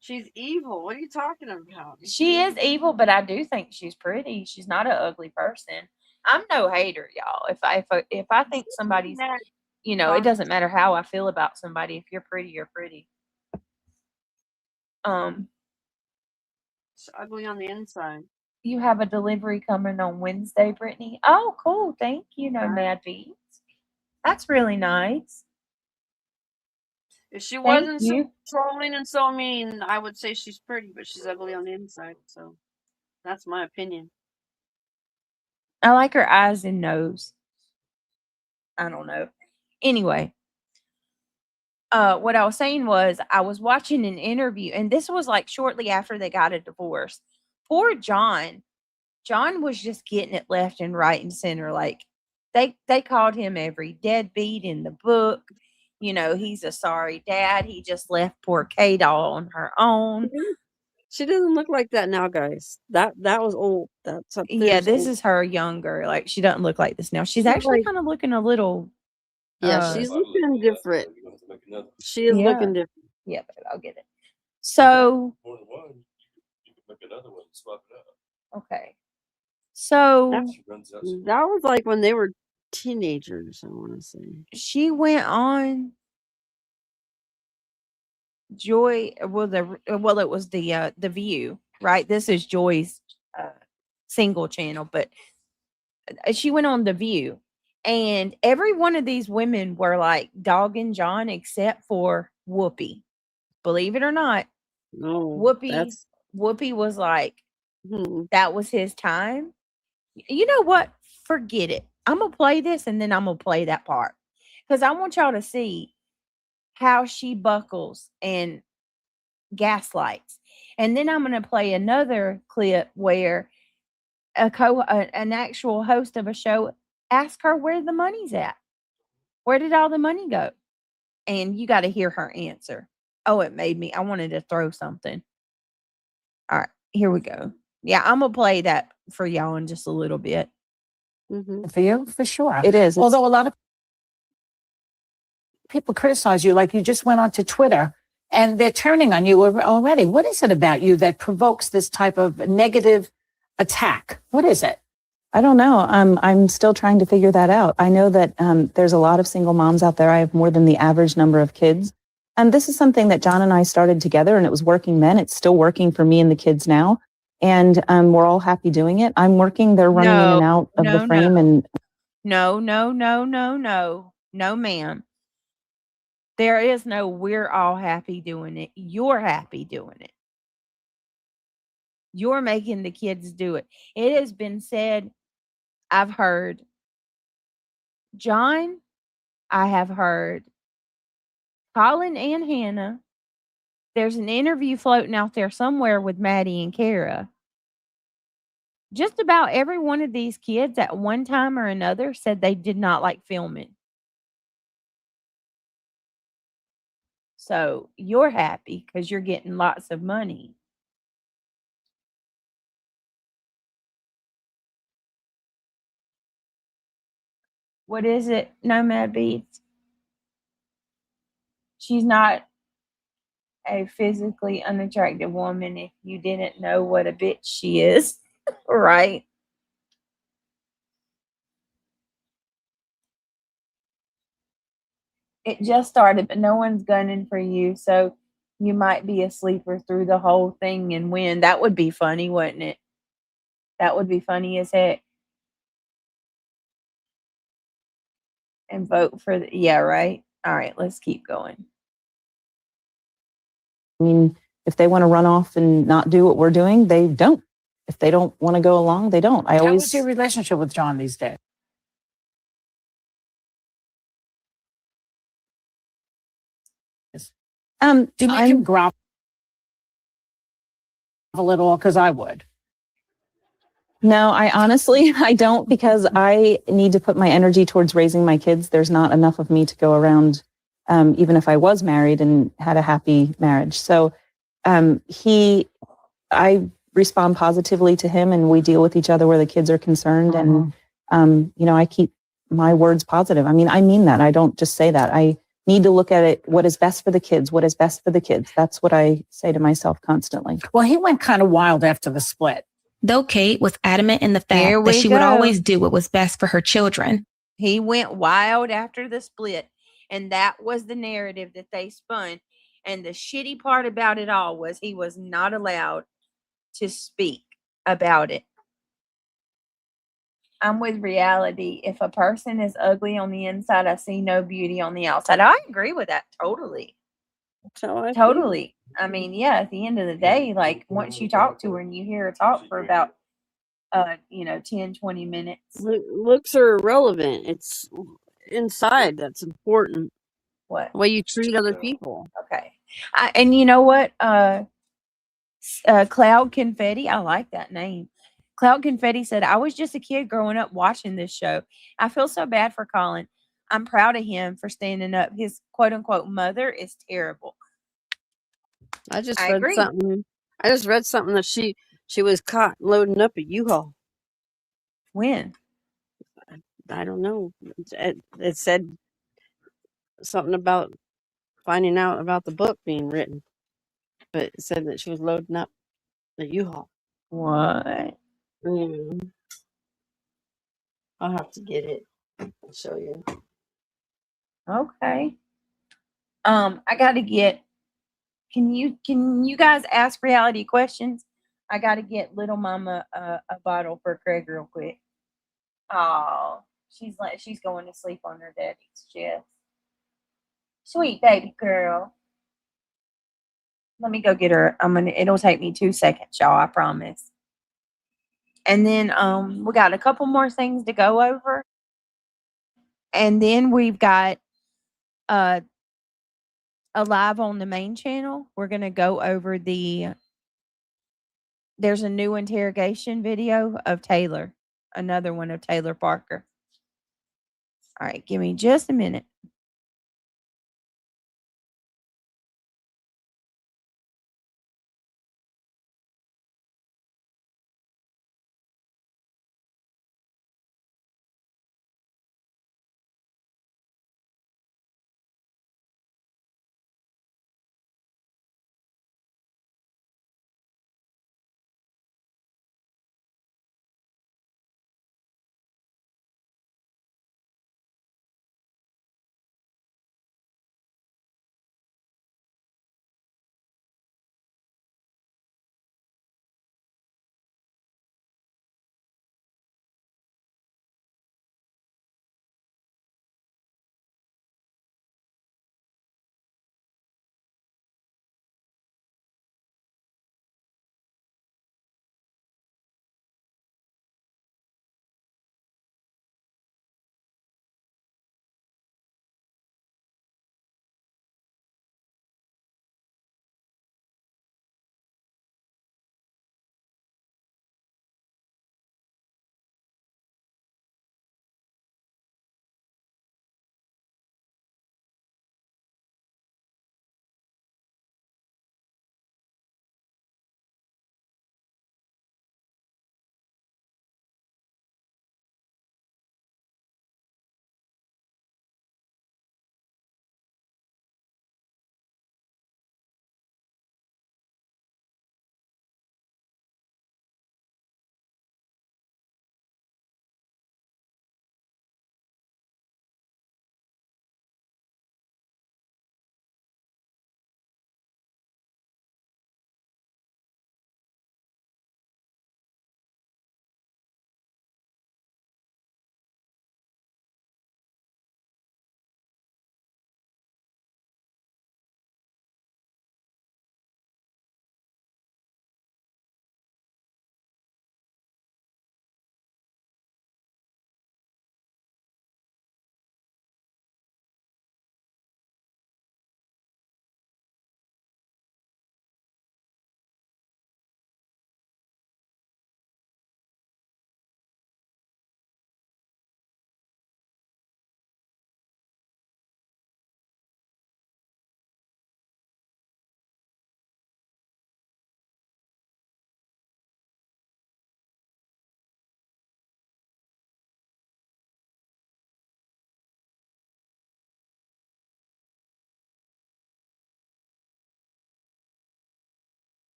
She's evil. What are you talking about? She is evil, but I do think she's pretty. She's not an ugly person. I'm no hater, y'all. If I think somebody's, it doesn't matter how I feel about somebody. If you're pretty, you're pretty. It's ugly on the inside. You have a delivery coming on Wednesday, Brittany. Oh, cool. Thank you, Mad Beats. That's really nice. If she wasn't so trolling and so mean, I would say she's pretty, but she's ugly on the inside. So that's my opinion. I like her eyes and nose. I don't know. Anyway, what I was saying was I was watching an interview, and this was like shortly after they got a divorce. Poor John John was just getting it left and right and center. Like they called him every deadbeat in the book. You know, he's a sorry dad. He just left poor Kate all on her own. She doesn't look like that now, guys. That was old. That's up there. Yeah, this is her younger. Like she doesn't look like this now. She's actually like, kind of looking a little. yeah, she's looking different. She is Yeah. looking different. Yeah, but I'll get it. So More than one, you can make another one and swap it up. okay. So That was like when they were teenagers, I want to say. she went on Joy. Well, it was the View, right? This is Joy's single channel, but she went on the View, and every one of these women were like dogging John, except for Whoopi. Believe it or not, No, Whoopi was like, that was his time. You know what? Forget it. I'm gonna play this, and then I'm gonna play that part because I want y'all to see how she buckles and gaslights. And then I'm gonna play another clip where an actual host of a show asked her where the money's at. Where did all the money go? And you got to hear her answer. Oh, it made me. I wanted to throw something. All right, here we go. Yeah, I'm gonna play that for y'all in just a little bit. For you, for sure. It is. Although a lot of people criticize you, like you just went onto Twitter and they're turning on you already. What is it about you that provokes this type of negative attack? What is it? I don't know. I'm still trying to figure that out. I know that there's a lot of single moms out there. I have more than the average number of kids. And this is something that John and I started together, and it was working then. It's still working for me and the kids now. And we're all happy doing it. I'm working. They're running in and out of the frame. And No, ma'am. There is no we're all happy doing it. You're happy doing it. You're making the kids do it. It has been said, I've heard John, I have heard Colin and Hannah. There's an interview floating out there somewhere with Maddie and Kara. Just about every one of these kids at one time or another said they did not like filming. So you're happy because you're getting lots of money. What is it, Nomad Beats? She's not a physically unattractive woman if you didn't know what a bitch she is, right? It just started, but no one's gunning for you, so you might be a sleeper through the whole thing and win. That would be funny, wouldn't it? That would be funny as heck. And vote for the, yeah, right? All right, let's keep going. I mean, if they want to run off and not do what we're doing, they don't. If they don't want to go along, they don't. How is your relationship with John these days? Do you make him grovel a little? Because I would. No, I don't, because I need to put my energy towards raising my kids. There's not enough of me to go around, even if I was married and had a happy marriage. So I respond positively to him, and we deal with each other where the kids are concerned. And, I keep my words positive. I mean that. I don't just say that. I need to look at it. What is best for the kids? What is best for the kids? That's what I say to myself constantly. Well, he went kind of wild after the split. Though Kate was adamant in the fact that she would always do what was best for her children. He went wild after the split, and that was the narrative that they spun. And the shitty part about it all was he was not allowed to speak about it. I'm with reality. If a person is ugly on the inside, I see no beauty on the outside. I agree with that totally. Totally. I mean, yeah, at the end of the day, like once you talk to her and you hear her talk for about 10, 20 minutes. Looks are irrelevant. It's inside that's important. What? The way you treat other people. Okay. And you know what? Cloud Confetti, I like that name. Cloud Confetti said, I was just a kid growing up watching this show. I feel so bad for Colin. I'm proud of him for standing up. His quote unquote mother is terrible. I just I read agree. something. I just read something that she was caught loading up a U-Haul. When? I don't know. It said something about finding out about the book being written, but it said that she was loading up the U-Haul. What? I'll have to get it. I'll show you. Okay. I gotta get can you guys ask reality questions? I gotta get little mama a bottle for Craig real quick. Oh, she's going to sleep on her daddy's chest. Sweet baby girl. Let me go get her. It'll take me 2 seconds, y'all, I promise. And then we got a couple more things to go over. And then we've got a live on the main channel. We're gonna go over there's a new interrogation video of Taylor, another one of Taylor Parker. All right, give me just a minute.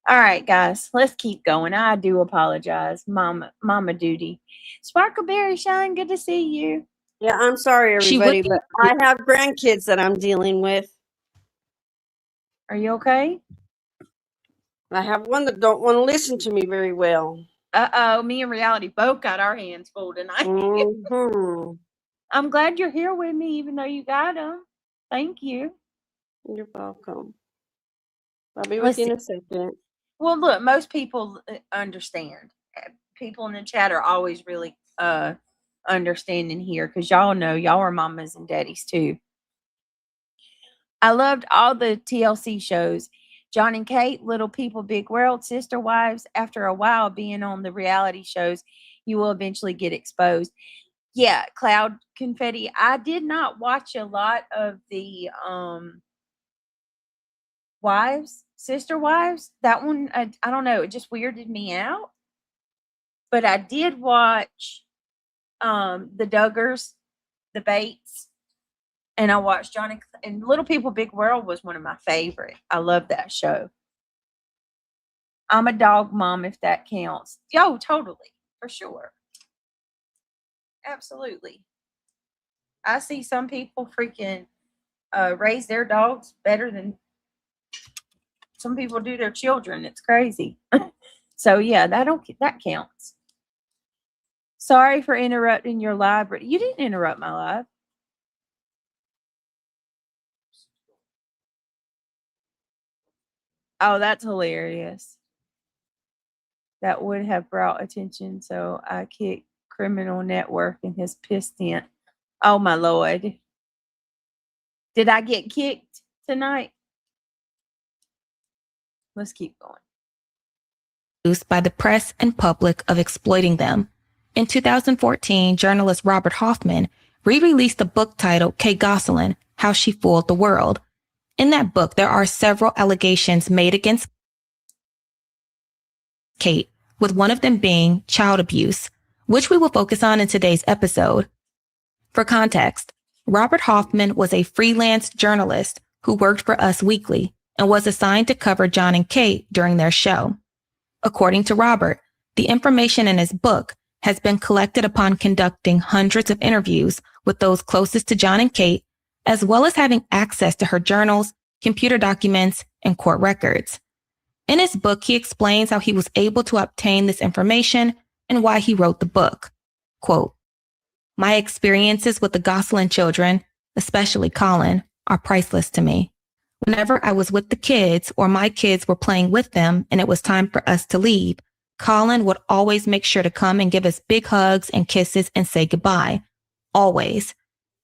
All right, guys, let's keep going. I do apologize. Mama duty. Sparkleberry Shine, good to see you. Yeah, I'm sorry, She would everybody, but I have grandkids that I'm dealing with. Are you okay? I have one that don't want to listen to me very well. Uh-oh, me and Reality both got our hands full tonight. Mhm. I'm glad you're here with me, even though you got them. Thank you. You're welcome. I'll be Let's with you in a second. Well, look, most people understand. People in the chat are always really understanding here because y'all know y'all are mamas and daddies too. I loved all the TLC shows. John and Kate, Little People, Big World, Sister Wives. After a while being on the reality shows, you will eventually get exposed. Yeah, Cloud Confetti. I did not watch a lot of the Wives, Sister Wives. That one, I don't know, it just weirded me out. But I did watch the Duggars, the Bates, and I watched Johnny and Little People Big World was one of my favorite. I love that show. I'm a dog mom, if that counts. Yo, totally, for sure. Absolutely. I see some people freaking raise their dogs better than some people do their children. It's crazy. So yeah, that counts. Sorry for interrupting your live. You didn't interrupt my live. Oh, that's hilarious. That would have brought attention. So I kicked Criminal Network and his piss tent. Oh my Lord. Did I get kicked tonight? Let's keep going. Used by the press and public of exploiting them. In 2014, journalist Robert Hoffman re-released a book titled Kate Gosselin, How She Fooled the World. In that book, there are several allegations made against Kate, with one of them being child abuse, which we will focus on in today's episode. For context, Robert Hoffman was a freelance journalist who worked for Us Weekly and was assigned to cover John and Kate during their show. According to Robert, the information in his book has been collected upon conducting hundreds of interviews with those closest to John and Kate, as well as having access to her journals, computer documents, and court records. In his book, he explains how he was able to obtain this information and why he wrote the book. Quote, "My experiences with the Gosselin children, especially Colin, are priceless to me. Whenever I was with the kids or my kids were playing with them and it was time for us to leave, Colin would always make sure to come and give us big hugs and kisses and say goodbye. Always.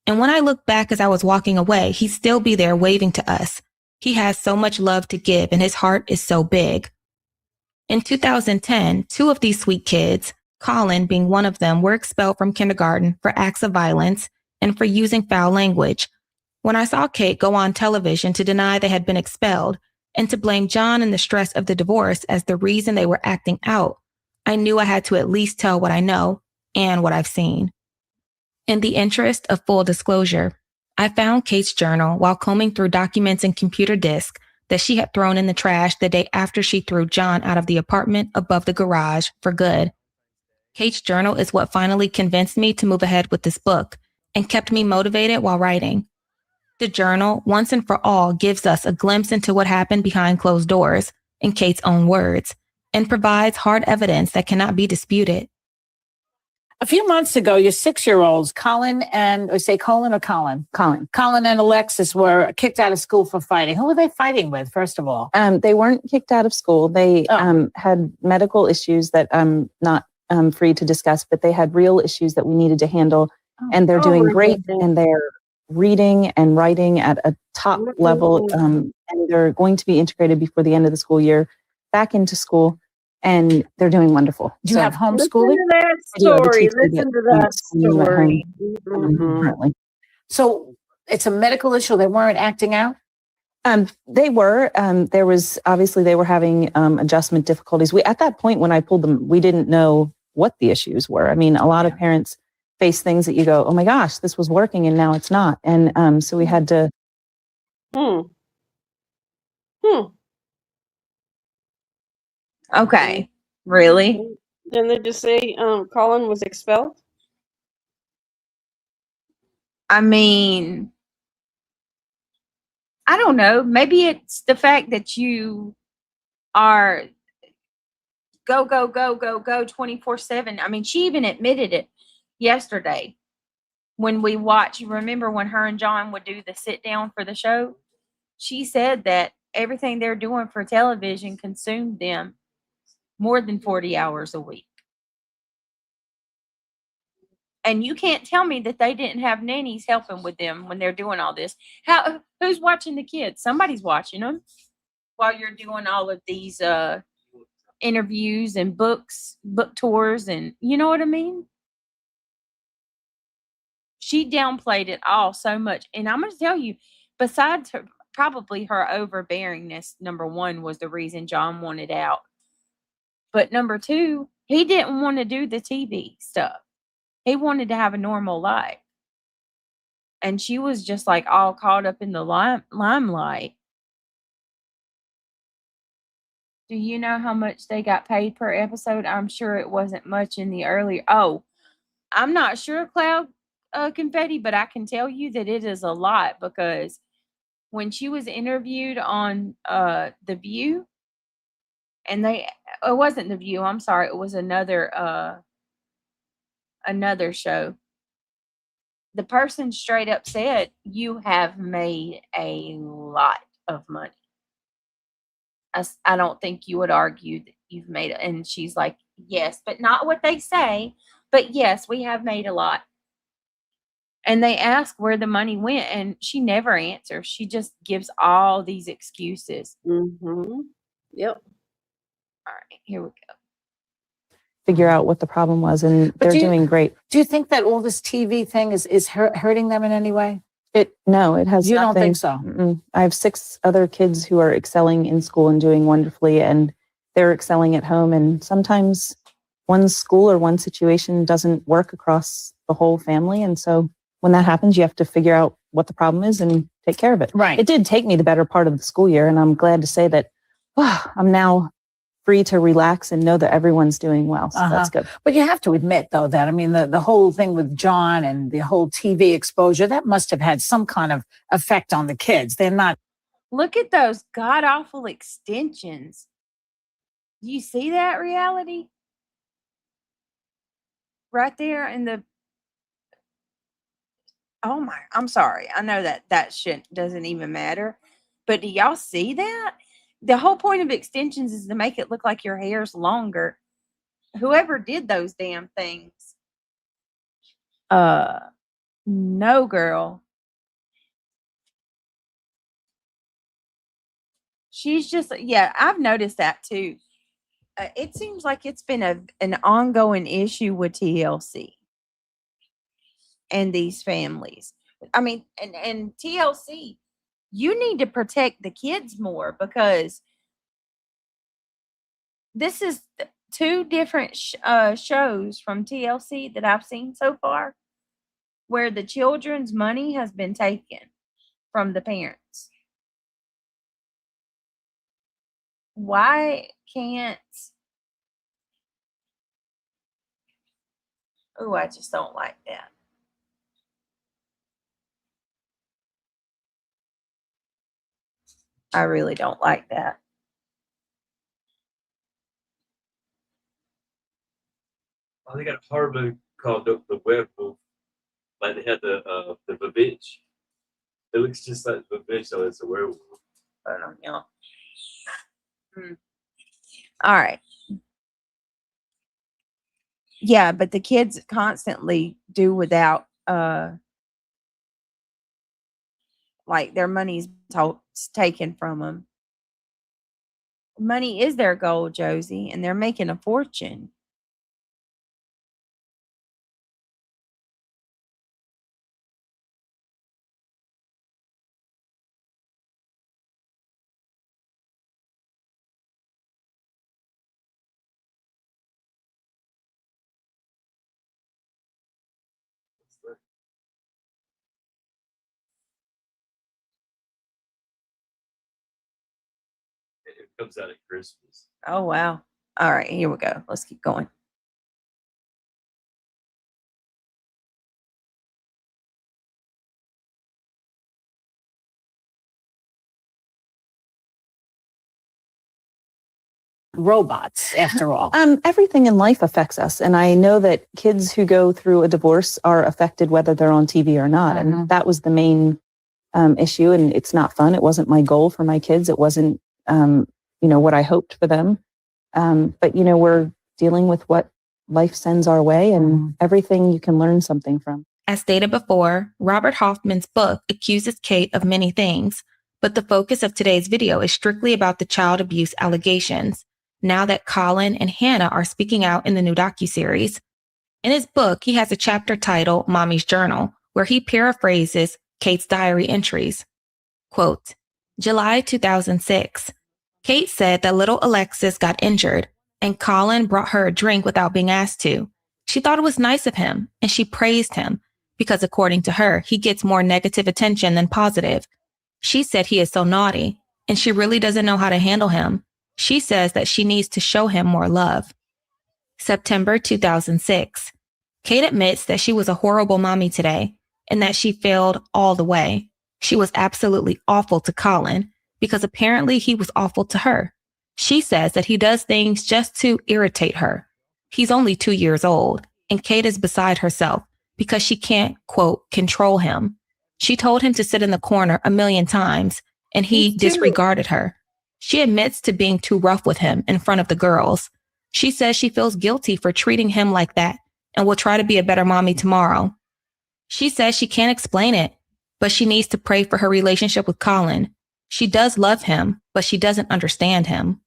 And when I look back as I was walking away, he'd still be there waving to us. He has so much love to give and his heart is so big." In 2010, two of these sweet kids, Colin being one of them, were expelled from kindergarten for acts of violence and for using foul language. When I saw Kate go on television to deny they had been expelled and to blame John and the stress of the divorce as the reason they were acting out, I knew I had to at least tell what I know and what I've seen. In the interest of full disclosure, I found Kate's journal while combing through documents and computer disks that she had thrown in the trash the day after she threw John out of the apartment above the garage for good. Kate's journal is what finally convinced me to move ahead with this book and kept me motivated while writing. The journal, once and for all, gives us a glimpse into what happened behind closed doors, in Kate's own words, and provides hard evidence that cannot be disputed. A few months ago, your 6-year-olds, Colin and, or say Colin or Colin? Colin and Alexis were kicked out of school for fighting. Who were they fighting with, first of all? They weren't kicked out of school. They had medical issues that I'm not free to discuss, but they had real issues that we needed to handle. And they're doing great, and they're reading and writing at a top level. And they're going to be integrated before the end of the school year back into school. And they're doing wonderful. Do you have homeschooling? Listen to that story. Currently. So it's a medical issue. They weren't acting out? They were. There was, obviously, they were having adjustment difficulties. At that point, when I pulled them, we didn't know what the issues were. I mean, a lot of parents face things that you go, oh my gosh, this was working and now it's not. And so we had to. Okay. Really? Didn't they just say Colin was expelled? I mean, I don't know. Maybe it's the fact that you are go, go, go, go, go 24/7. I mean, she even admitted it yesterday when we watched. You remember when her and John would do the sit down for the show? She said that everything they're doing for television consumed them more than 40 hours a week. And you can't tell me that they didn't have nannies helping with them when they're doing all this. Who's watching the kids? Somebody's watching them while you're doing all of these interviews and book tours, and you know what I mean? She downplayed it all so much. And I'm going to tell you, besides her, probably her overbearingness, number one, was the reason John wanted out. But number two, he didn't want to do the TV stuff. He wanted to have a normal life. And she was just like all caught up in the limelight. Do you know how much they got paid per episode? I'm sure it wasn't much in the earlier. Oh, I'm not sure, Cloud Confetti, but I can tell you that it is a lot, because when she was interviewed on The View, and it wasn't The View, I'm sorry, it was another show. The person straight up said, "You have made a lot of money. I don't think you would argue that you've made it." And she's like, "Yes, but not what they say. But yes, we have made a lot." And they ask where the money went, and she never answers. She just gives all these excuses. Mm-hmm. Yep. All right, here we go. Figure out what the problem was, and they're doing great. Do you think that all this TV thing is hurting them in any way? No, it has. You nothing. don't think so? Mm-mm. I have 6 other kids who are excelling in school and doing wonderfully, and they're excelling at home. And sometimes one school or one situation doesn't work across the whole family, and so when that happens, you have to figure out what the problem is and take care of it. Right. It did take me the better part of the school year, and I'm glad to say that I'm now free to relax and know that everyone's doing well. So that's good. But you have to admit, though, that, I mean, the whole thing with John and the whole TV exposure, that must have had some kind of effect on the kids. They're not. Look at those god awful extensions. Do you see that, Reality? Right there in the. Oh my, I'm sorry. I know that shit doesn't even matter. But do y'all see that? The whole point of extensions is to make it look like your hair's longer. Whoever did those damn things. No, girl. She's just, yeah, I've noticed that too. It seems like it's been an ongoing issue with TLC and these families. I mean, and TLC, you need to protect the kids more, because this is 2 different shows from TLC that I've seen so far where the children's money has been taken from the parents. Why can't... Oh, I just don't like that. I really don't like that. Oh, they got a horror movie called the Werewolf. Like they had the Vavitch. It looks just like the Vavitch, so it's a werewolf. I don't know. All right. Yeah, but the kids constantly do without like their money's taken from them. Money is their goal, Josie, and they're making a fortune. It comes out at Christmas. Oh, wow. All right, here we go. Let's keep going. Robots, after all. Everything in life affects us. And I know that kids who go through a divorce are affected whether they're on TV or not. And that was the main issue. And it's not fun. It wasn't my goal for my kids. It wasn't, what I hoped for them. But, we're dealing with what life sends our way, and everything you can learn something from. As stated before, Robert Hoffman's book accuses Kate of many things, but the focus of today's video is strictly about the child abuse allegations, now that Colin and Hannah are speaking out in the new docuseries. In his book, he has a chapter titled Mommy's Journal, where he paraphrases Kate's diary entries. Quote, July 2006. Kate said that little Alexis got injured, and Colin brought her a drink without being asked to. She thought it was nice of him, and she praised him, because according to her, he gets more negative attention than positive. She said he is so naughty, and she really doesn't know how to handle him. She says that she needs to show him more love. September 2006. Kate admits that she was a horrible mommy today, and that she failed all the way. She was absolutely awful to Colin, because apparently he was awful to her. She says that he does things just to irritate her. He's only 2 years old, and Kate is beside herself because she can't, quote, control him. She told him to sit in the corner 1,000,000 times, and he disregarded her. She admits to being too rough with him in front of the girls. She says she feels guilty for treating him like that and will try to be a better mommy tomorrow. She says she can't explain it, but she needs to pray for her relationship with Colin. She does love him, but she doesn't understand him.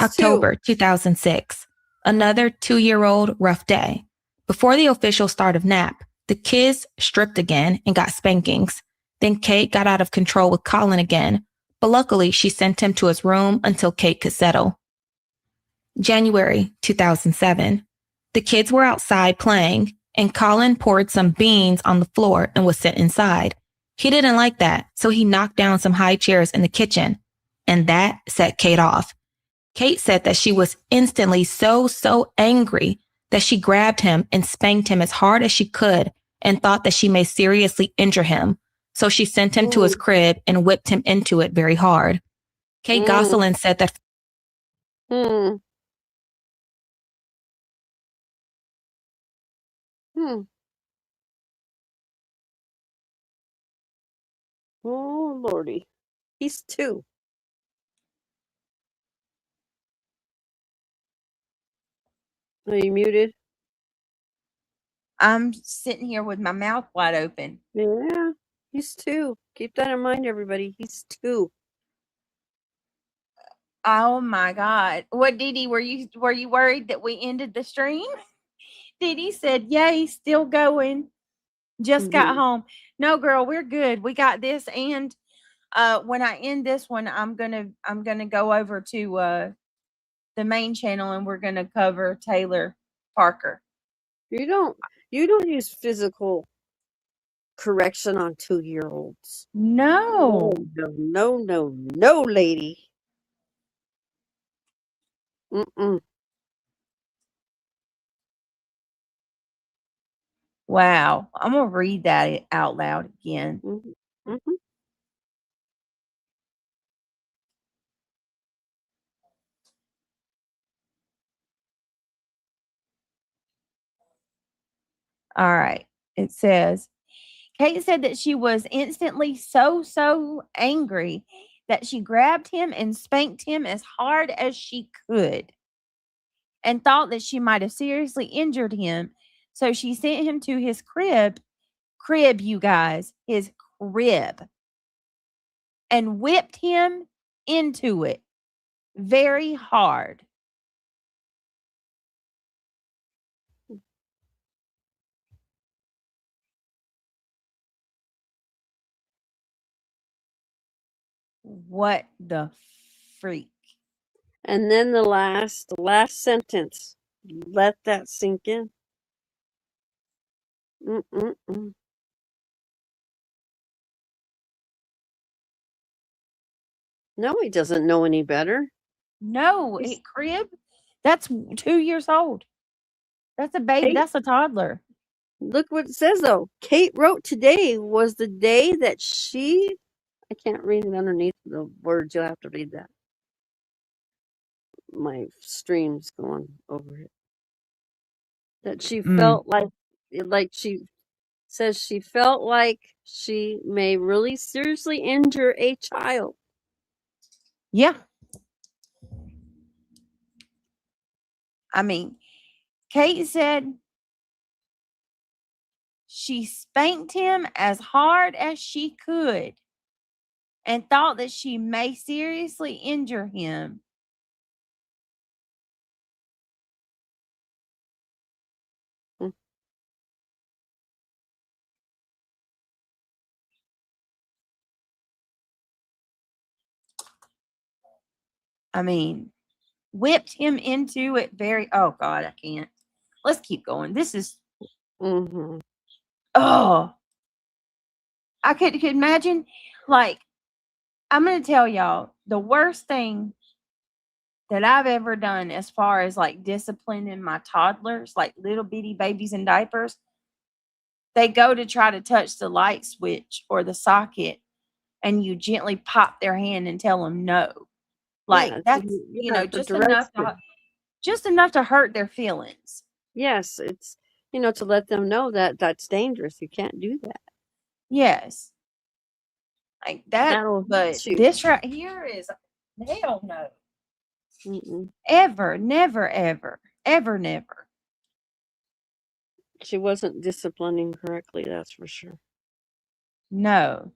October 2006. Another 2-year-old rough day. Before the official start of nap, the kids stripped again and got spankings. Then Kate got out of control with Colin again, but luckily she sent him to his room until Kate could settle. January 2007. The kids were outside playing, and Colin poured some beans on the floor and was sent inside. He didn't like that, so he knocked down some high chairs in the kitchen, and that set Kate off. Kate said that she was instantly so angry that she grabbed him and spanked him as hard as she could and thought that she may seriously injure him. So she sent him to his crib and whipped him into it very hard. Kate Gosselin said that. Oh, Lordy. He's 2. Are you muted? I'm sitting here with my mouth wide open. Yeah, he's 2. Keep that in mind, everybody. He's 2. Oh my God. What, Didi, were you worried that we ended the stream? Didi said, yay, still going. Just got home. No, girl, we're good. We got this. And when I end this one, I'm gonna go over to the main channel and we're gonna cover Taylor Parker. You don't use physical correction on 2-year-olds. No. No, lady. Wow. I'm gonna read that out loud again. All right. It says, Kate said that she was instantly so angry that she grabbed him and spanked him as hard as she could and thought that she might have seriously injured him. So she sent him to his crib, you guys, his crib, and whipped him into it very hard. What the freak? And then the last sentence. Let that sink in. No, he doesn't know any better. No, crib. That's 2 years old. That's a baby. Kate, That's a toddler. look what it says though. Kate wrote today was the day that she. I can't read it underneath the words. You'll have to read that. My stream's going over it. That she felt like she says she felt like she may really seriously injure a child. Yeah. I mean, Kate said she spanked him as hard as she could and thought that she may seriously injure him. I mean, whipped him into it very. Oh God, I can't. Let's keep going. This is. Mm-hmm. Oh, I could imagine. Like, I'm gonna tell y'all the worst thing that I've ever done as far as like disciplining my toddlers, like little bitty babies in diapers. They go to try to touch the light switch or the socket, and you gently pop their hand and tell them no. Like that's just enough to hurt their feelings. Yes, it's to let them know that that's dangerous. You can't do that. Yes, like that. But shoot. this right here is hell no. Mm-mm. Ever, never, ever, ever, never. She wasn't disciplining correctly. That's for sure. No.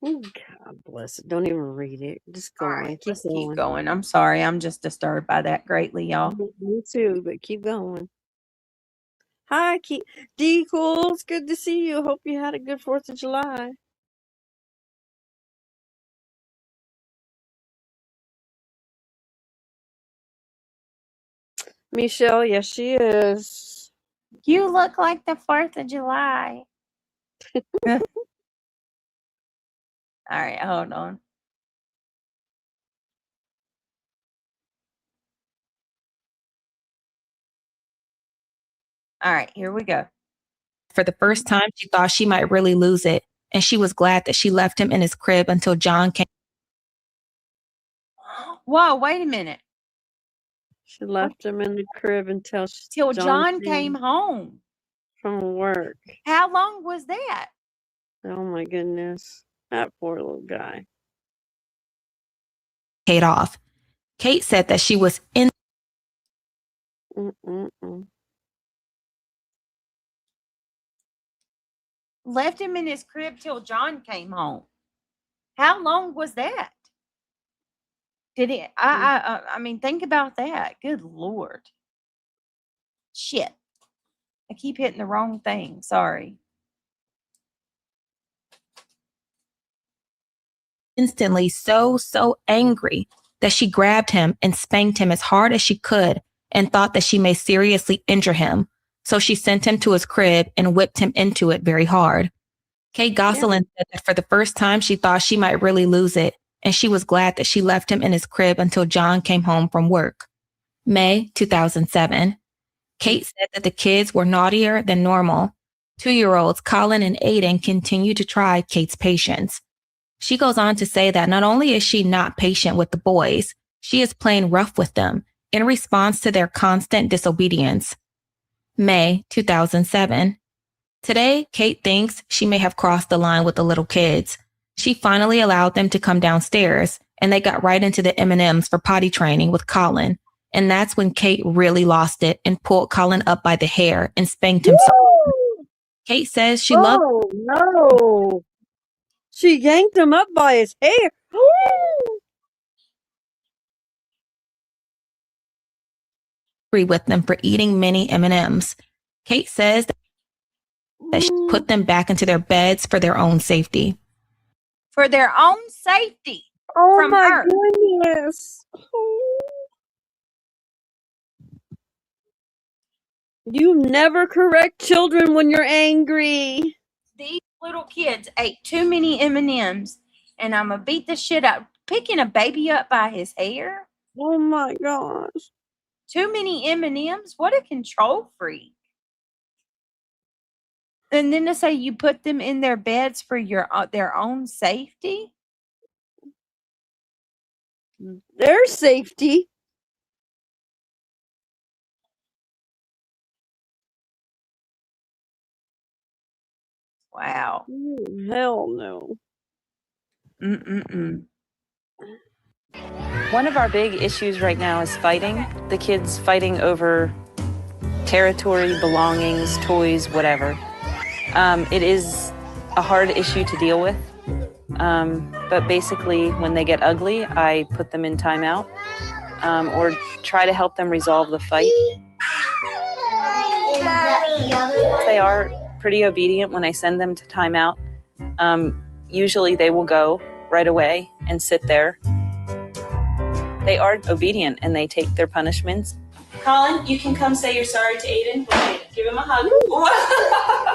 Oh, God bless it. Don't even read it. Just go on. Right, let's keep going. I'm sorry. I'm just disturbed by that greatly, y'all. Me too, but keep going. Hi, D. Cool. It's good to see you. Hope you had a good 4th of July. Michelle, yes, she is. You look like the 4th of July. All right, hold on. All right, here we go. For the first time, she thought she might really lose it, and she was glad that she left him in his crib until John came. Whoa, wait a minute. She left him in the crib until John came home from work. How long was that? Oh my goodness. That poor little guy. Kate off. Kate said that she was in. Left him in his crib till John came home. How long was that? Did it? I mean, think about that. Good Lord. Shit. I keep hitting the wrong thing. Sorry. Instantly so angry that she grabbed him and spanked him as hard as she could and thought that she may seriously injure him. So she sent him to his crib and whipped him into it very hard. Kate Gosselin said that for the first time, she thought she might really lose it, and she was glad that she left him in his crib until John came home from work. May 2007. Kate said that the kids were naughtier than normal. 2-year-olds Colin and Aiden continue to try Kate's patience. She goes on to say that not only is she not patient with the boys, she is playing rough with them in response to their constant disobedience. May 2007. Today, Kate thinks she may have crossed the line with the little kids. She finally allowed them to come downstairs, and they got right into the M&Ms for potty training with Colin. And that's when Kate really lost it and pulled Colin up by the hair and spanked him. Kate says she loved. Oh, no. She yanked him up by his hair. With them for eating many M&Ms. Kate says that she put them back into their beds for their own safety. For their own safety. Oh from my her. goodness. You never correct children when you're angry. little kids ate too many M&Ms, and I'm gonna beat the shit out, picking a baby up by his hair. Oh my gosh. Too many M&Ms? What a control freak. And then to say you put them in their beds for their own safety? Their safety. Wow. Hell no. One of our big issues right now is fighting. The kids fighting over territory, belongings, toys, whatever. It is a hard issue to deal with. But basically, when they get ugly, I put them in timeout or try to help them resolve the fight. They are pretty obedient when I send them to timeout. Usually they will go right away and sit there. They are obedient and they take their punishments. Colin, you can come say you're sorry to Aiden. Give him a hug.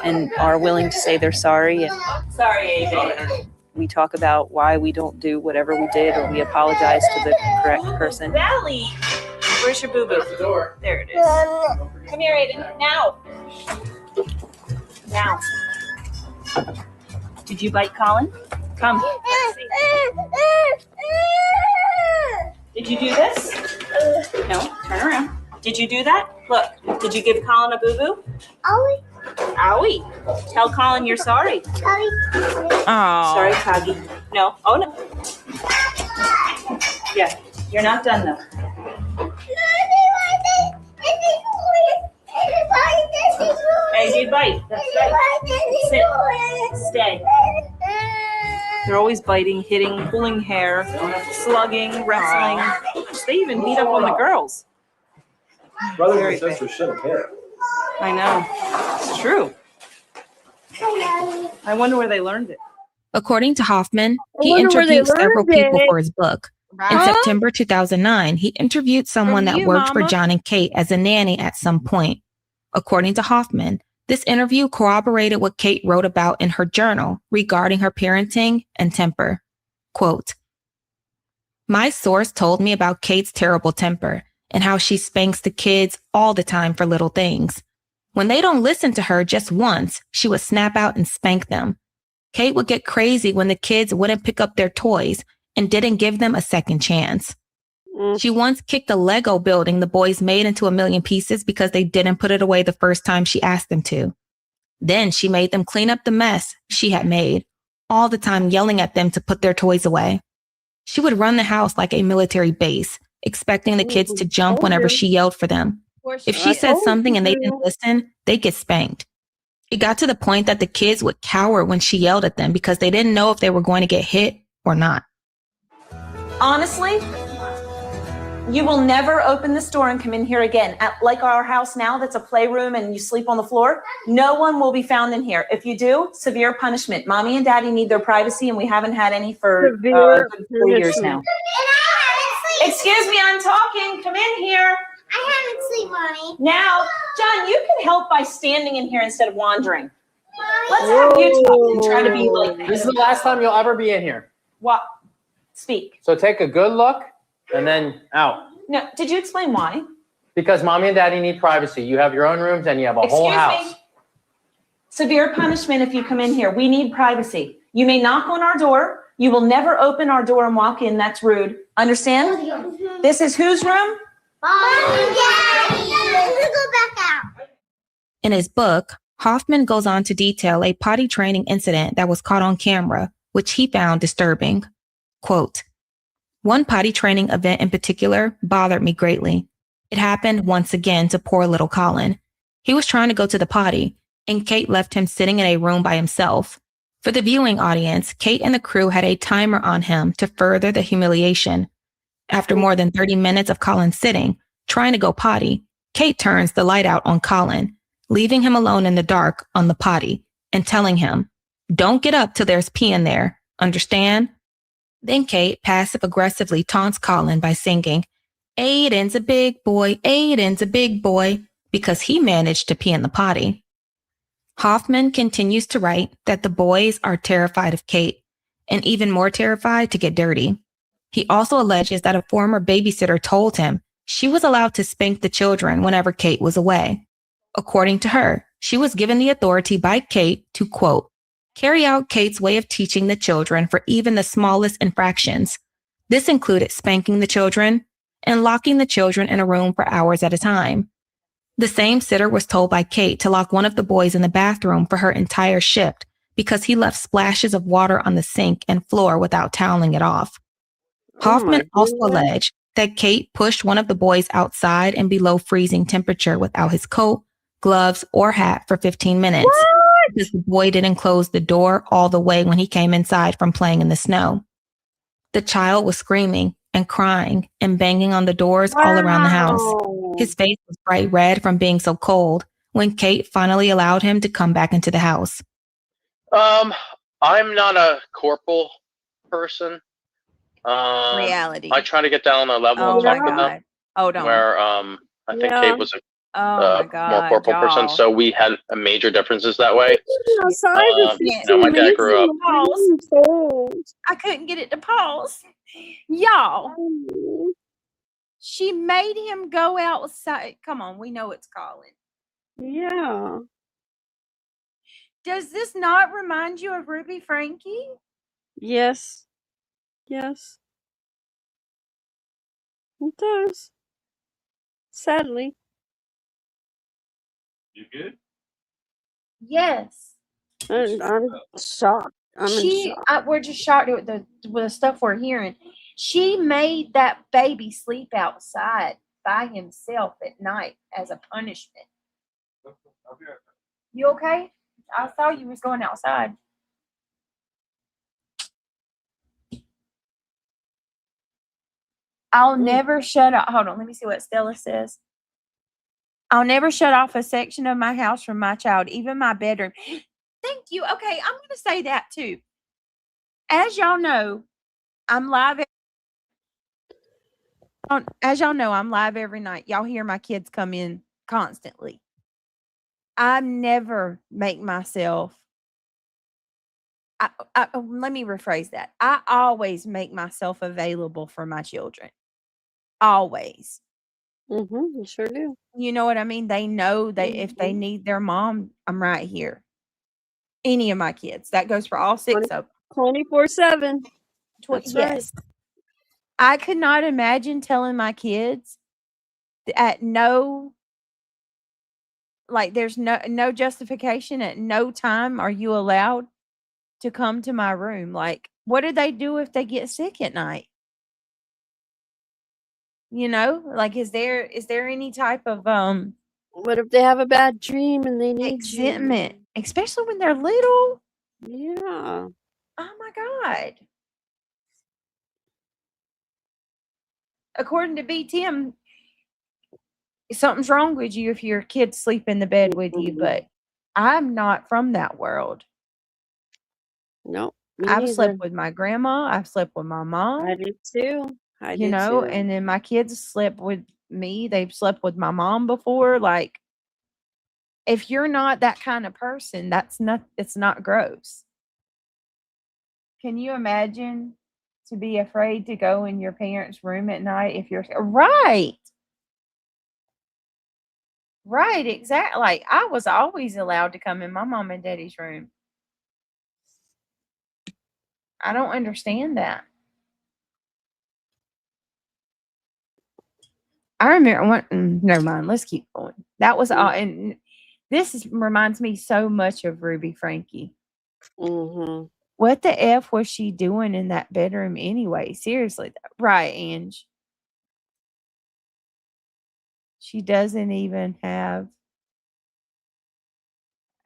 And are willing to say they're sorry. Sorry, Aiden. We talk about why we don't do whatever we did, or we apologize to the correct person. Valley, where's your boo-boo? The door. There it is. Come here, Aiden. Now. Now. Did you bite Colin? Come. Let's see. Did you do this? No. Turn around. Did you do that? Look. Did you give Colin a boo-boo? Owie. Owie. Tell Colin you're sorry. Oh. Sorry, Coggy. No. Oh, no. Yeah. You're not done, though. Hey, good bite. That's right. Sit. Stay. They're always biting, hitting, pulling hair, slugging, wrestling. They even beat up on the girls. Brothers and sisters shouldn't care. I know. It's true. I wonder where they learned it. According to Hoffman, I he wonder where they interviewed several learned people it. for his book. In Right? September 2009, he interviewed someone From that you, worked for Mama. John and Kate as a nanny at some point. According to Hoffman, this interview corroborated what Kate wrote about in her journal regarding her parenting and temper. Quote, "My source told me about Kate's terrible temper and how she spanks the kids all the time for little things. When they don't listen to her just once, she would snap out and spank them. Kate would get crazy when the kids wouldn't pick up their toys and didn't give them a second chance. She once kicked a Lego building the boys made into a million pieces because they didn't put it away the first time she asked them to. Then she made them clean up the mess she had made, all the time yelling at them to put their toys away. She would run the house like a military base, expecting the kids to jump whenever she yelled for them. If she said something and they didn't listen, they'd get spanked. It got to the point that the kids would cower when she yelled at them because they didn't know if they were going to get hit or not." Honestly, you will never open this door and come in here again. Like our house now, that's a playroom and you sleep on the floor. No one will be found in here. If you do, severe punishment. Mommy and Daddy need their privacy, and we haven't had any for Severe 4 years now. punishment. Excuse me, I'm talking. Come in here. I haven't sleep, Mommy. Now, John, you can help by standing in here instead of wandering. Let's have you talk and try to be like This is the last time you'll ever be in here. what? Speak. So take a good look and then out. No, did you explain why? Because mommy and daddy need privacy. You have your own rooms and you have a whole house. Me. Severe punishment if you come in here. We need privacy. You may knock on our door. You will never open our door and walk in. That's rude. Understand? This is whose room? Mommy and Daddy. Let's go back out. In his book, Hoffman goes on to detail a potty training incident that was caught on camera, which he found disturbing. Quote, "One potty training event in particular bothered me greatly. It happened once again to poor little Colin. He was trying to go to the potty, and Kate left him sitting in a room by himself. For the viewing audience, Kate and the crew had a timer on him to further the humiliation. After more than 30 minutes of Colin sitting, trying to go potty, Kate turns the light out on Colin, leaving him alone in the dark on the potty and telling him, 'Don't get up till there's pee in there. Understand?' Then Kate passive-aggressively taunts Colin by singing, 'Aiden's a big boy, Aiden's a big boy,' because he managed to pee in the potty. Hoffman continues to write that the boys are terrified of Kate and even more terrified to get dirty. He also alleges that a former babysitter told him she was allowed to spank the children whenever Kate was away. According to her, she was given the authority by Kate to, quote, carry out Kate's way of teaching the children for even the smallest infractions. This included spanking the children and locking the children in a room for hours at a time. The same sitter was told by Kate to lock one of the boys in the bathroom for her entire shift because he left splashes of water on the sink and floor without toweling it off. Hoffman also alleged that Kate pushed one of the boys outside in below freezing temperature without his coat, gloves, or hat for 15 minutes because the boy didn't close the door all the way when he came inside from playing in the snow. The child was screaming and crying and banging on the doors all around the house. His face was bright red from being so cold when Kate finally allowed him to come back into the house. I'm not a corporal person. Reality. I try to get down on a level and talk with them. Hold on. Where I think Kate was a more corporal person, so we had major differences that way. My dad grew up. I couldn't get it to pause. Y'all. She made him go outside. Come on, we know it's Colin. Yeah. Does this not remind you of Ruby Frankie? Yes. Yes. It does. Sadly. You good? Yes. I'm shocked. We're just shocked with the stuff we're hearing. She made that baby sleep outside by himself at night as a punishment. You okay? I thought you was going outside. I'll never shut off. Hold on, let me see what Stella says. I'll never shut off a section of my house from my child, even my bedroom. Thank you. Okay, I'm going to say that too. As y'all know, I'm live. As y'all know, I'm live every night. Y'all hear my kids come in constantly. I never make myself. Let me rephrase that. I always make myself available for my children. Always. You sure do. You know what I mean? They know if they need their mom, I'm right here. Any of my kids. That goes for all 6 of them. 24/7. That's yes. Right. I could not imagine telling my kids at no, like there's no justification, at no time are you allowed to come to my room. Like, what do they do if they get sick at night? You know, like is there any type of what if they have a bad dream and they need exempt, especially when they're little? Yeah. Oh my God. According to B. Tim, something's wrong with you if your kids sleep in the bed with you, but I'm not from that world. No. I've slept with my grandma. I've slept with my mom. I do too. And then my kids slept with me. They've slept with my mom before. Like, if you're not that kind of person, it's not gross. Can you imagine to be afraid to go in your parents' room at night if you're right? Right, exactly. Like, I was always allowed to come in my mom and daddy's room. I don't understand that. I remember never mind. Let's keep going. That was all. And this reminds me so much of Ruby Frankie. What the F was she doing in that bedroom anyway? Seriously. Right, Ange. She doesn't even have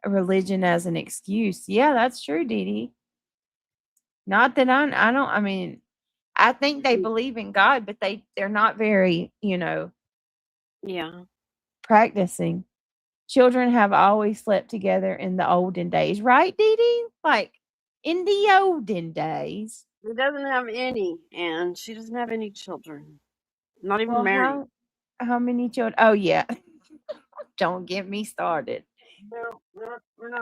a religion as an excuse. Yeah, that's true, Dee Dee. Not that I mean, I think they believe in God, but they're not very, practicing. Children have always slept together in the olden days, right, Dee Dee? Like, in the olden days. She doesn't have any, and she doesn't have any children. Not even married. How many children? Oh, yeah. Don't get me started.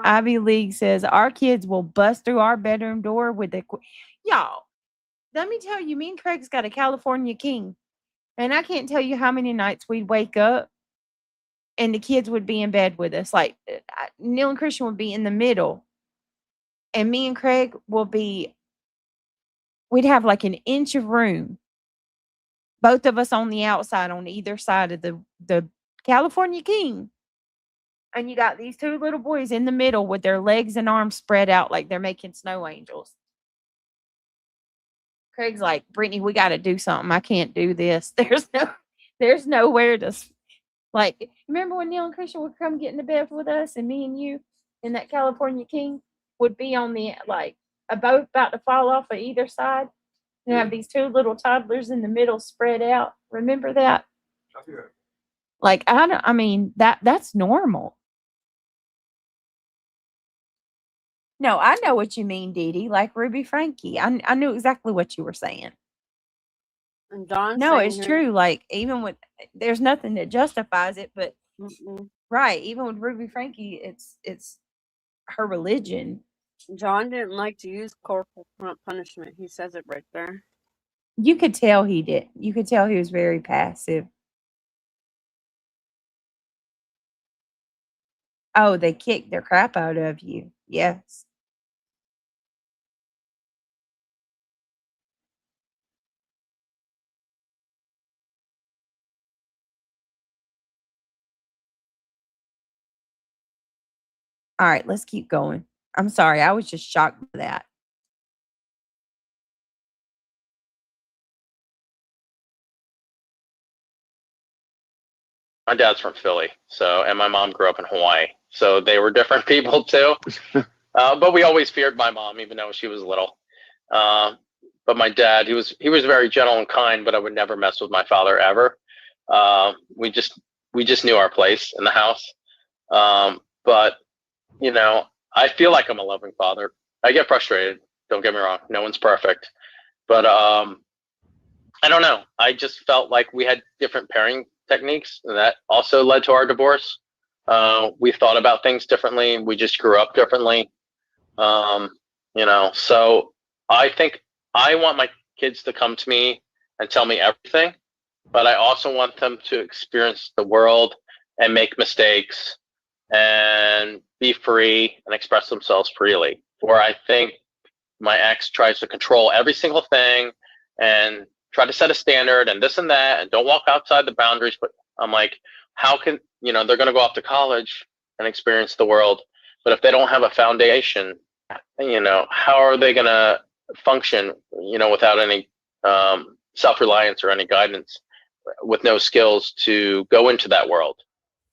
Ivy League says our kids will bust through our bedroom door with the y'all. Let me tell you, me and Craig's got a California king, and I can't tell you how many nights we'd wake up and the kids would be in bed with us. Like Neil and Christian would be in the middle, and me and Craig will be. We'd have like an inch of room, both of us on the outside on either side of the California king. And you got these two little boys in the middle with their legs and arms spread out like they're making snow angels. Craig's like, Brittany, we got to do something. I can't do this. There's nowhere to, like, remember when Neil and Christian would come get into bed with us, and me and you and that California king would be on the, like, a boat about to fall off of either side, and have these two little toddlers in the middle spread out. Remember that? Like, that's normal. No, I know what you mean, Dee Dee. Like Ruby Frankie. I knew exactly what you were saying. And Dawn No, saying it's her- true. Like, even with, there's nothing that justifies it, but right, even with Ruby Frankie, it's her religion. John didn't like to use corporal punishment. He says it right there. You could tell he did. You could tell he was very passive. Oh, they kicked their crap out of you. Yes. All right, let's keep going. I'm sorry. I was just shocked by that. My dad's from Philly, and my mom grew up in Hawaii, so they were different people too. But we always feared my mom, even though she was little. But my dad, he was very gentle and kind, but I would never mess with my father ever. We just knew our place in the house. But I feel like I'm a loving father. I get frustrated. Don't get me wrong. No one's perfect, but I don't know. I just felt like we had different parenting techniques, and that also led to our divorce. We thought about things differently. We just grew up differently. So I think I want my kids to come to me and tell me everything, but I also want them to experience the world and make mistakes and be free and express themselves freely. Where I think my ex tries to control every single thing and try to set a standard and this and that, and don't walk outside the boundaries. But I'm like, how can, they're going to go off to college and experience the world, but if they don't have a foundation, how are they going to function, without any self-reliance or any guidance, with no skills to go into that world?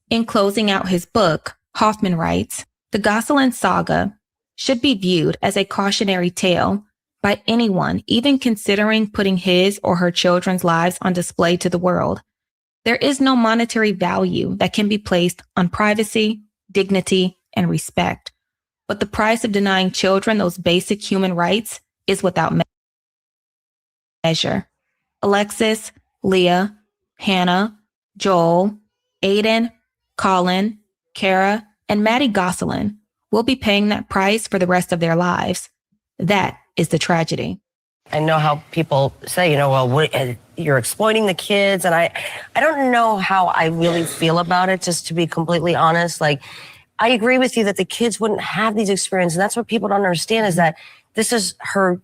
In closing out his book, Hoffman writes, the Gosselin saga should be viewed as a cautionary tale by anyone even considering putting his or her children's lives on display to the world. There is no monetary value that can be placed on privacy, dignity, and respect. But the price of denying children those basic human rights is without measure. Alexis, Leah, Hannah, Joel, Aiden, Colin, Kara, and Maddie Gosselin will be paying that price for the rest of their lives. That is the tragedy. I know how people say, you're exploiting the kids. And I don't know how I really feel about it, just to be completely honest. Like, I agree with you that the kids wouldn't have these experiences. And that's what people don't understand, is that this is her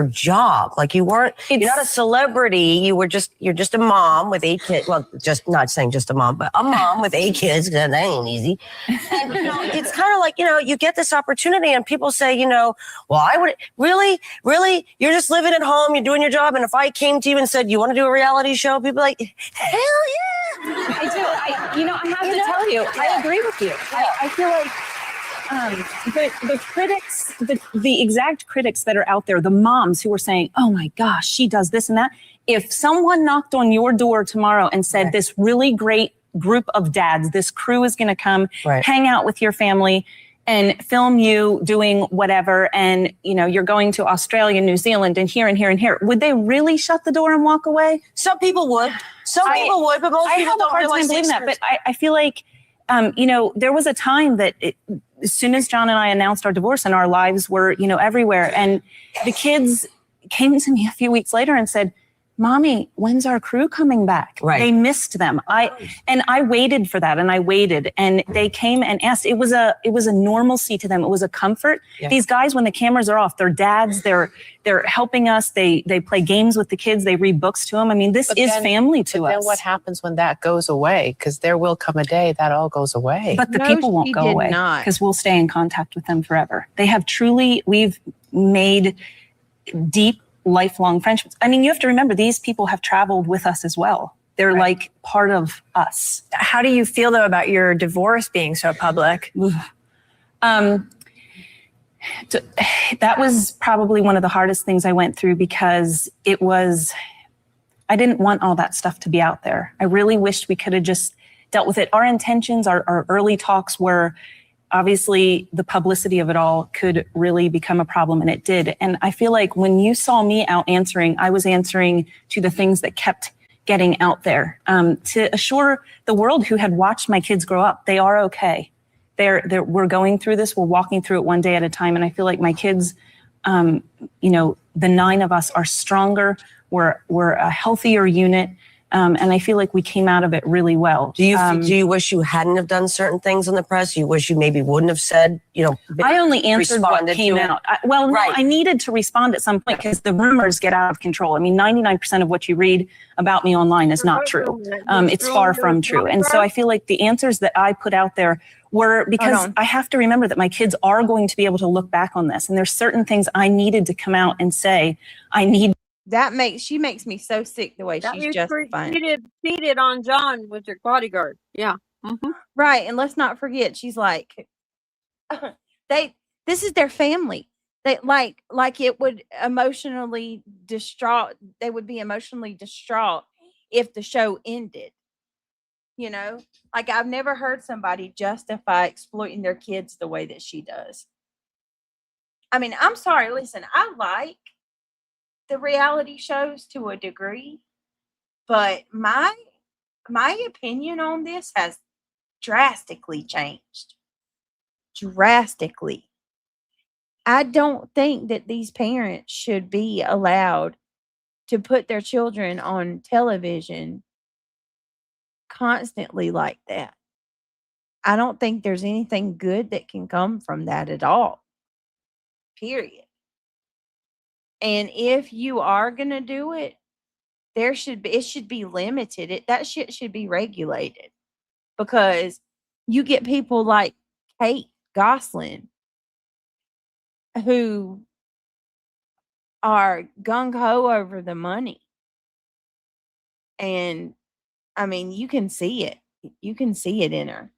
job. Like, you're not a celebrity. You're just a mom with 8 kids. Well, just not saying just a mom, but a mom with 8 kids, because that ain't easy. And, it's kind of like, you get this opportunity and people say, well, I would really, you're just living at home, you're doing your job. And if I came to you and said, you want to do a reality show? People are like, hell yeah. I do. I have to tell you, I agree with you. I feel like the critics, the exact critics that are out there, the moms who are saying, oh my gosh, she does this and that. If someone knocked on your door tomorrow and said, this really great group of dads, this crew is going to come hang out with your family and film you doing whatever, and you're going to Australia, New Zealand, and here and here and here, would they really shut the door and walk away? Some people would. Some people would, but most people don't realize believing that. But I feel like, there was a time that as soon as John and I announced our divorce and our lives were, everywhere. And the kids came to me a few weeks later and said, Mommy, when's our crew coming back? Right. They missed them. I waited for that, and I waited, and they came and asked. It was a normalcy to them. It was a comfort. Yeah. These guys, when the cameras are off, they're dads. They're helping us. They play games with the kids. They read books to them. I mean, this is family to us. Then what happens when that goes away? Because there will come a day that all goes away. But the people won't go away because we'll stay in contact with them forever. They have we've made deep, lifelong friendships. I mean, you have to remember, these people have traveled with us as well. They're like part of us. How do you feel though about your divorce being so public? That was probably one of the hardest things I went through because I didn't want all that stuff to be out there. I really wished we could have just dealt with it. Our intentions, our early talks were, obviously, the publicity of it all could really become a problem, and it did. And I feel like when you saw me out answering, I was answering to the things that kept getting out there to assure the world who had watched my kids grow up, they are okay. We're going through this. We're walking through it one day at a time. And I feel like my kids, the 9 of us are stronger. We're a healthier unit. And I feel like we came out of it really well. Do you wish you hadn't have done certain things in the press? You wish you maybe wouldn't have said, I only answered what came out. Right. I needed to respond at some point because the rumors get out of control. I mean, 99% of what you read about me online is not true. It's far from true. And so I feel like the answers that I put out there were because I have to remember that my kids are going to be able to look back on this. And there's certain things I needed to come out and say, She makes me so sick the way she's justifying. Cheated on John with your bodyguard. Yeah. Mm-hmm. Right. And let's not forget, she's like, this is their family. They like it would emotionally distraught. They would be emotionally distraught if the show ended. Like I've never heard somebody justify exploiting their kids the way that she does. I mean, I'm sorry. Listen, I like the reality shows to a degree, but my opinion on this has drastically changed. Drastically. I don't think that these parents should be allowed to put their children on television constantly like that. I don't think there's anything good that can come from that at all. Period. And if you are going to do it, it should be limited. That shit should be regulated because you get people like Kate Gosselin who are gung-ho over the money. And I mean, you can see it. You can see it in her.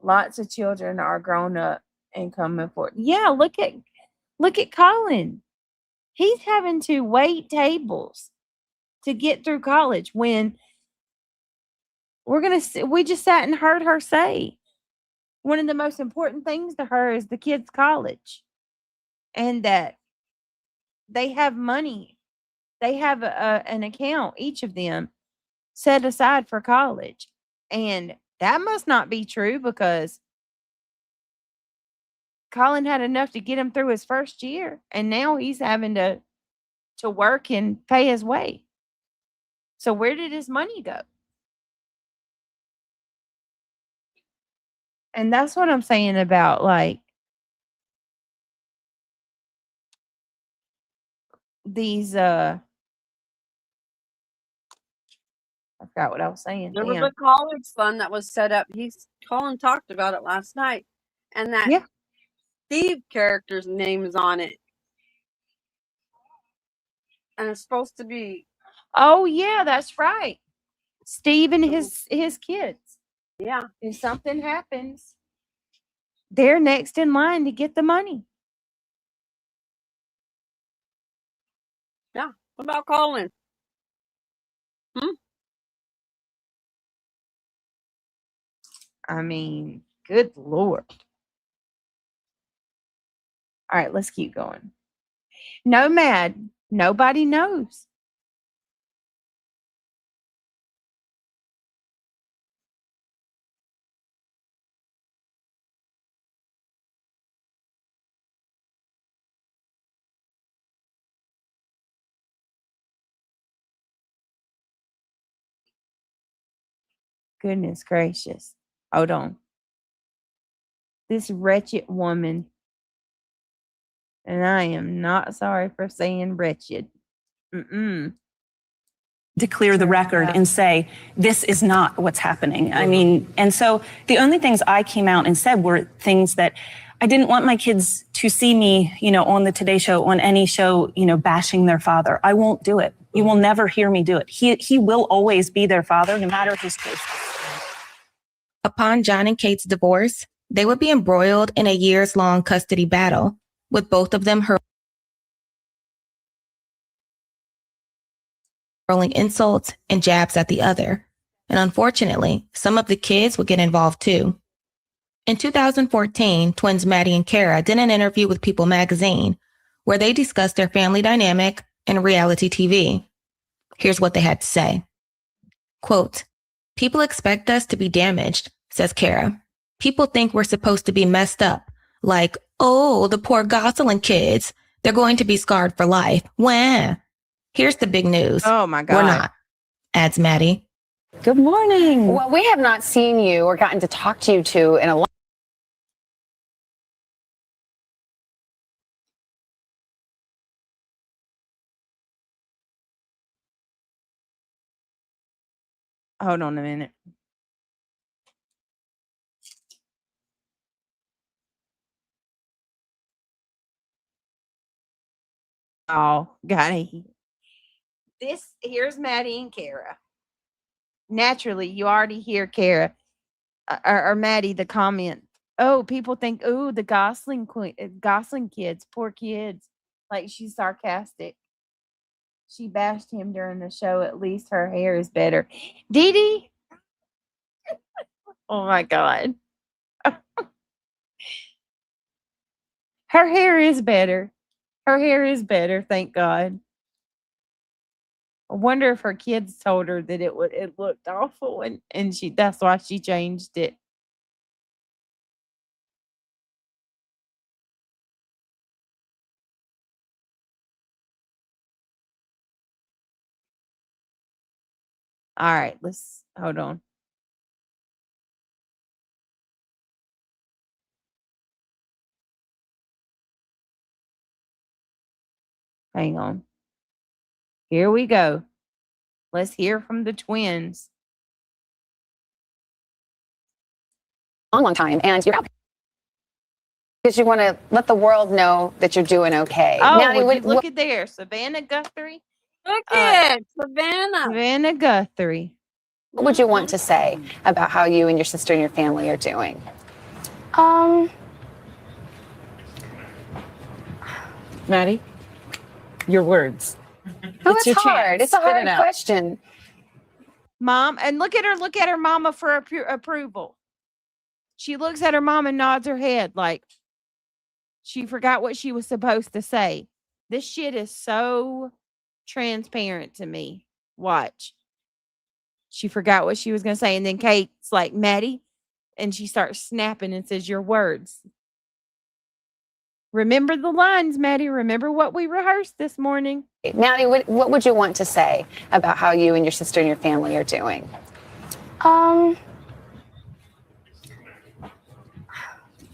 Lots of children are grown up and coming forward. Yeah, look at Colin. He's having to wait tables to get through college when we just sat and heard her say one of the most important things to her is the kids' college and that they have money. They have an account, each of them, set aside for college. And that must not be true because Colin had enough to get him through his first year, and now he's having to work and pay his way. So where did his money go? And that's what I'm saying about like these I forgot what I was saying. There was a college fund that was set up. Colin talked about it last night. And that Steve character's name is on it. And it's supposed to be. Oh yeah, that's right. Steve and his kids. Yeah. If something happens, they're next in line to get the money. Yeah. What about Colin? I mean, good Lord. All right, let's keep going. Nomad, nobody knows. Goodness gracious. Hold on. This wretched woman, and I am not sorry for saying wretched. To clear the record and say, this is not what's happening. I mean, and so the only things I came out and said were things that I didn't want my kids to see me, on the Today Show, on any show, bashing their father. I won't do it. You will never hear me do it. He will always be their father, no matter his choices. Upon John and Kate's divorce, they would be embroiled in a years-long custody battle, with both of them hurling insults and jabs at the other. And unfortunately, some of the kids would get involved too. In 2014, twins Maddie and Kara did an interview with People magazine where they discussed their family dynamic and reality TV. Here's what they had to say. Quote, "People expect us to be damaged," says Kara. "People think we're supposed to be messed up. Like, oh, the poor Gosselin kids. They're going to be scarred for life. Wah. Here's the big news. Oh my God. We're not," adds Maddie. Good morning. Well, we have not seen you or gotten to talk to you two in a long Hold on a minute. Oh, got it. Here's Maddie and Kara. Naturally, you already hear Kara or Maddie the comment. Oh, people think, oh, the Gosselin kids, poor kids. Like she's sarcastic. She bashed him during the show. At least her hair is better. Dee Dee. Oh my God. Her hair is better. Her hair is better, thank God. I wonder if her kids told her that it looked awful and that's why she changed it. All right, let's hold on. Hang on. Here we go. Let's hear from the twins. long time, and you're out because you want to let the world know that you're doing okay. Oh, Maddie, look at there. Savannah Guthrie. Look at Savannah. Savannah Guthrie. what would you want to say about how you and your sister and your family are doing? Maddie, your words. Oh, it's your hard. chance. It's a Spit it hard out. question. Mom, and look at her mama for approval. She looks at her mom and nods her head like she forgot what she was supposed to say. This shit is so transparent to me. Watch. She forgot what she was going to say. And then Kate's like, Maddie. And she starts snapping and says, your words. Remember the lines, Maddie. Remember what we rehearsed this morning. Maddie, what would you want to say about how you and your sister and your family are doing?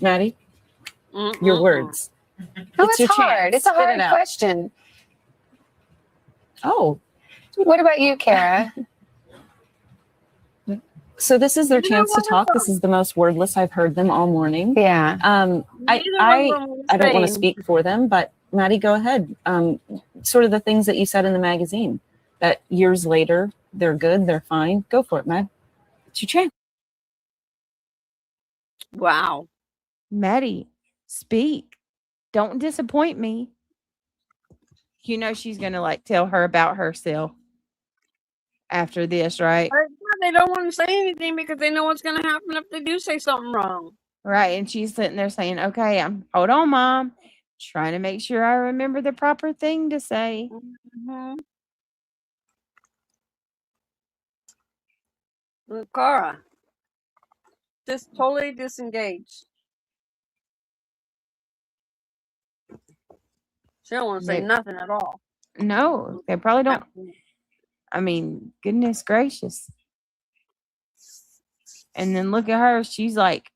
Maddie, your words. Oh, it's your hard. chance. It's a Spit hard it out. question. Oh. What about you, Kara? So this is their chance to talk. This is the most wordless I've heard them all morning. Yeah. I don't want to speak for them, but Maddie, go ahead. Sort of the things that you said in the magazine that years later, they're good, they're fine. Go for it, Matt. It's your chance. Wow. Maddie, speak. Don't disappoint me. You know she's going to like tell her about herself after this, right? They don't want to say anything because they know what's going to happen if they do say something wrong. Right. And she's sitting there saying, okay, hold on, Mom. Trying to make sure I remember the proper thing to say. Cara, just totally disengaged. She don't want to say nothing at all. No, they probably don't. I mean, goodness gracious. And then look at her. She's like,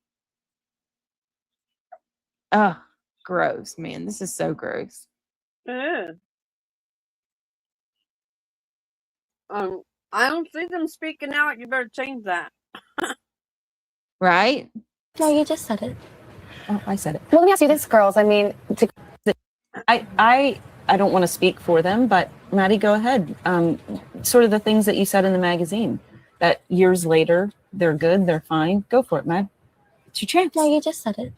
oh, gross, man. This is so gross. Yeah. I don't see them speaking out. You better change that. Right? No, you just said it. Oh, I said it. Well, let me ask you this, girls. I mean, I don't want to speak for them, but Maddie, go ahead. Sort of the things that you said in the magazine that years later, they're good, they're fine. Go for it, Mad. It's your chance. No, you just said it.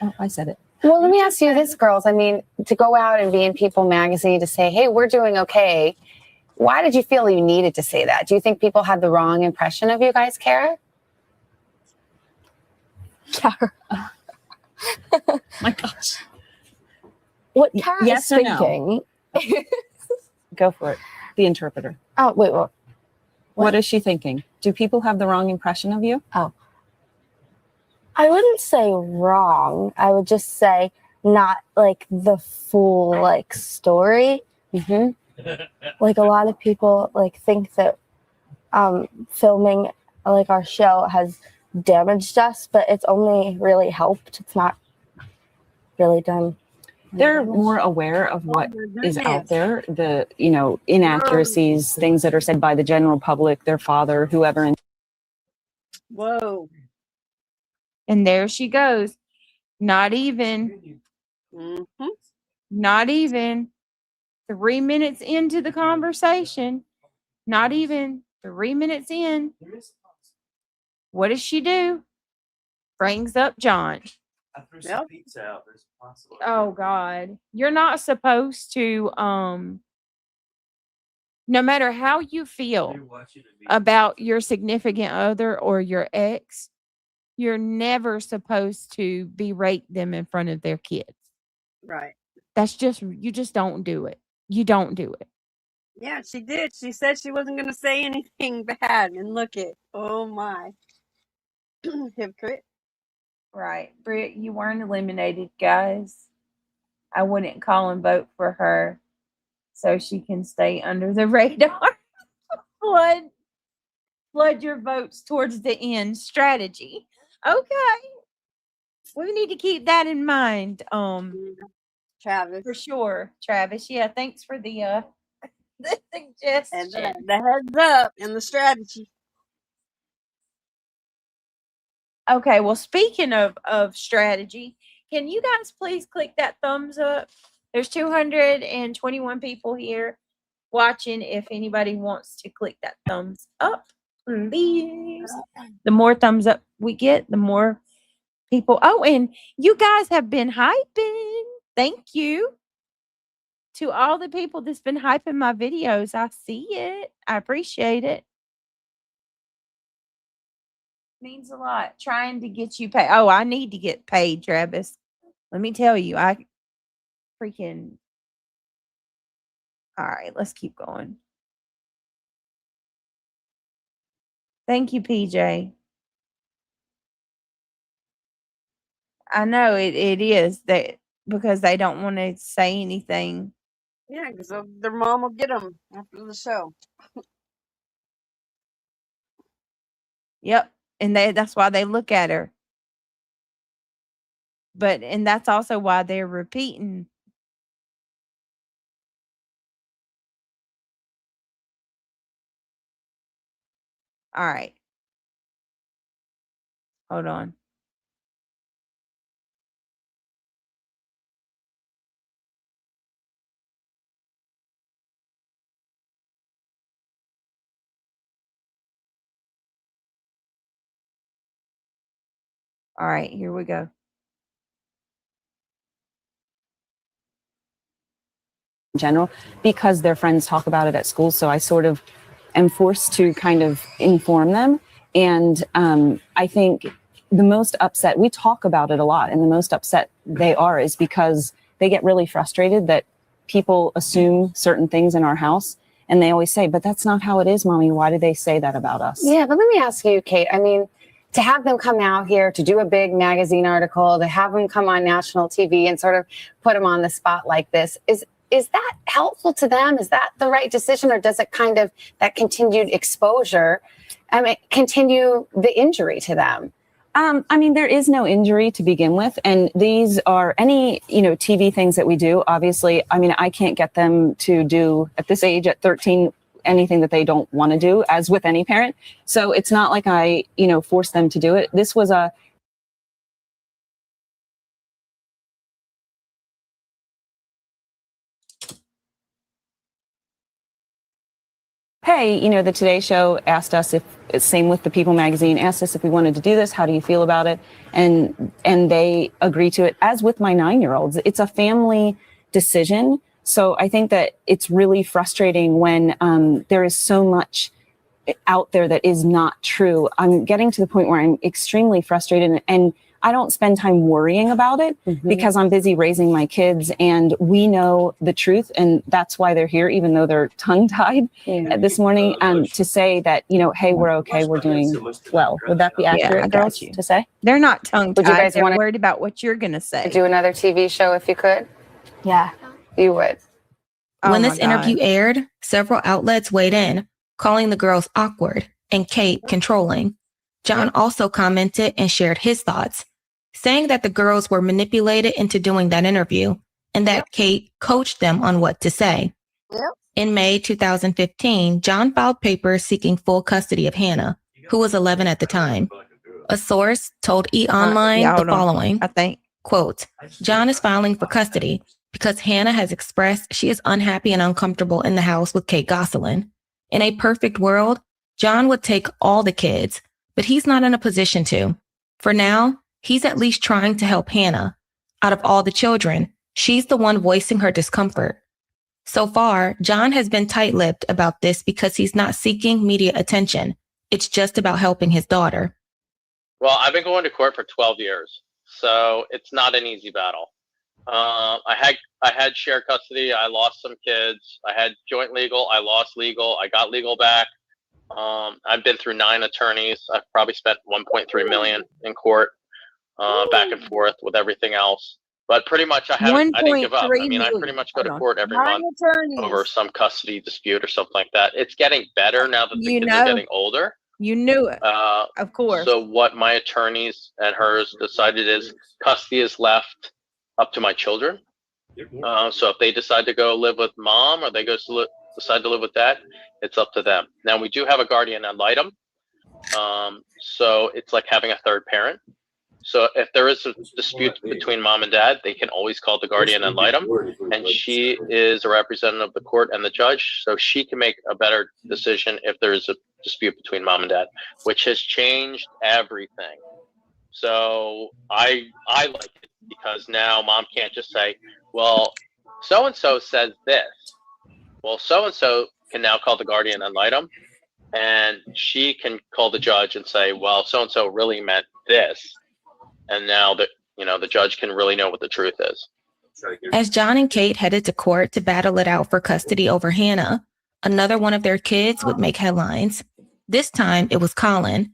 Oh, I said it. Well, let me ask you this, girls. I mean, to go out and be in People magazine to say, hey, we're doing okay. Why did you feel you needed to say that? Do you think people had the wrong impression of you guys, Kara? Kara. My gosh. What Kara Yes is or no? thinking. Go for it. The interpreter. Oh, wait, what? What is she thinking? Do people have the wrong impression of you? Oh. I wouldn't say wrong. I would just say not like the full like story. Mm-hmm. Like a lot of people like think that filming like our show has damaged us, but it's only really helped. It's not really done. They're more aware of what is out there, the, you know, inaccuracies, things that are said by the general public, their father, whoever. And Whoa. And there she goes. Not even 3 minutes into the conversation. Not even 3 minutes in. What does she do? Brings up John. I threw some pizza out. There's possible. Oh God. You're not supposed to no matter how you feel about your significant other or your ex, you're never supposed to berate them in front of their kids. Right. That's just, you just don't do it. You don't do it. Yeah, she did. She said she wasn't going to say anything bad. And look it. Oh, my. Hypocrite. Right. Britt, you weren't eliminated, guys. I wouldn't call and vote for her so she can stay under the radar. Flood your votes towards the end strategy. Okay. We need to keep that in mind. Travis. For sure, Travis. Yeah, thanks for the suggestion. And the heads up and the strategy. Okay, well, speaking of strategy, can you guys please click that thumbs up? There's 221 people here watching. If anybody wants to click that thumbs up, please. The more thumbs up we get, the more people. Oh, and you guys have been hyping. Thank you to all the people that's been hyping my videos. I see it. I appreciate it. Means a lot. Trying to get you paid. Oh, I need to get paid, Travis. Let me tell you, I freaking. All right, let's keep going. Thank you, PJ. I know it is that because they don't want to say anything. Yeah, because their mom will get them after the show. Yep. And that's why they look at her. And that's also why they're repeating. All right. Hold on. All right, here we go. in general, because their friends talk about it at school. So I sort of am forced to kind of inform them. And I think the most upset, we talk about it a lot, and the most upset they are is because they get really frustrated that people assume certain things in our house. And they always say, but that's not how it is, Mommy. Why do they say that about us? Yeah, but let me ask you, Kate. I mean, to have them come out here to do a big magazine article, to have them come on national TV and sort of put them on the spot like this, is that helpful to them? Is that the right decision? Or does it kind of, that continued exposure continue the injury to them? I mean, there is no injury to begin with. And these are any, TV things that we do. Obviously, I mean, I can't get them to do at this age, at 13, anything that they don't want to do, as with any parent. So it's not like I, force them to do it. This was a hey, the Today Show asked us if, same with the People magazine, asked us if we wanted to do this. How do you feel about it? And they agree to it, as with my 9-year-olds. It's a family decision. So I think that it's really frustrating when there is so much out there that is not true. I'm getting to the point where I'm extremely frustrated, and I don't spend time worrying about it because I'm busy raising my kids, and we know the truth, and that's why they're here, even though they're tongue-tied this morning, to say that, hey, we're okay, we're doing well. Would that be accurate, girls, to say? They're not tongue-tied. Would you guys They're want worried about what you're going to say. to do another TV show if you could? Yeah. You would. When Oh this my God. interview aired, several outlets weighed in, calling the girls awkward and Kate controlling. John also commented and shared his thoughts, saying that the girls were manipulated into doing that interview and that Kate coached them on what to say. In May 2015, John filed papers seeking full custody of Hannah, who was 11 at the time. A source told E! Online the following, I think. quote, John is filing for custody because Hannah has expressed she is unhappy and uncomfortable in the house with Kate Gosselin. In a perfect world, John would take all the kids, but he's not in a position to. For now, he's at least trying to help Hannah. Out of all the children, she's the one voicing her discomfort. So far, John has been tight-lipped about this because he's not seeking media attention. It's just about helping his daughter. Well, I've been going to court for 12 years, so it's not an easy battle. I had shared custody. I lost some kids. I had joint legal. I lost legal. I got legal back. I've been through 9 attorneys. I've probably spent 1.3 million in court, back and forth with everything else. But pretty much I didn't give up. I mean, I pretty much go to court every month over some custody dispute or something like that. It's getting better now that the kids are getting older. You knew it, of course. So what my attorneys and hers decided is custody is left up to my children. So if they decide to go live with mom or they decide to live with dad, it's up to them. Now we do have a guardian ad litem. So it's like having a third parent. So if there is a dispute between mom and dad, they can always call the guardian ad litem, and she is a representative of the court and the judge, so she can make a better decision if there is a dispute between mom and dad, which has changed everything. So I like it because now mom can't just say, well, so-and-so says this. Well, so-and-so can now call the guardian ad litem, and she can call the judge and say, well, so-and-so really meant this. And now that, the judge can really know what the truth is. As John and Kate headed to court to battle it out for custody over Hannah, another one of their kids would make headlines. This time it was Colin.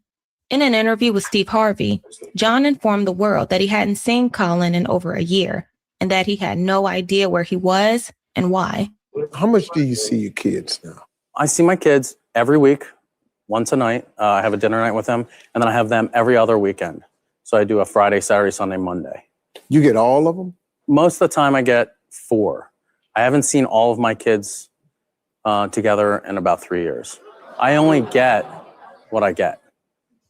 In an interview with Steve Harvey, John informed the world that he hadn't seen Colin in over a year and that he had no idea where he was and why. How much do you see your kids now? I see my kids every week, once a night. I have a dinner night with them, and then I have them every other weekend. So I do a Friday, Saturday, Sunday, Monday. You get all of them? Most of the time I get 4. I haven't seen all of my kids together in about 3 years. I only get what I get.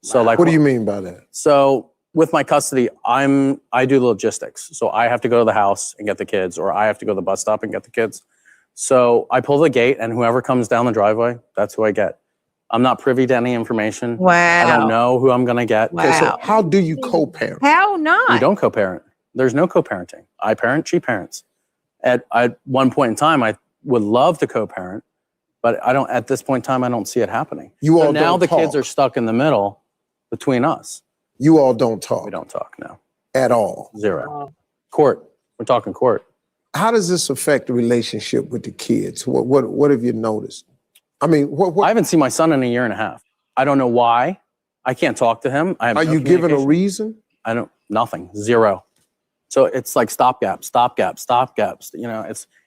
So like, what do you mean by that? So with my custody, I do the logistics. So I have to go to the house and get the kids, or I have to go to the bus stop and get the kids. So I pull the gate, and whoever comes down the driveway, that's who I get. I'm not privy to any information. Wow. I don't know who I'm going to get. Okay, so how do you co-parent? How not? You don't co-parent. There's no co-parenting. I parent, she parents. At one point in time, I would love to co-parent, but I don't. At this point in time, I don't see it happening. You all now don't the talk. kids are stuck in the middle between us. You all don't talk? We don't talk, no. At all? Zero. Court. We're talking court. How does this affect the relationship with the kids? What have you noticed? I mean, I haven't seen my son in a year and a half. I don't know why. I can't talk to him. Are you given a reason? Nothing. Zero. So it's like stopgaps.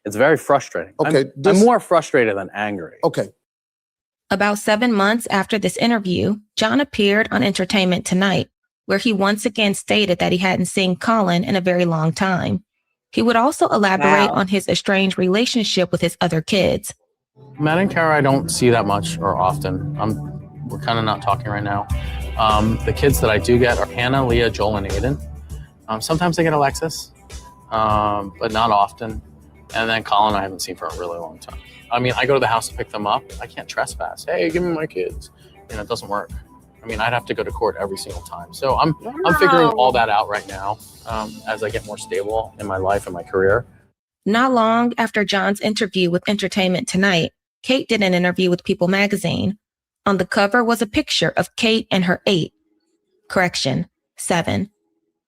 It's very frustrating. Okay. I'm more frustrated than angry. Okay. About 7 months after this interview, John appeared on Entertainment Tonight, where he once again stated that he hadn't seen Colin in a very long time. He would also elaborate on his estranged relationship with his other kids. Matt and Kara, I don't see that much or often. We're kind of not talking right now. The kids that I do get are Hannah, Leah, Joel, and Aiden. Sometimes I get Alexis, but not often. And then Colin, I haven't seen for a really long time. I mean, I go to the house to pick them up. I can't trespass. Hey, give me my kids. It doesn't work. I mean, I'd have to go to court every single time. So I'm figuring all that out right now as I get more stable in my life and my career. Not long after John's interview with Entertainment Tonight, Kate did an interview with People magazine. On the cover was a picture of Kate and her 7.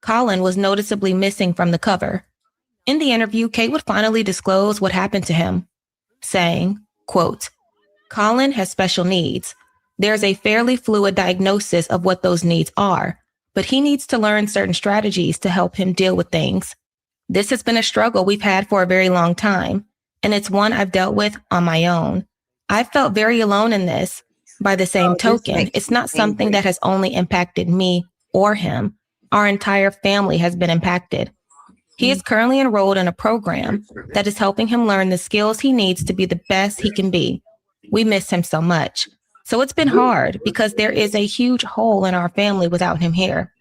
Colin was noticeably missing from the cover. In the interview, Kate would finally disclose what happened to him, saying, quote, "Colin has special needs. There's a fairly fluid diagnosis of what those needs are, but he needs to learn certain strategies to help him deal with things. This has been a struggle we've had for a very long time, and it's one I've dealt with on my own. I felt very alone in this. By the same token, it's not something that has only impacted me or him. Our entire family has been impacted. He is currently enrolled in a program that is helping him learn the skills he needs to be the best he can be. We miss him so much. So it's been hard because there is a huge hole in our family without him here.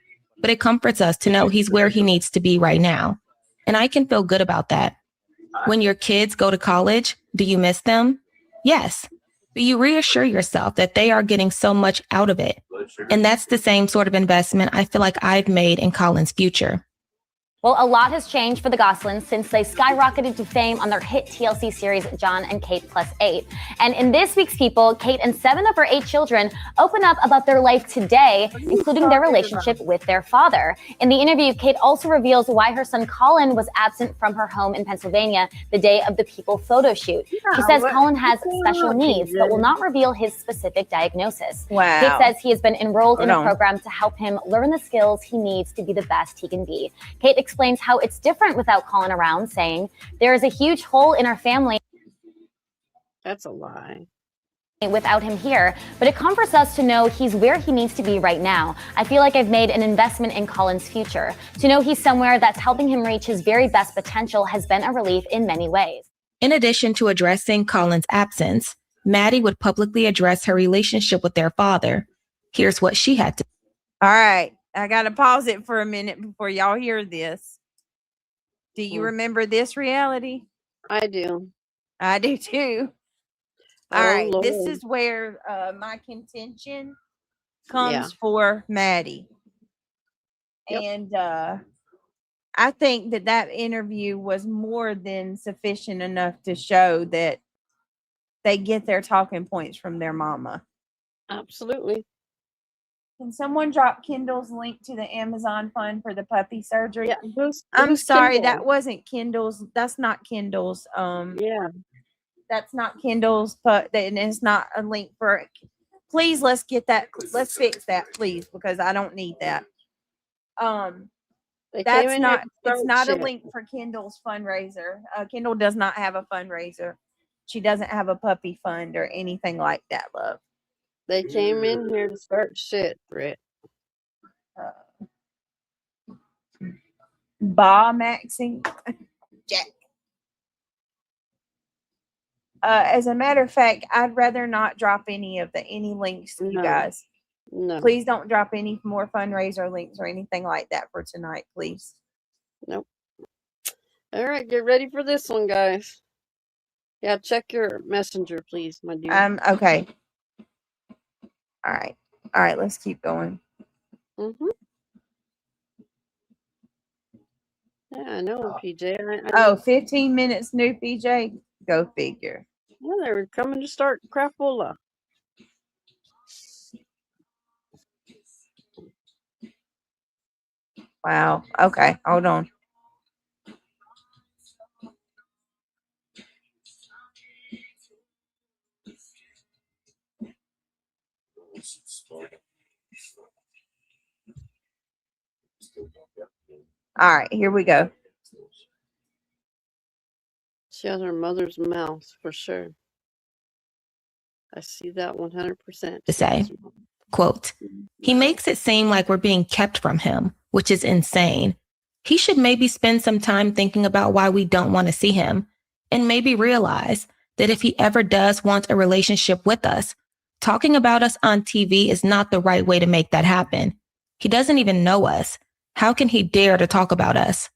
But it comforts us to know he's where he needs to be right now. And I can feel good about that. When your kids go to college, do you miss them? Yes. But you reassure yourself that they are getting so much out of it. And that's the same sort of investment I feel like I've made in Colin's future. Well, a lot has changed for the Goslins since they skyrocketed to fame on their hit TLC series, John and Kate Plus 8. And in this week's People, Kate and 7 of her 8 children open up about their life today, including their relationship with their father. In the interview, Kate also reveals why her son Colin was absent from her home in Pennsylvania the day of the People photo shoot. She says Colin has special needs, but will not reveal his specific diagnosis. Wow. Kate says he has been enrolled in a program to help him learn the skills he needs to be the best he can be. Kate explains how it's different without Colin around, saying, "There is a huge hole in our family." That's a lie. Without him here, but it comforts us to know he's where he needs to be right now. I feel like I've made an investment in Colin's future. To know he's somewhere that's helping him reach his very best potential has been a relief in many ways. In addition to addressing Colin's absence, Maddie would publicly address her relationship with their father. Here's what she had to say. All right. I got to pause it for a minute before y'all hear this. Do you remember this reality? I do. I do too. All Oh, right. This Lord. is where my contention comes for Maddie. Yep. And I think that interview was more than sufficient enough to show that they get their talking points from their mama. Absolutely. Can someone drop Kendall's link to the Amazon fund for the puppy surgery? Yeah, I'm who's sorry, Kendall? that wasn't Kendall's. That's not Kendall's. Yeah. That's not Kendall's, but and it's not a link for it. Please, let's get that. Let's fix that, please, because I don't need that. They came That's in here not. to It's start not a shit. link for Kendall's fundraiser. Kendall does not have a fundraiser. She doesn't have a puppy fund or anything like that, love. They came in here to start shit, Britt. Maxing. Jack. As a matter of fact, I'd rather not drop any links to you guys. No. Please don't drop any more fundraiser links or anything like that for tonight, please. Nope. All right, get ready for this one, guys. Yeah, check your messenger, please, my dear. Okay. All right, let's keep going. Mm-hmm. Yeah, I know, PJ. Oh, 15 minutes new, PJ? Go figure. Well, they're coming to start crapola. Wow. Okay, hold on. All right, here we go. She has her mother's mouth for sure. I see that 100%. To say, quote, he makes it seem like we're being kept from him, which is insane. He should maybe spend some time thinking about why we don't want to see him, and maybe realize that if he ever does want a relationship with us, talking about us on TV is not the right way to make that happen. He doesn't even know us. How can he dare to talk about us?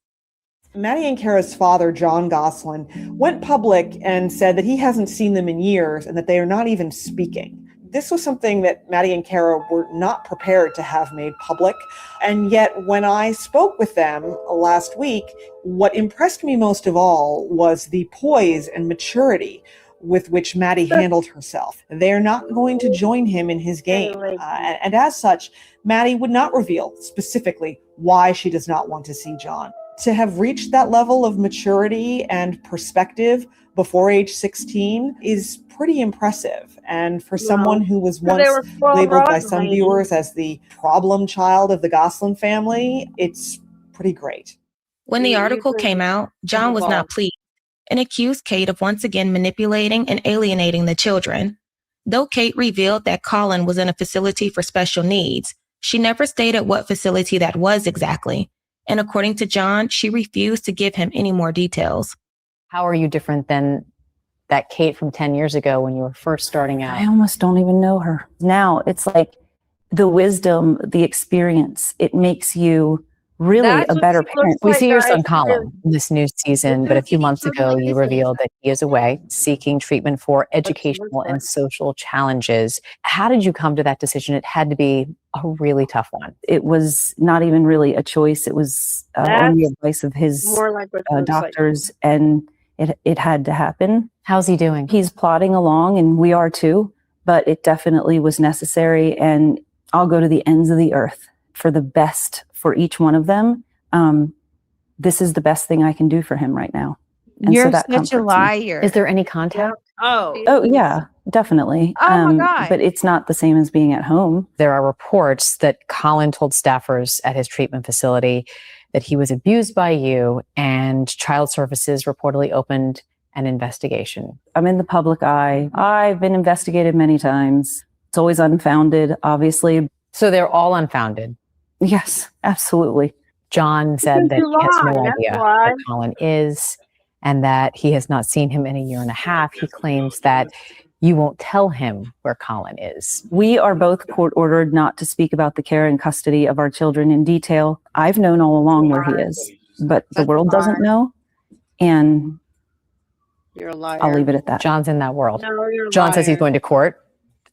Maddie and Kara's father, John Gosselin, went public and said that he hasn't seen them in years and that they are not even speaking. This was something that Maddie and Kara were not prepared to have made public. And yet when I spoke with them last week, what impressed me most of all was the poise and maturity with which Maddie handled herself. They're not going to join him in his game. And as such, Maddie would not reveal specifically why she does not want to see John. To have reached that level of maturity and perspective before age 16 is pretty impressive. And for someone who was once labeled by some viewers as the problem child of the Gosselin family, it's pretty great. When the article came out, John was not pleased and accused Kate of once again manipulating and alienating the children. Though Kate revealed that Colin was in a facility for special needs, she never stated what facility that was exactly. And according to John, she refused to give him any more details. How are you different than that Kate from 10 years ago when you were first starting out? I almost don't even know her. Now it's like the wisdom, the experience, it makes you really a better parent. We see your son Colin in this new season, but a few months ago you revealed that he is away seeking treatment for educational and social challenges. How did you come to that decision? It had to be a really tough one. It was not even really a choice. It was on the advice of his doctors, and it had to happen. How's he doing? He's plodding along, and we are too, but it definitely was necessary, and I'll go to the ends of the earth for the best for each one of them. This is the best thing I can do for him right now. And You're so that such a comforts me. liar. Is there any contact? Oh yeah, definitely. Oh my God. But it's not the same as being at home. There are reports that Colin told staffers at his treatment facility that he was abused by you, and Child Services reportedly opened an investigation. I'm in the public eye. I've been investigated many times. It's always unfounded, obviously. So they're all unfounded? Yes, absolutely. John said that he has no idea where Colin is and that he has not seen him in a year and a half. He claims that you won't tell him where Colin is. We are both court ordered not to speak about the care and custody of our children in detail. I've known all along where he is, but the world doesn't know. And You're a liar. I'll leave it at that. John's in that world. No, you're a John says he's liar. going to court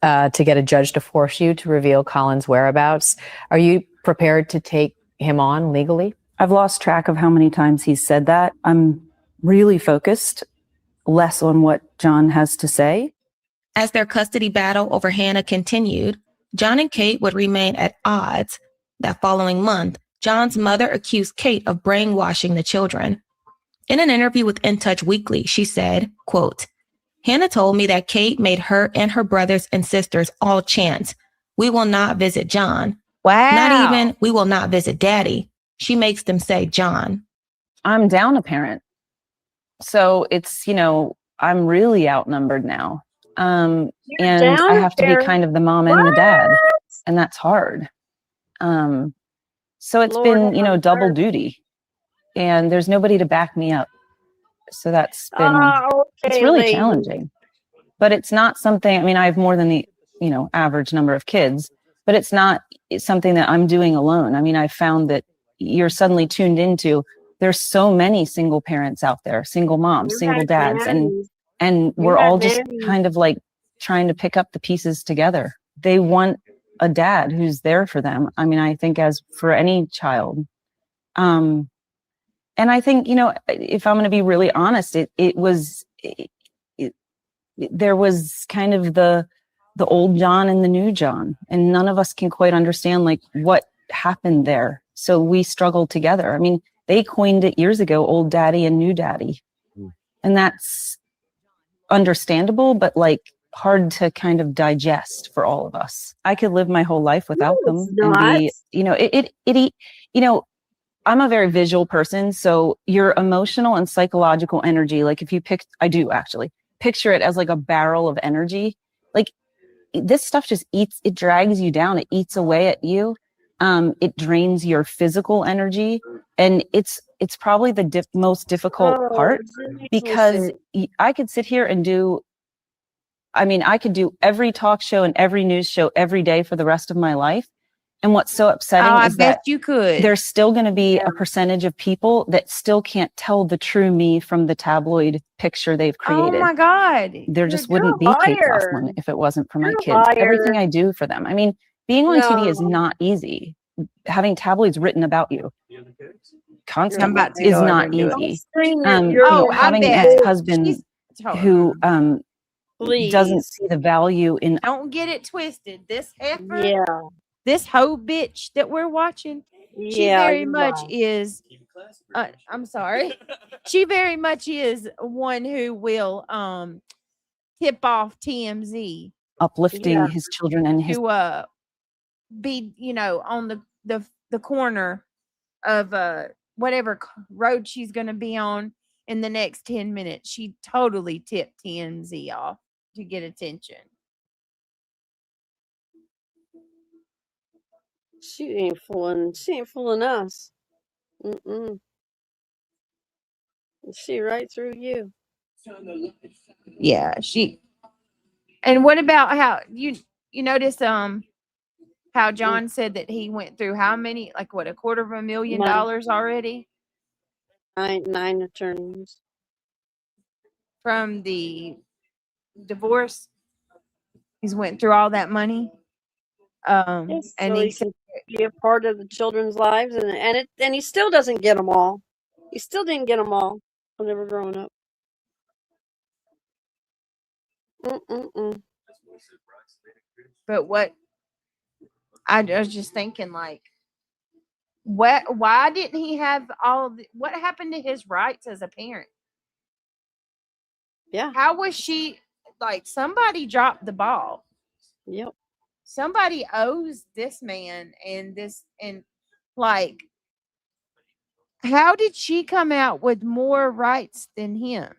to get a judge to force you to reveal Colin's whereabouts. Are you prepared to take him on legally? I've lost track of how many times he's said that. I'm really focused less on what John has to say. As their custody battle over Hannah continued, John and Kate would remain at odds. That following month, John's mother accused Kate of brainwashing the children. In an interview with In Touch Weekly, she said, quote, Hannah told me that Kate made her and her brothers and sisters all chant, "We will not visit John." Wow. Not even, "We will not visit Daddy." She makes them say John. I'm down a parent. So it's, I'm really outnumbered now. And I have to be kind of the mom and the dad. And that's hard. So it's been, double duty. And there's nobody to back me up. So that's been, it's really challenging. But it's not something, I have more than the, average number of kids, but it's not something that I'm doing alone. I've found that you're suddenly tuned into, there's so many single parents out there, single moms, single dads, and we're all just kind of like trying to pick up the pieces together. They want a dad who's there for them. I think as for any child. And I think, if I'm going to be really honest, there was kind of the old John and the new John, and none of us can quite understand like what happened there. So we struggled together. They coined it years ago, old daddy and new daddy. And that's understandable, but like hard to kind of digest for all of us. I could live my whole life without them and be, I'm a very visual person. So your emotional and psychological energy, like if you I do actually picture it as like a barrel of energy. Like this stuff just it drags you down. It eats away at you. It drains your physical energy, and it's probably the most difficult part, because I could sit here and I could do every talk show and every news show every day for the rest of my life. And what's so upsetting is that you could. there's still going to be a percentage of people that still can't tell the true me from the tabloid picture they've created. Oh my God. There just wouldn't be Kate Gosselin if it wasn't for my kids. Everything I do for them. I mean, being on TV is not easy. Having tabloids written about you constantly is not easy. Having an ex-husband who doesn't see the value in. Don't get it twisted. This heifer, this hoe bitch that we're watching, she very much is. I'm sorry. She very much is one who will tip off TMZ, uplifting his children and his to be, on the corner of whatever road she's going to be on in the next 10 minutes. She totally tipped TMZ off to get attention. She ain't fooling us. She right through you. Yeah, and what about how you notice how John said that he went through how many, like what, $250,000 already? Nine attorneys. From the divorce. He's went through all that money. And so he he said can be a part of the children's lives, and he still doesn't get them all. He still didn't get them all when they were growing up. But what I was just thinking, like, why didn't he have what happened to his rights as a parent? Yeah. How was she, like, somebody dropped the ball? Yep. Somebody owes this man and like, how did she come out with more rights than him?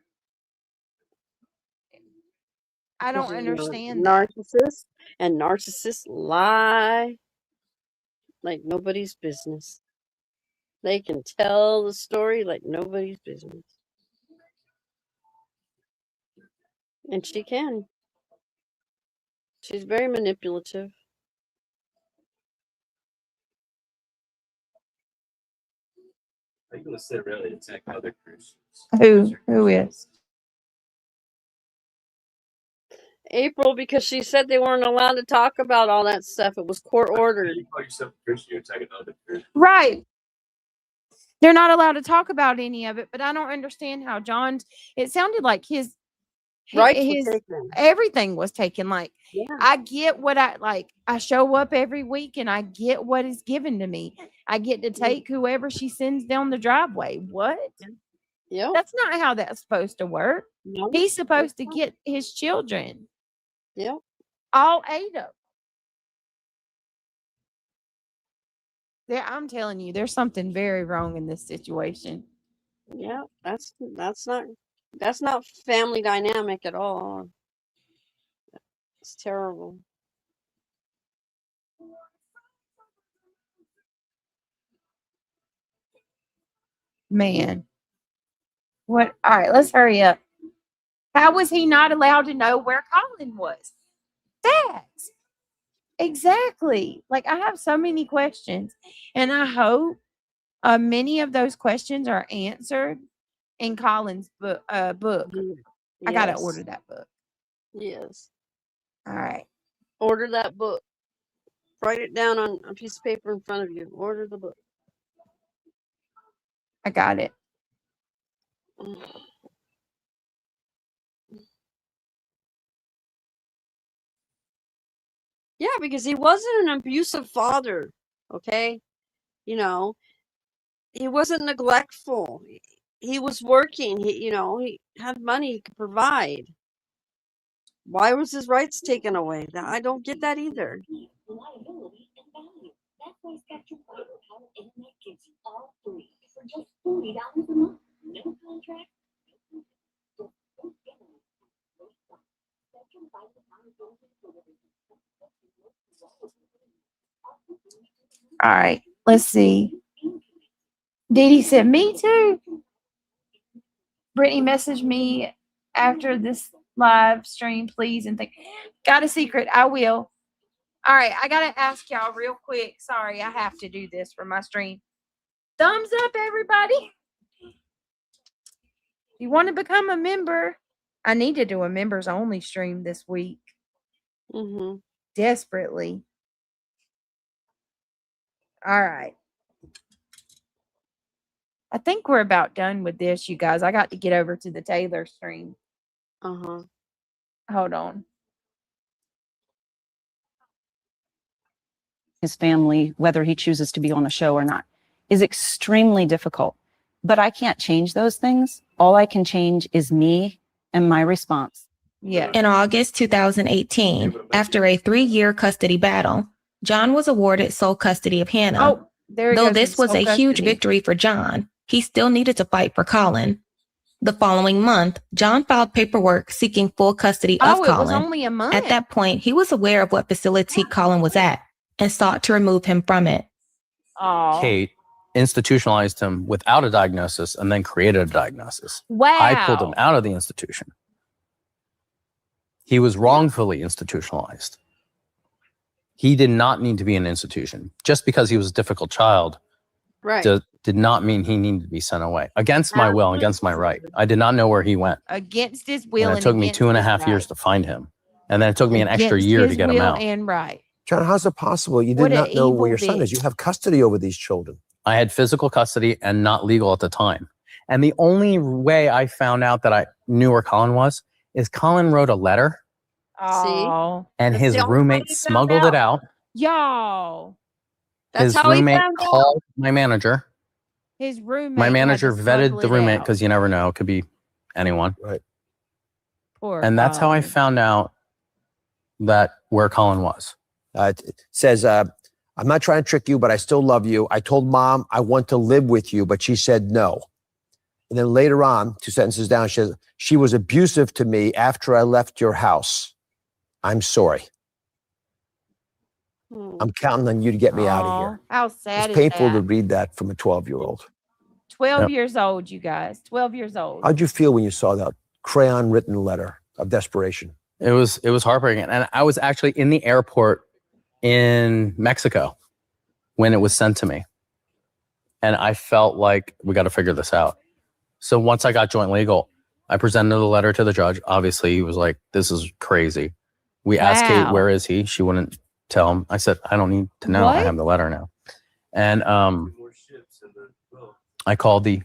I don't understand that. Narcissists lie like nobody's business. They can tell the story like nobody's business. And she can. She's very manipulative. Are you going to sit around and attack other Christians? Who is? April, because she said they weren't allowed to talk about all that stuff. It was court ordered. You call yourself a Christian, you're attacking other Christians. Right. They're not allowed to talk about any of it, but I don't understand how it sounded like his everything was taken. Like, I get what I show up every week and I get what is given to me. I get to take whoever she sends down the driveway. What? Yeah. That's not how that's supposed to work. No. He's supposed to get his children. Yeah. All 8 of them. I'm telling you, there's something very wrong in this situation. Yeah, that's not family dynamic at all. It's terrible. Man. What? All right, let's hurry up. How was he not allowed to know where Colin was? Facts. Exactly. Like, I have so many questions, and I hope many of those questions are answered in Colin's book. I gotta order that book. Yes. All right. Order that book. Write it down on a piece of paper in front of you. Order the book. I got it. Yeah, because he wasn't an abusive father, okay? He wasn't neglectful. He was working. He had money he could provide. Why was his rights taken away? I don't get that either. All right, let's see. Dee Dee said, me too. Brittany messaged me after this live stream, please. And think, got a secret. I will. All right, I got to ask y'all real quick. Sorry, I have to do this for my stream. Thumbs up, everybody. If you want to become a member, I need to do a members only stream this week. Desperately. All right. I think we're about done with this, you guys. I got to get over to the Taylor stream. Hold on. His family, whether he chooses to be on a show or not, is extremely difficult. But I can't change those things. All I can change is me and my response. Yeah. In August 2018, after a 3-year custody battle, John was awarded sole custody of Hannah. Oh, there it Though goes, this was sole a huge custody. victory for John, he still needed to fight for Colin. The following month, John filed paperwork seeking full custody of Oh, it Colin. was only a month. At that point, he was aware of what facility Colin was at and sought to remove him from it. Kate institutionalized him without a diagnosis and then created a diagnosis. Wow. I pulled him out of the institution. He was wrongfully institutionalized. He did not need to be in an institution. Just because he was a difficult child did not mean he needed to be sent away. Against my will, against my right. I did not know where he went. Against his will. And it took me against 2.5 his years right. to find him. And then it took me an extra Against year to his get him will out. And right. John, how's it possible? You What did an not know where your evil son is. bitch. You have custody over these children. I had physical custody and not legal at the time. And the only way I found out that I knew where Colin was is Colin wrote a letter Oh. and his roommate smuggled it out. Y'all. His roommate called my manager. His roommate. My had manager to vetted smuggle the it roommate out. because you never know. It could be anyone. Right. Poor And that's how I Colin. found out that where Colin was. It says, I'm not trying to trick you, but I still love you. I told mom I want to live with you, but she said no. And then later on, 2 sentences down, she says, she was abusive to me after I left your house. I'm sorry. I'm counting on you to get me out of here. How sad It's is painful that? to read that from a 12-year-old. 12 Yep. years old, you guys. 12 years old. How'd you feel when you saw that crayon written letter of desperation? It was heartbreaking. And I was actually in the airport in Mexico when it was sent to me. And I felt like we got to figure this out. So once I got joint legal, I presented the letter to the judge. Obviously, he was like, this is crazy. We asked Kate, Wow. where is he? She wouldn't tell him. I said, I don't need to know. I What? have the letter now. And I called the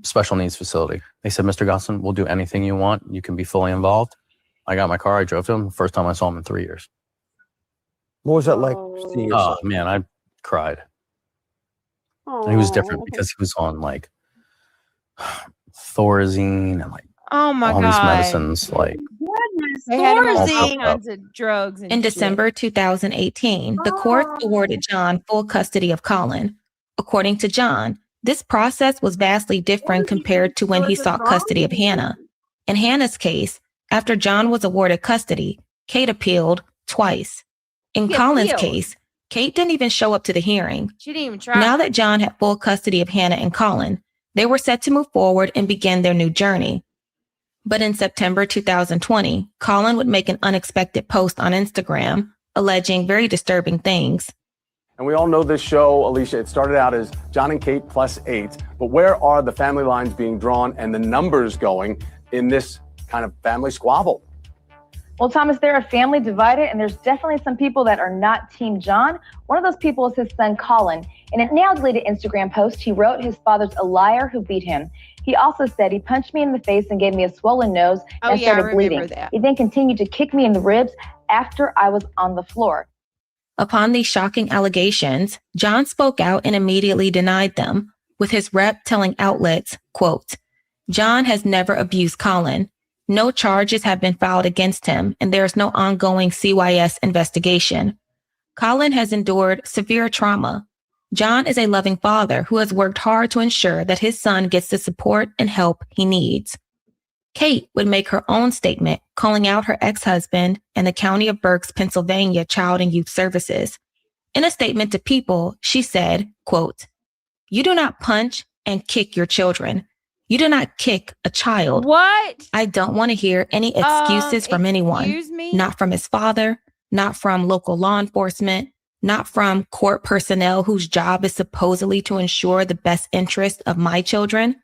special needs facility. They said, Mr. Gosselin, we'll do anything you want. You can be fully involved. I got my car. I drove to him. First time I saw him in 3 years. What was that like seeing your Oh, son? man, I cried. He was different because he was on like Thorazine and like Oh my all God. these medicines. Like, They had him on all Thorazine. kinds of drugs and In shit. December 2018, the court awarded John full custody of Colin. According to John, this process was vastly different compared to when he sought custody of Hannah. In Hannah's case, after John was awarded custody, Kate appealed twice. In She Colin's appealed. case, Kate didn't even show up to the hearing. She didn't even try. Now that John had full custody of Hannah and Colin, they were set to move forward and begin their new journey. But in September 2020, Colin would make an unexpected post on Instagram, alleging very disturbing things. And we all know this show, Alicia, it started out as John and Kate +8, but where are the family lines being drawn and the numbers going in this kind of family squabble? Well, Thomas, they're a family divided, and there's definitely some people that are not Team John. One of those people is his son, Colin. In a now deleted Instagram post, he wrote his father's a liar who beat him. He also said he punched me in the face and gave me a swollen nose Oh, and yeah, I started remember bleeding. that. He then continued to kick me in the ribs after I was on the floor. Upon these shocking allegations, John spoke out and immediately denied them, with his rep telling outlets, quote, John has never abused Colin. No charges have been filed against him, and there is no ongoing CYS investigation. Colin has endured severe trauma. John is a loving father who has worked hard to ensure that his son gets the support and help he needs. Kate would make her own statement, calling out her ex-husband and the County of Berks, Pennsylvania Child and Youth Services. In a statement to People, she said, quote, "You do not punch and kick your children. You do not kick a child." What? I don't want to hear any excuses from anyone. Excuse me? Not from his father, not from local law enforcement, not from court personnel whose job is supposedly to ensure the best interest of my children.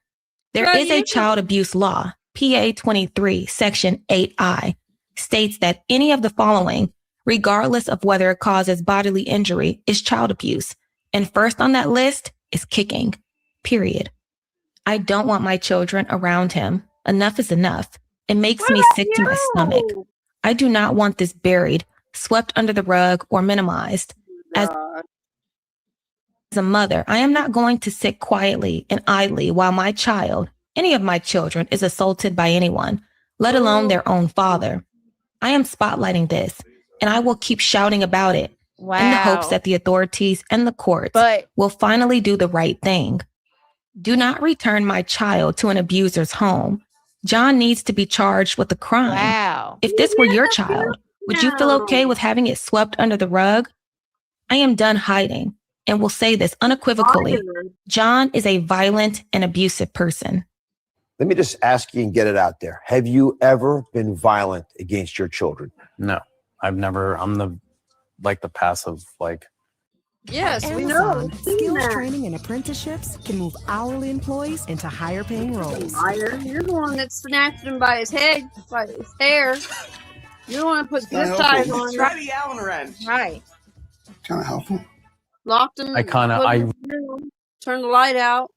There Well, is a you child abuse law, PA 23, Section 8I, states that any of the following, regardless of whether it causes bodily injury, is child abuse. And first on that list is kicking, period. I don't want my children around him. Enough is enough. It makes me sick to my stomach. I do not want this buried, swept under the rug, or minimized. As a mother, I am not going to sit quietly and idly while my child, any of my children, is assaulted by anyone, let alone their own father. I am spotlighting this, and I will keep shouting about it in the hopes that the authorities and the courts will finally do the right thing. Do not return my child to an abuser's home. John needs to be charged with a crime. Wow. If this were your child, would you feel okay with having it swept under the rug? I am done hiding and will say this unequivocally. John is a violent and abusive person. Let me just ask you and get it out there. Have you ever been violent against your children? No, I've never. I'm the passive, Yes, we Amazon, know. skills training and apprenticeships can move hourly employees into higher paying roles. Liar. You're the one that snatched him by his head, by his hair. You're the one that put zip ties on him. Try the Allen wrench. Right. Kind of helpful. Locked him. I kinda- put I- him in the room, turned the light out.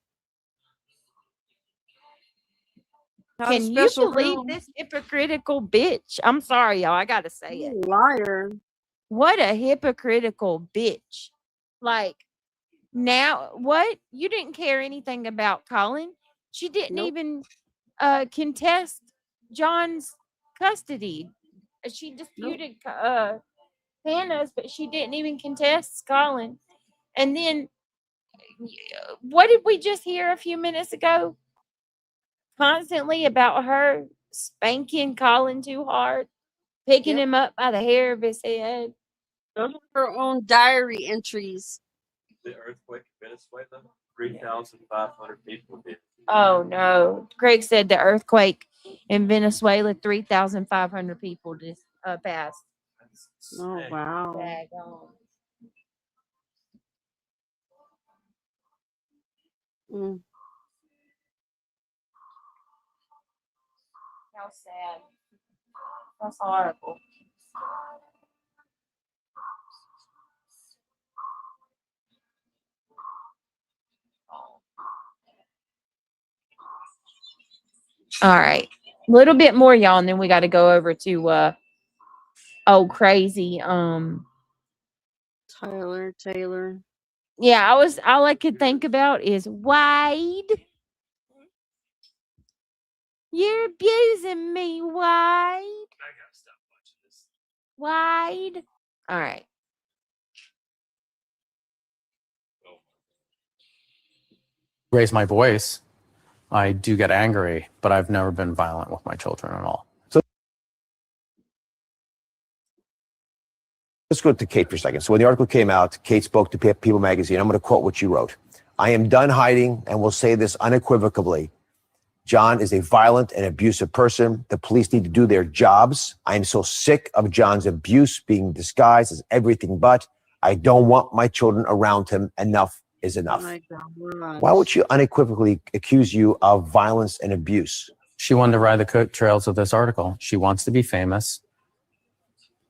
Had a Can you special believe room. this hypocritical bitch? I'm sorry, y'all. I got to say it. Liar. What a hypocritical bitch. Like, now, what? You didn't care anything about Colin. She didn't even contest John's custody. She disputed Hannah's, but she didn't even contest Colin. And then, what did we just hear a few minutes ago? Constantly about her spanking Colin too hard, picking him up by the hair of his head. Those are her own diary entries. The earthquake in Venezuela, 3,500 people did. Oh no. Greg said the earthquake in Venezuela, 3,500 people just passed. Oh, wow. Daggone. Mm. How sad. That's horrible. All right. A little bit more, y'all, and then we got to go over to crazy. Taylor. Yeah, all I could think about is Wade. You're abusing me, Wade. I gotta stop watching this. Wade. All right. raise my voice. I do get angry, but I've never been violent with my children at all. So let's go to Kate for a second. So when the article came out, Kate spoke to People magazine. I'm going to quote what you wrote. I am done hiding and will say this unequivocally. John is a violent and abusive person. The police need to do their jobs. I am so sick of John's abuse being disguised as everything but. I don't want my children around him. Enough is enough. Why would she unequivocally accuse you of violence and abuse? She wanted to ride the coattails of this article. She wants to be famous.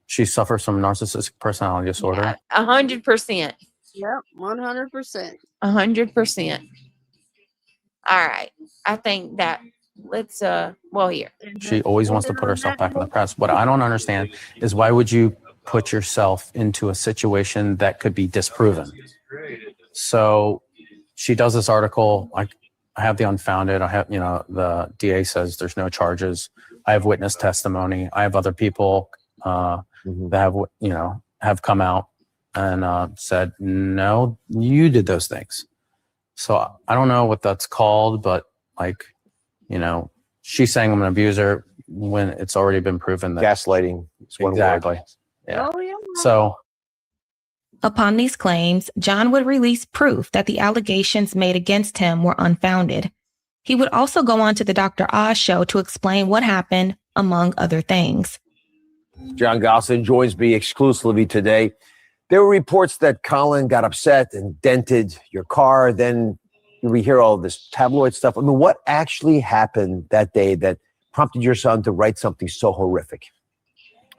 She suffers from narcissistic personality disorder. 100%. Yep, 100%. 100%. All right. I think that let's well here. She always wants to put herself back in the press. What I don't understand is why would you put yourself into a situation that could be disproven? So she does this article. I have the unfounded. I have, the DA says there's no charges. I have witness testimony. I have other people that have come out and said, no, you did those things. So I don't know what that's called, but she's saying I'm an abuser when it's already been proven that gaslighting is one exactly. word. Yeah. Oh, yeah. So Upon these claims, John would release proof that the allegations made against him were unfounded. He would also go on to the Dr. Oz show to explain what happened, among other things. John Gosselin joins me exclusively today. There were reports that Colin got upset and dented your car. Then we hear all this tabloid stuff. I mean, what actually happened that day that prompted your son to write something so horrific?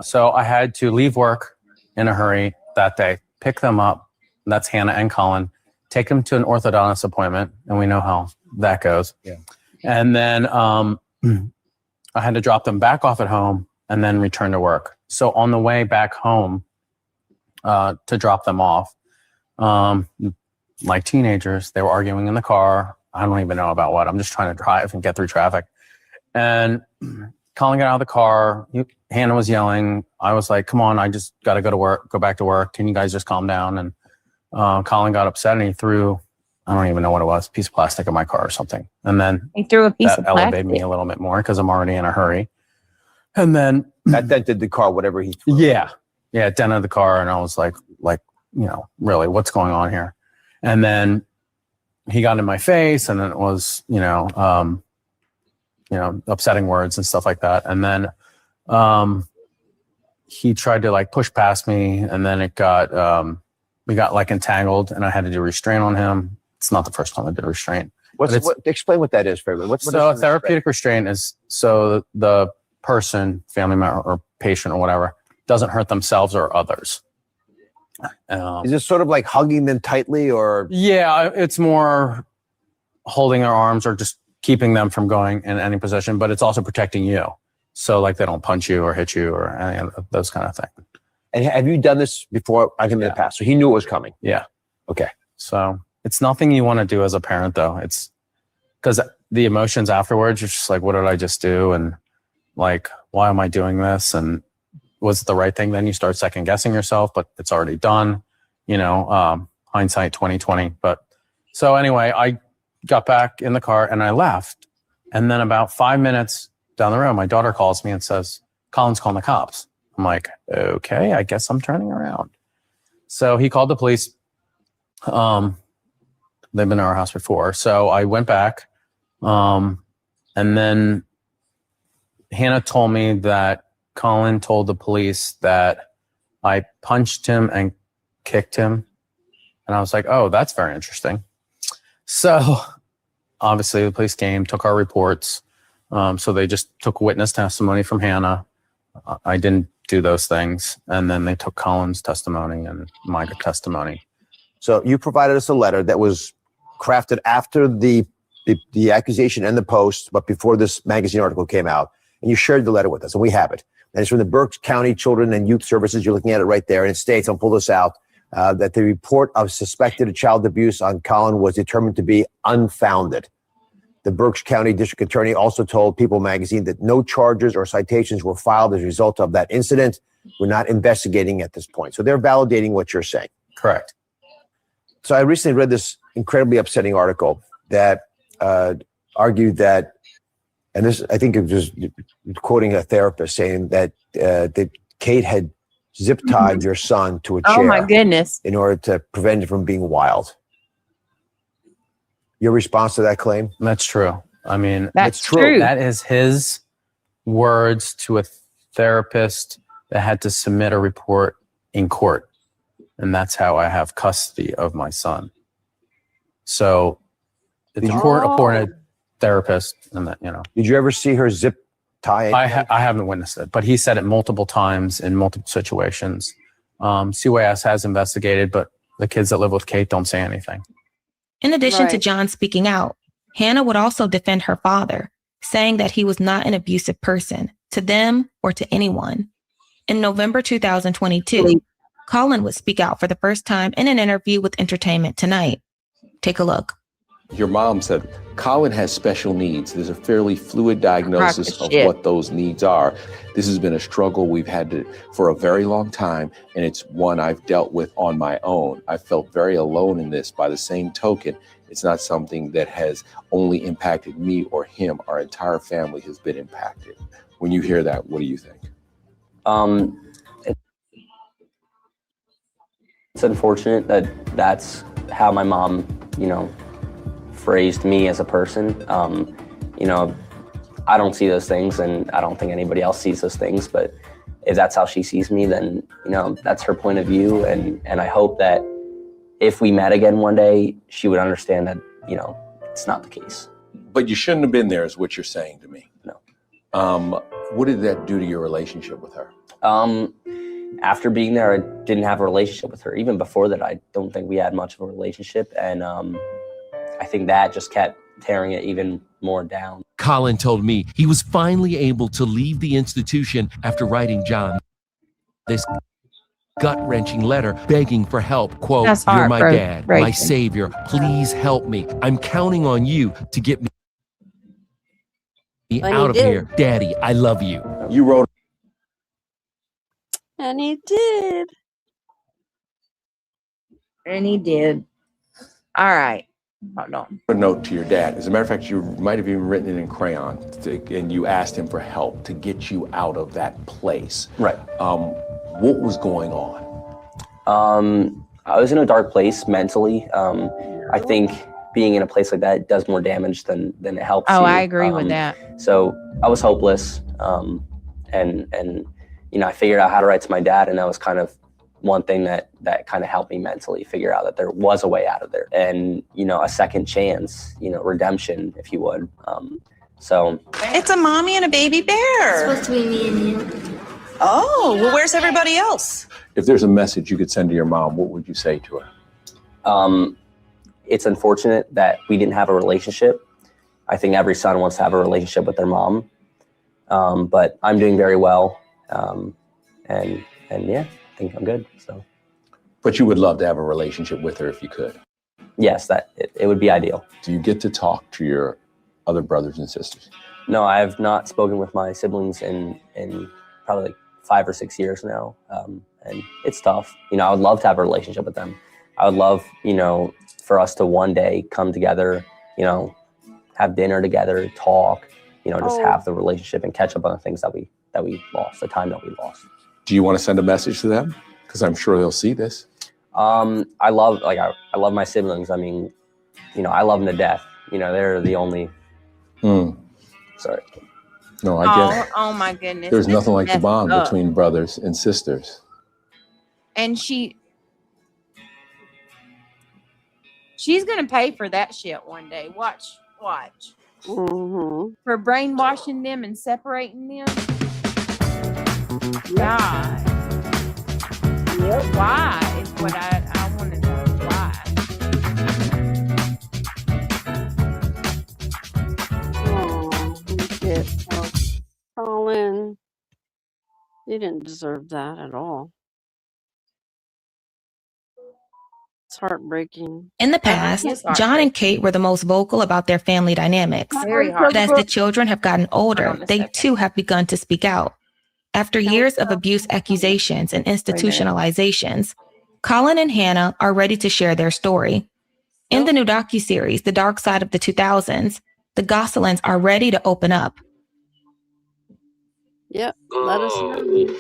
So I had to leave work in a hurry that day, pick them up. That's Hannah and Colin. Take them to an orthodontist appointment, and we know how that goes. Yeah. And then I had to drop them back off at home and then return to work. So on the way back home to drop them off, like teenagers, they were arguing in the car. I don't even know about what. I'm just trying to drive and get through traffic. And Colin got out of the car. Hannah was yelling. I was like, come on, I just got to go back to work. Can you guys just calm down? And Colin got upset and he threw, I don't even know what it was, a piece of plastic in my car or something. And then He threw a piece that of plastic. elevated me a little bit more because I'm already in a hurry. And then that dented the car, whatever he threw. Yeah, it dented the car. And I was like, really, what's going on here? And then he got in my face, and then it was, upsetting words and stuff like that. And then he tried to like push past me, and then we got like entangled, and I had to do restraint on him. It's not the first time I did restraint. Explain what that is for everyone. So a therapeutic restraint is so the person, family member or patient or whatever, doesn't hurt themselves or others. Is it sort of like hugging them tightly, or? Yeah, it's more holding their arms or just keeping them from going in any position, but it's also protecting you. So like they don't punch you or hit you or any of those kind of things. And have you done this before? I think in the past. So he knew it was coming. Yeah. Okay. So it's nothing you want to do as a parent, though. It's because the emotions afterwards, you're just like, what did I just do? And like, why am I doing this? And was it the right thing? Then you start second guessing yourself, but it's already done, hindsight 2020. But so anyway, I got back in the car and I left. And then about 5 minutes down the road, my daughter calls me and says, Colin's calling the cops. I'm like, okay, I guess I'm turning around. So he called the police. They've been in our house before. So I went back. And then Hannah told me that Colin told the police that I punched him and kicked him. And I was like, oh, that's very interesting. So obviously the police came, took our reports. So they just took witness testimony from Hannah. I didn't do those things. And then they took Colin's testimony and my testimony. So you provided us a letter that was crafted after the accusation and the post, but before this magazine article came out. And you shared the letter with us, and we have it. And it's from the Berks County Children and Youth Services. You're looking at it right there. And it states, I'll pull this out, that the report of suspected child abuse on Colin was determined to be unfounded. The Berks County District Attorney also told People magazine that no charges or citations were filed as a result of that incident. We're not investigating at this point. So they're validating what you're saying. Correct. So I recently read this incredibly upsetting article that argued that, and this, I think it was quoting a therapist saying that Kate had zip tied your son to a chair. Oh my goodness. In order to prevent him from being wild. Your response to that claim? That's true. I mean, That's true. That is his words to a therapist that had to submit a report in court. And that's how I have custody of my son. So it's a court-appointed therapist. And that, Did you ever see her zip tie? I haven't witnessed it, but he said it multiple times in multiple situations. CYS has investigated, but the kids that live with Kate don't say anything. In addition to John speaking out, Hannah would also defend her father, saying that he was not an abusive person to them or to anyone. In November 2022, Colin would speak out for the first time in an interview with Entertainment Tonight. Take a look. Your mom said Colin has special needs. There's a fairly fluid diagnosis of what those needs are. This has been a struggle we've had for a very long time, and it's one I've dealt with on my own. I felt very alone in this. By the same token, it's not something that has only impacted me or him. Our entire family has been impacted. When you hear that, what do you think? It's unfortunate that that's how my mom, phrased me as a person. I don't see those things, and I don't think anybody else sees those things, but if that's how she sees me, then, that's her point of view. And I hope that if we met again one day, she would understand that, it's not the case. But you shouldn't have been there is what you're saying to me. No. What did that do to your relationship with her? After being there, I didn't have a relationship with her. Even before that, I don't think we had much of a relationship. And I think that just kept tearing it even more down. Colin told me he was finally able to leave the institution after writing John this gut-wrenching letter begging for help. Quote, That's "You're my heartbreaking. dad, my savior. Please help me. I'm counting on you to get me And out of he did. here. Daddy, I love you." You wrote. And he did. And he did. All right. Hold on. A note to your dad. As a matter of fact, you might have even written it in crayon, and you asked him for help to get you out of that place. Right. What was going on? I was in a dark place mentally. I think being in a place like that does more damage than it helps. Oh, you. I agree with that. So I was hopeless, and I figured out how to write to my dad, and that was kind of one thing that kind of helped me mentally figure out that there was a way out of there, and a second chance, redemption, if you would. So It's a mommy and a baby bear. It's supposed to be me and you. Oh, well, where's everybody else? If there's a message you could send to your mom, what would you say to her? It's unfortunate that we didn't have a relationship. I think every son wants to have a relationship with their mom, but I'm doing very well, and yeah, I think I'm good. So, but you would love to have a relationship with her if you could. Yes, that it would be ideal. Do you get to talk to your other brothers and sisters? No, I have not spoken with my siblings in probably like 5 or 6 years now, and it's tough. I would love to have a relationship with them. I would love, for us to one day come together, have dinner together, talk, just have the relationship and catch up on the things that we lost, the time that we lost. Do you want to send a message to them? Because I'm sure they'll see this. I love my siblings. I mean, I love them to death. They're the only. Sorry. No, I get it. Oh my goodness. There's This nothing is like the messed bond up. between brothers and sisters. And she's gonna pay for that shit one day. Watch. Mm-hmm. For brainwashing them and separating them. God. Yep. Why is what I want to know. Why? Colin, you didn't deserve that at all. It's heartbreaking. In the past, John and Kate were the most vocal about their family dynamics. Very But as the hard. children have gotten older, they too have begun to speak out. After years of abuse accusations and institutionalizations, Colin and Hannah are ready to share their story. In the new docuseries, The Dark Side of the 2000s, the Gosselins are ready to open up. Yep. Let us know.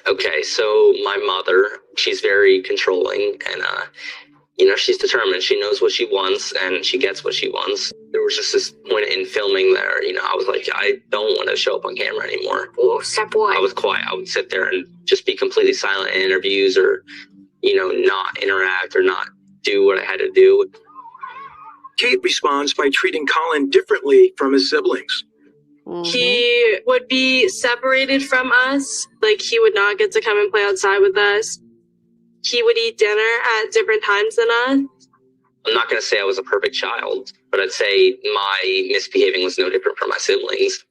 Okay, so my mother, she's very controlling, and she's determined. She knows what she wants, and she gets what she wants. There was just this point in filming there, I was like, I don't want to show up on camera anymore. Well, step one. I was quiet. I would sit there and just be completely silent in interviews, or not interact or not do what I had to do. Kate responds by treating Colin differently from his siblings. He would be separated from us. Like, he would not get to come and play outside with us. He would eat dinner at different times than us. I'm not going to say I was a perfect child, but I'd say my misbehaving was no different from my siblings.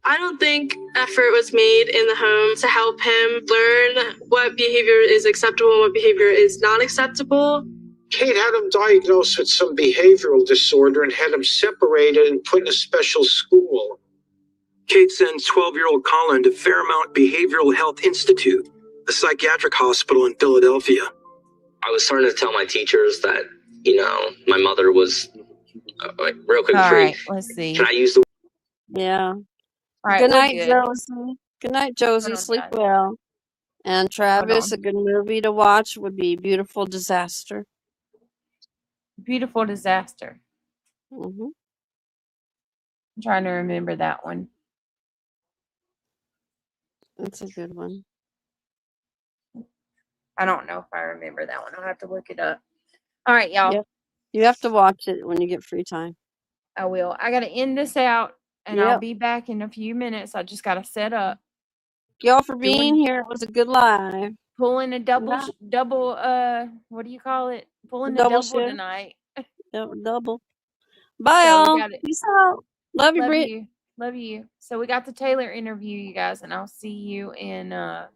I don't think effort was made in the home to help him learn what behavior is acceptable and what behavior is not acceptable. Kate had him diagnosed with some behavioral disorder and had him separated and put in a special school. Kate sends 12-year-old Colin to Fairmount Behavioral Health Institute, a psychiatric hospital in Philadelphia. I was starting to tell my teachers that, my mother was, real quick, All free. right, let's see. Can I use the Yeah. All right, Good we're night, good. Josie. Good night, Josie. Sleep well. And Travis, a good movie to watch would be Beautiful Disaster. Beautiful Disaster. Mm-hmm. I'm trying to remember that one. That's a good one. I don't know if I remember that one. I'll have to look it up. All right, y'all. Yep. You have to watch it when you get free time. I will. I got to end this out, and I'll be back in a few minutes. I just got to set up. Thank y'all for being here. It was a good live. Pulling a double, what do you call it? Pulling a double shift tonight. Double. Bye, y'all. Peace out. Love you, Britt. Love you. So we got the Taylor interview, you guys, and I'll see you in a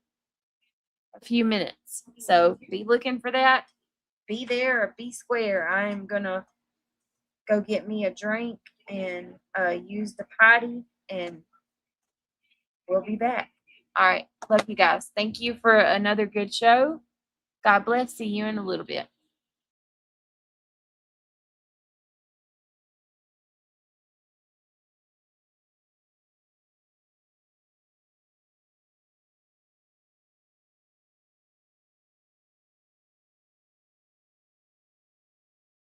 few minutes. So be looking for that. Be there or be square. I'm going to go get me a drink and use the potty, and we'll be back. All right. Love you guys. Thank you for another good show. God bless. See you in a little bit.